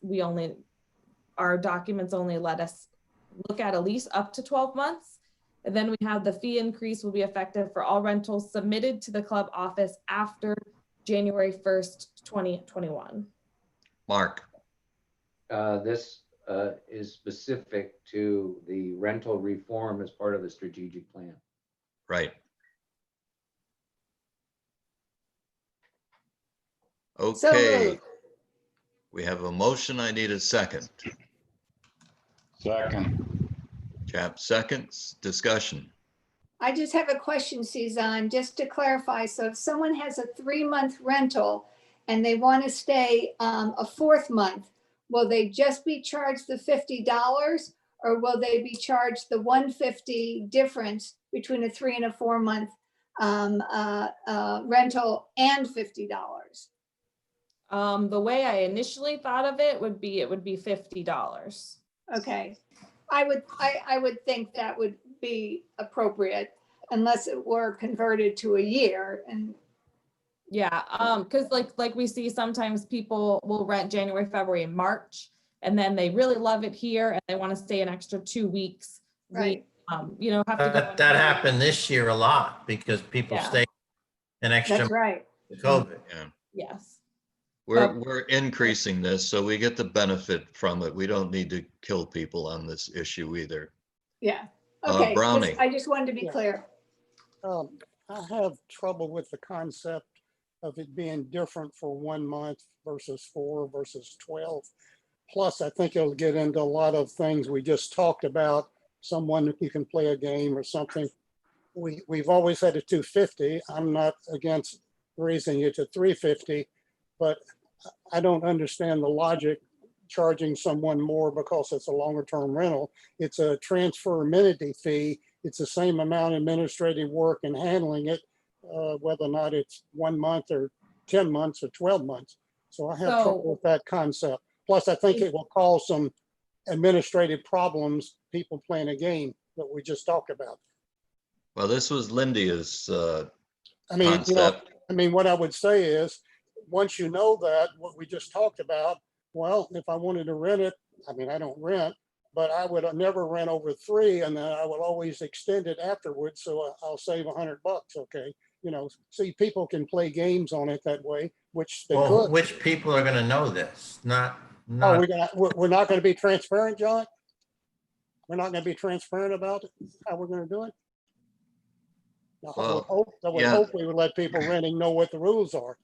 our documents only let us look at a lease up to 12 months. And then we have the fee increase will be effective for all rentals submitted to the club office after January 1st, 2021. Mark. This is specific to the rental reform as part of the strategic plan. Right. So Okay. moved. We have a motion. I need a second. Second. Chap seconds. Discussion. I just have a question, Suzanne, just to clarify. So if someone has a 3-month rental and they want to stay a 4th month, will they just be charged the $50 or will they be charged the $150 difference between a 3 and a 4 month rental and $50? The way I initially thought of it would be $50. Okay. I would think that would be appropriate unless it were converted to a year. And Yeah, because like we see sometimes people will rent January, February, and March, and then they really love it here and they want to stay an extra 2 weeks. right. We, have to go. That happened this year a lot because people Yeah. stayed an extra That's right. month of COVID. Yeah. Yes. We're increasing this, so we get the benefit from it. We don't need to kill people on this issue either. Yeah. Okay. Brownie. I just wanted to be Yeah. clear. I have trouble with the concept of it being different for 1 month versus 4 versus 12. Plus, I think it'll get into a lot of things we just talked about. Someone you can play a game or something. We've always had a $250. I'm not against raising it to $350, but I don't understand the logic charging someone more because it's a longer term rental. It's a transfer amenity fee. It's the same amount of administrative work and handling it, whether or not it's 1 month or 10 months or 12 months. So I have So- trouble with that concept. Plus, I think it will cause some administrative problems, people playing a game that we just talked about. Well, this was Lydia's I mean, you know, concept. I mean, what I would say is, once you know that, what we just talked about, well, if I wanted to rent it, I mean, I don't rent, but I would never rent over 3, and then I would always extend it afterwards, so I'll save $100, okay? You know, see, people can play games on it that way, which they Well, could. which people are gonna know this? Not, Oh, not, we're not gonna be transparent, John? We're not gonna be transparent about it, how we're gonna do it? I Well, would yeah. hope we would let people renting know what the rules are.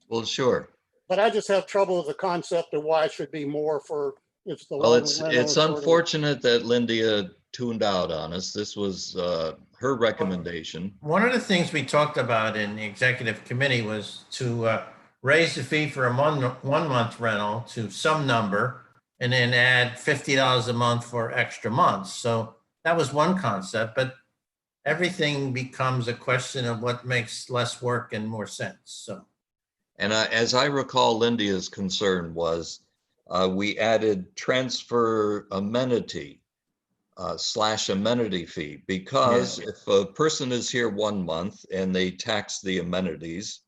Well, sure. But I just have trouble with the concept of why it should be more for if the. Well, longer it's rental it's or shorter. unfortunate that Lydia tuned out on us. This was her recommendation. one of the things we talked about in the executive committee was to raise the fee for a 1 month rental to some number and then add $50 a month for extra months. So that was one concept, but everything becomes a question of what makes less work and more sense. So. And as I recall, Lydia's concern was we added transfer amenity / amenity fee, because if a person is here 1 month and they tax the amenities,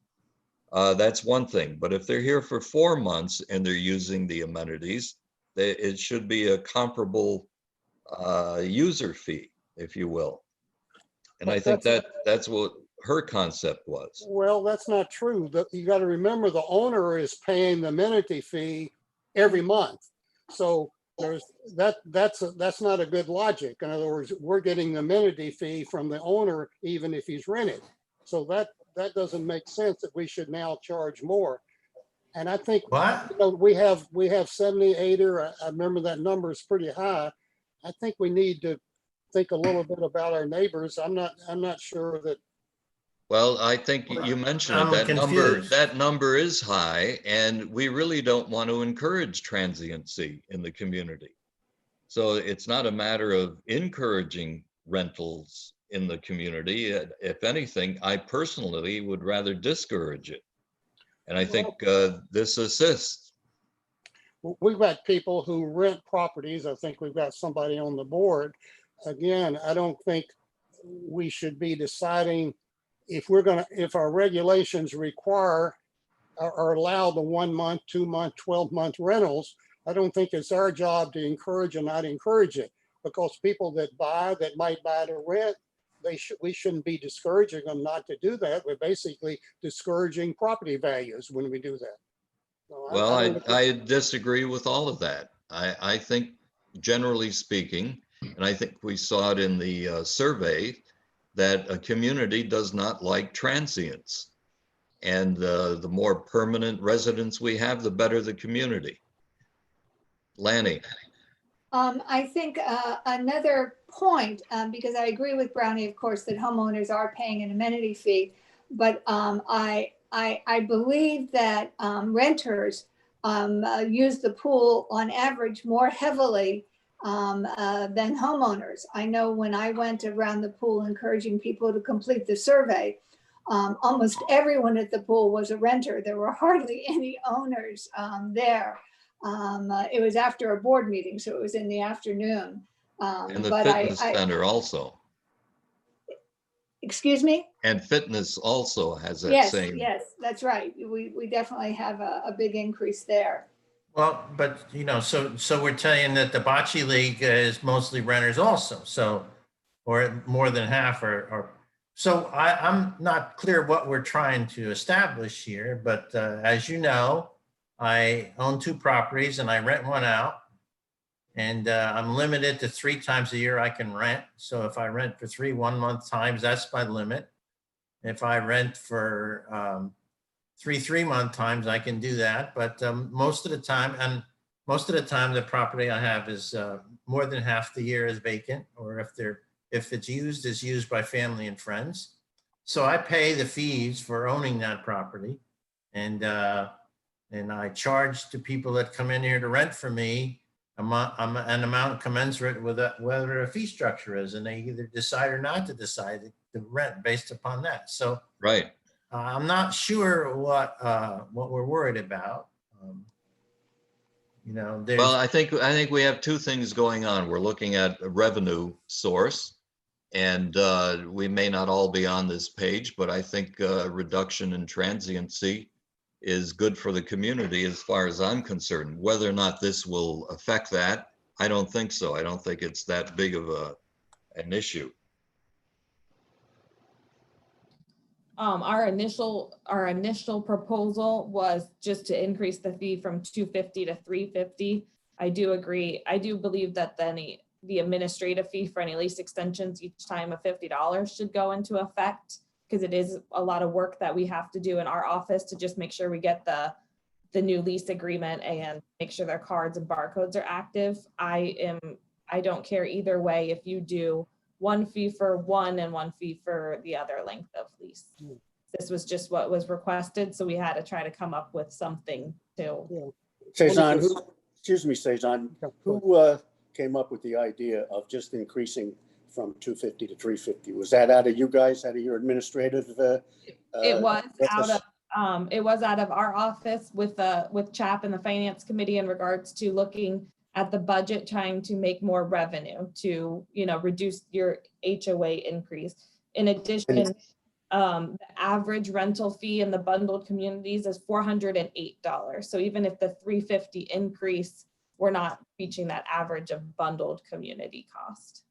that's one thing. But if they're here for 4 months and they're using the amenities, it should be a comparable user fee, if you will. And But I think that's what her concept was. Well, that's not true. You got to remember the owner is paying the amenity fee every month. So that's not a good logic. In other words, we're getting the amenity fee from the owner even if he's rented. So that doesn't make sense that we should now charge more. And I think What? you know, we have 78, or I remember that number is pretty high. I think we need to think a little bit about our neighbors. I'm not sure that. Well, I think you mentioned it. I'm confused. That number is high, and we really don't want to encourage transiency in the community. So it's not a matter of encouraging rentals in the community. If anything, I personally would rather discourage it. And I think this assists. We've got people who rent properties. I think we've got somebody on the board. Again, I don't think we should be deciding if our regulations require or allow the 1 month, 2 month, 12-month rentals. I don't think it's our job to encourage or not encourage it, because people that might buy to rent, we shouldn't be discouraging them not to do that. We're basically discouraging property values when we do that. So Well, I disagree with all of that. I think, generally speaking, and I think we saw it in the survey, that a community does not like transients. And the more permanent residents we have, the better the community. Lanny. I think another point, because I agree with Brownie, of course, that homeowners are paying an amenity fee, but I believe that renters use the pool on average more heavily than homeowners. I know when I went around the pool encouraging people to complete the survey, almost everyone at the pool was a renter. There were hardly any owners there. It was after a board meeting, so it was in the afternoon. And the but fitness center also. Excuse me? And fitness also has that Yes, same. yes, that's right. We definitely have a big increase there. Well, but you know, so we're telling that the bocce league is mostly renters also. So, or more than half are. So I'm not clear what we're trying to establish here, but as you know, I own 2 properties and I rent one out, and I'm limited to 3 times a year I can rent. So if I rent for 3 1-month times, that's my limit. If I rent for 3 3-month times, I can do that. But most of the time, the property I have is more than half the year is vacant, or if it's used, it's used by family and friends. So I pay the fees for owning that property. And and I charge to people that come in here to rent from me an amount commensurate with whether a fee structure is, and they either decide or not to decide to rent based upon that. So Right. I'm not sure what we're worried about. You know, there's. Well, I think we have two things going on. We're looking at a revenue source, and we may not all be on this page, but I think reduction in transiency is good for the community as far as I'm concerned. Whether or not this will affect that, I don't think so. I don't think it's that big of an issue. Our initial proposal was just to increase the fee from $250 to $350. I do agree. I do believe that the administrative fee for any lease extensions each time of $50 should go into effect, because it is a lot of work that we have to do in our office to just make sure we get the new lease agreement and make sure their cards and barcodes are active. I don't care either way if you do one fee for one and one fee for the other length of lease. This was just what was requested, so we had to try to come up with something to. Cezanne, excuse me, Cezanne, who came up with the idea of just increasing from 250 to 350? Was that out of you guys, out of your administrative? It was out of our office with CHAP and the finance committee in regards to looking at the budget, trying to make more revenue to, reduce your HOA increase. In addition, the average rental fee in the bundled communities is $408. So even if the 350 increase, we're not reaching that average of bundled community cost.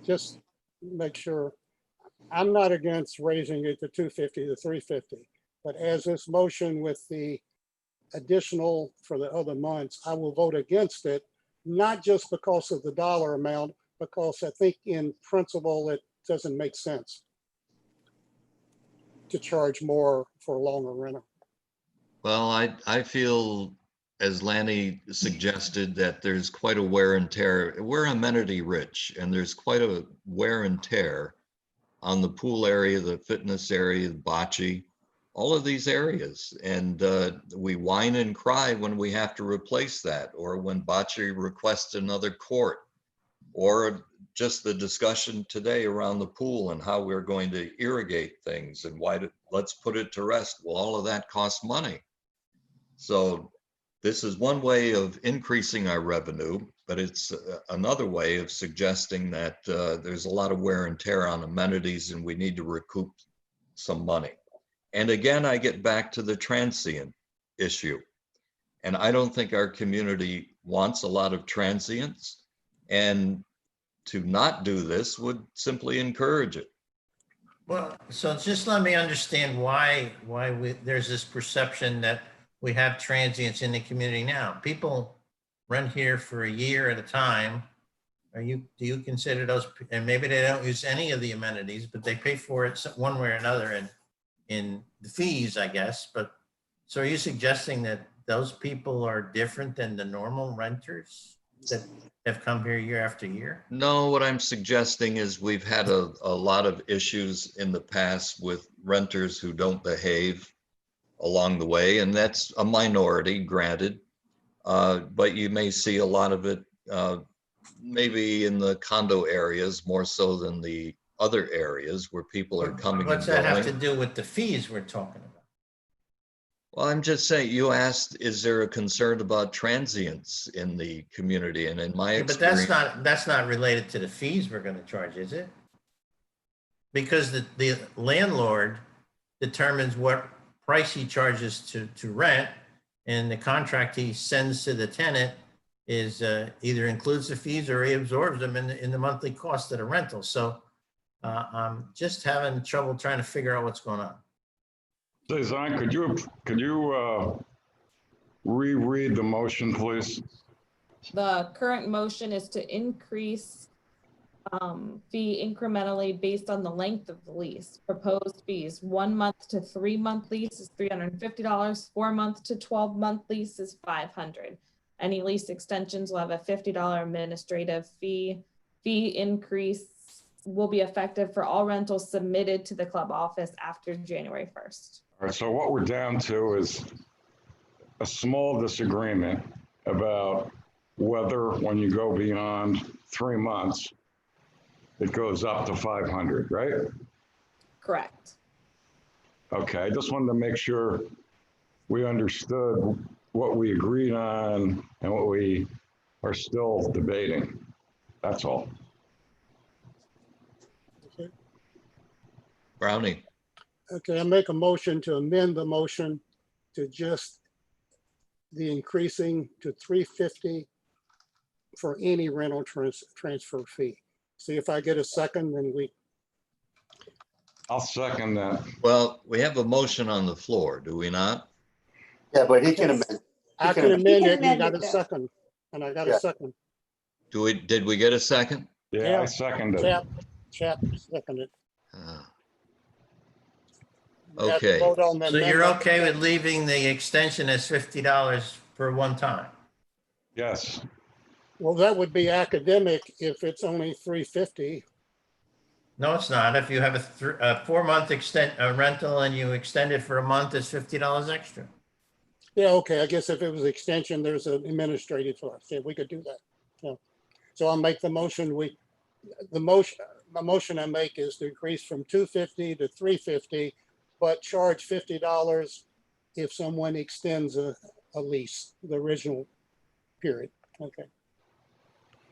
Just make sure, I'm not against raising it to 250 to 350, but as this motion with the additional for the other months, I will vote against it, not just because of the dollar amount, because I think in principle, it doesn't make sense to charge more for a longer rental. Well, I feel, as Lanny suggested, that there's quite a wear and tear. We're amenity rich, and there's quite a wear and tear on the pool area, the fitness area, the bocce, all of these areas. And we whine and cry when we have to replace that, or when bocce requests another court, or just the discussion today around the pool and how we're going to irrigate things and let's put it to rest. Well, all of that costs money. So this is one way of increasing our revenue, but it's another way of suggesting that there's a lot of wear and tear on amenities and we need to recoup some money. And again, I get back to the transient issue. And I don't think our community wants a lot of transients, and to not do this would simply encourage it. Well, so just let me understand why there's this perception that we have transients in the community now. People rent here for a year at a time. Do you consider those, and maybe they don't use any of the amenities, but they pay for it one way or another in the fees, I guess. But so are you suggesting that those people are different than the normal renters that have come here year after year? No, what I'm suggesting is we've had a lot of issues in the past with renters who don't behave along the way, and that's a minority, granted, but you may see a lot of it maybe in the condo areas more so than the other areas where people are coming and going. What's that have to do with the fees we're talking about? Well, I'm just saying, you asked, is there a concern about transients in the community? And in my experience, but that's not related to the fees we're going to charge, is it? Because the landlord determines what price he charges to rent, and the contract he sends to the tenant is either includes the fees or he absorbs them in the monthly cost of the rental. So I'm just having trouble trying to figure out what's going on. Cezanne, could you reread the motion, please? The current motion is to increase fee incrementally based on the length of the lease. Proposed fees: 1 month to 3 month lease is $350. 4 month to 12 month lease is $500. Any lease extensions will have a $50 administrative fee. Fee increase will be effective for all rentals submitted to the club office after January 1st. All right, so what we're down to is a small disagreement about whether when you go beyond 3 months, it goes up to 500, right? Correct. Okay, I just wanted to make sure we understood what we agreed on and what we are still debating. That's all. Brownie, Okay, I make a motion to amend the motion to just the increasing to 350 for any rental transfer fee. See if I get a second, then we, I'll second that. well, we have a motion on the floor, do we not? Yeah, but he can amend. I can can amend. amend can it and you amend got it, a though. second. And I got Yeah. a second. Did we get a second? Yeah, Yeah. I seconded. Chap seconded. Uh, We have to Okay. vote on the So you're amendment. okay with leaving the extension as $50 per one time? Yes, Well, that would be academic if it's only 350. No, it's not. If you have a 4-month rental and you extend it for a month, it's $50 extra. Yeah, okay, I guess if it was extension, there's an administrative fee. Yeah, we could do that. Yeah. So I'll make the motion, the motion I make is to increase from 250 to 350, but charge $50 if someone extends a lease, the original period. Okay.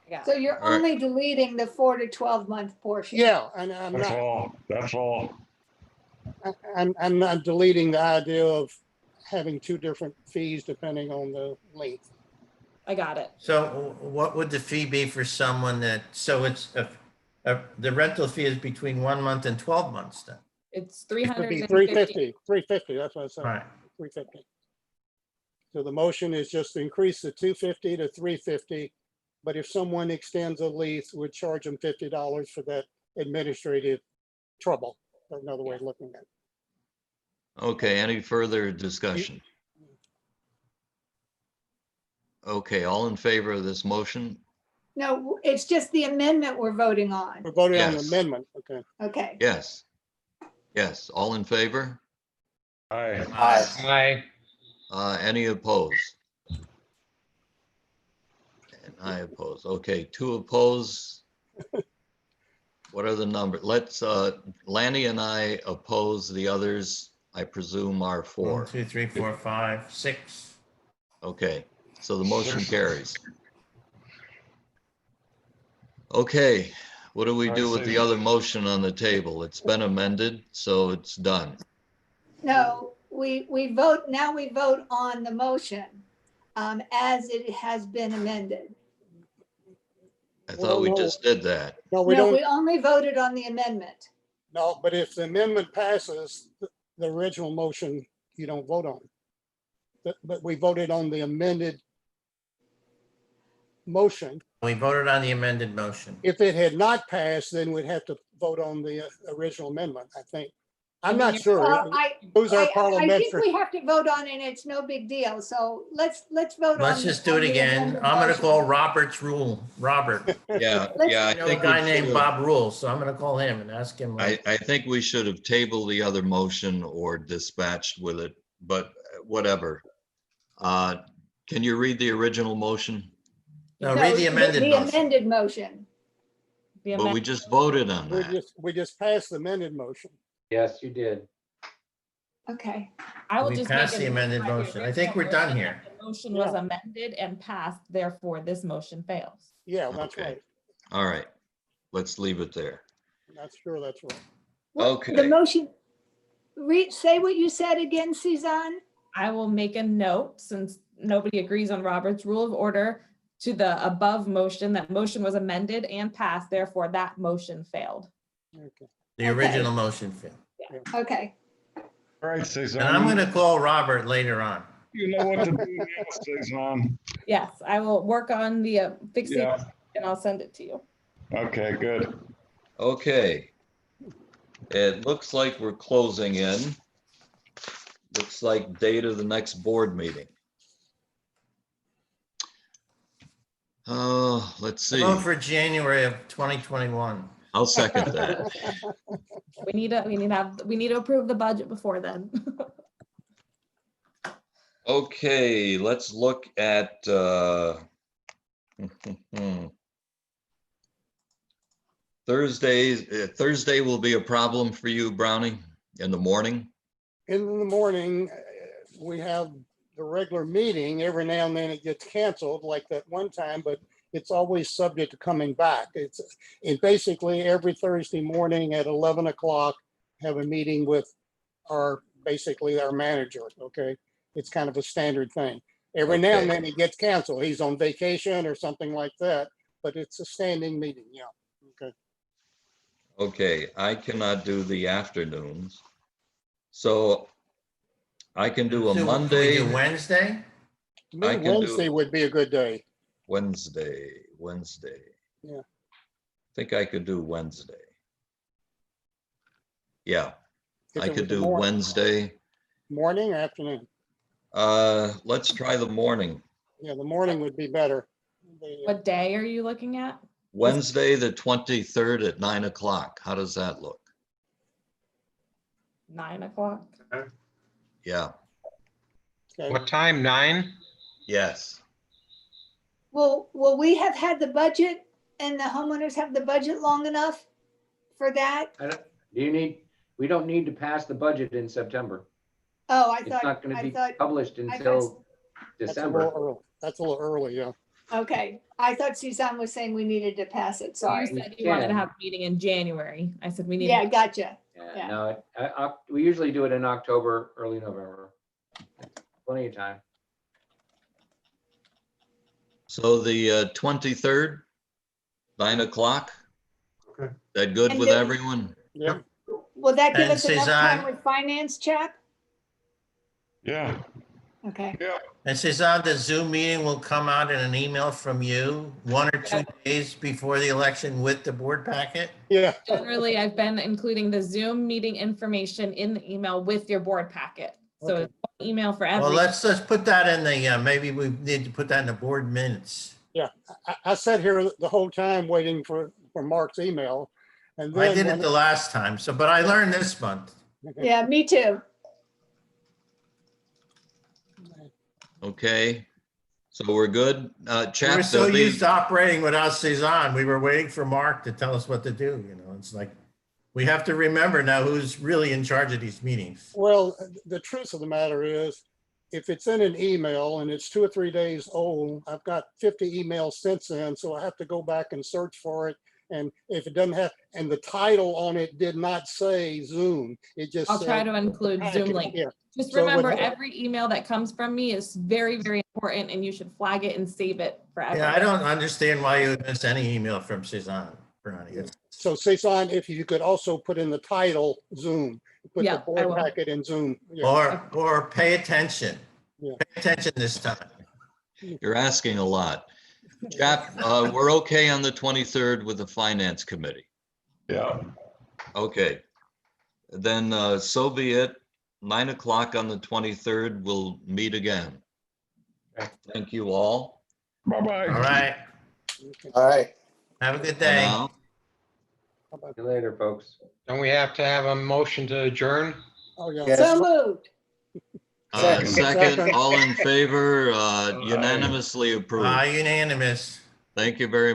Yeah. So you're All right. only deleting the 4 to 12 month portion. Yeah, and I'm that's not, all. That's all. I'm not deleting the idea of having two different fees depending on the length. I got it. So what would the fee be for someone that, so it's, the rental fee is between 1 month and 12 months then? It's It would be 350. 350, that's what I said. Right. 350. So the motion is just to increase the 250 to 350. But if someone extends a lease, we'd charge them $50 for that administrative trouble. That's another way of looking at it. Okay, any further discussion? Okay, all in favor of this motion? No, it's just the amendment we're voting on. We're voting on the Yes. amendment, okay. Okay. Yes. Yes, all in favor? Aye. Aye. Any opposed? And I oppose. Okay, 2 opposed. What are the numbers? Let's, Lanny and I oppose, the others, I presume, are 1, 4. 2, 3, 4, 5, 6. Okay, so the motion carries. Okay, what do we do with the other motion on the table? It's been amended, so it's done. No, we vote, now we vote on the motion as it has been amended. I thought we just did that. No, we No, don't, we only voted on the amendment. no, but if the amendment passes, the original motion, you don't vote on. But we voted on the amended motion. We voted on the amended motion. If it had not passed, then we'd have to vote on the original amendment, I think. I'm not sure. Those are I think parliamentary. we have to vote on it. It's no big deal. So let's vote on. Let's just do it again. I'm gonna call Robert's rule, Robert. Yeah, Let's- yeah, I I know a think guy we named should Bob Rule, so I'm gonna call him and ask him. I think we should have tabled the other motion or dispatched with it, but whatever. Can you read the original motion? No, read the amended The motion. amended motion. The But we amendment, just voted on We that. just passed the amended motion. Yes, you did. Okay. I will We just passed make the a note amended by the motion. I think we're original done motion here. that the motion was Yeah. amended and passed, therefore this motion fails. Yeah, that's Okay. right. All right, let's leave it there. That's true, that's right. Okay. The motion, say what you said again, Suzanne. I will make a note, since nobody agrees on Robert's Rule of Order, to the above motion, that motion was amended and passed, therefore that motion failed. Okay. The original motion failed. Okay. All right, Cesar. And I'm gonna call Robert later on. You know what to do now, Cesar. Yes, I will work on the fixing Yeah. and I'll send it to you. Okay, good. Okay. It looks like we're closing in. Looks like date of the next board meeting. Let's see. Vote for January of 2021. I'll second that. We need to approve the budget before then. Okay, let's look at, Thursday will be a problem for you, Brownie, in the morning? In the morning, we have the regular meeting. Every now and then it gets canceled like that one time, but it's always subject to coming back. It basically every Thursday morning at 11 o'clock, have a meeting with basically our manager, okay? It's kind of a standard thing. Every now and Okay. then it gets canceled. He's on vacation or something like that, but it's a standing meeting, yeah, okay. Okay, I cannot do the afternoons. So I can do a Can we Monday, do Wednesday? To me, I can do- Wednesday would be a good day. Wednesday. Yeah. I think I could do Wednesday. Yeah, If I it could was a do morning- Wednesday. Morning or afternoon? Let's try the morning. Yeah, the morning would be better. What day are you looking at? Wednesday, the 23rd at 9 o'clock. How does that look? 9 o'clock? Yeah, Okay. What time? 9? yes. Will we have had the budget and the homeowners have the budget long enough for that? We don't need to pass the budget in September. Oh, I It's thought, not gonna I be thought, published I until thought- That's a little December. early. That's a little early, yeah. okay. I thought Suzanne was saying we needed to pass it, You sorry. said you wanted to can. have a meeting in January. I said we need. Yeah, gotcha. Yeah, Yeah. no, we usually do it in October, early November. Plenty of time. So the 23rd, 9 o'clock? Okay. That good And with then- everyone? Yeah, Will that give And us enough time Suzanne? with finance, chap? Yeah, Okay, And Cesar, the Zoom meeting will come out in an email from you 1 or 2 days before the election with the board packet? yeah. Generally, I've been including the Zoom meeting information in the email with your board packet. So Okay. it's one email for Well, every. let's put that in the, maybe we need to put that in the board minutes. I sat here the whole time waiting for Mark's email. And I then did it when- the last time, so, but I learned this month. yeah, me too. Okay, so we're good. We were Chap, so there'll be, used to operating without Cezanne. We were waiting for Mark to tell us what to do, you know, it's like, we have to remember now who's really in charge of these meetings. Well, the truth of the matter is, if it's in an email and it's 2 or 3 days old, I've got 50 emails since then, so I have to go back and search for it. And if it doesn't have, and the title on it did not say Zoom, it just I'll try said to include Zoom packet. link. Yeah, Just So remember, with- every email that comes from me is very, very important and you should flag it and save it forever. Yeah, I don't understand why you would miss any email from Cezanne, Bernie. It's- so Cezanne, if you could also put in the title Zoom, put Yeah, the I board will. packet in Zoom. Yeah. Or pay attention. Yeah. Pay attention this time. you're asking a lot. Chap, we're okay on the 23rd with the finance committee. yeah. Okay. Then so be it. 9 o'clock on the 23rd, we'll meet again. Okay. Thank you all. Bye-bye. All right, All right. have a good For day. now. See you later, folks. Don't we have to have a motion to adjourn? Oh, yeah. Yes. So moved. Second. Second, all in favor, unanimously approved. Unanimous. Thank you very much.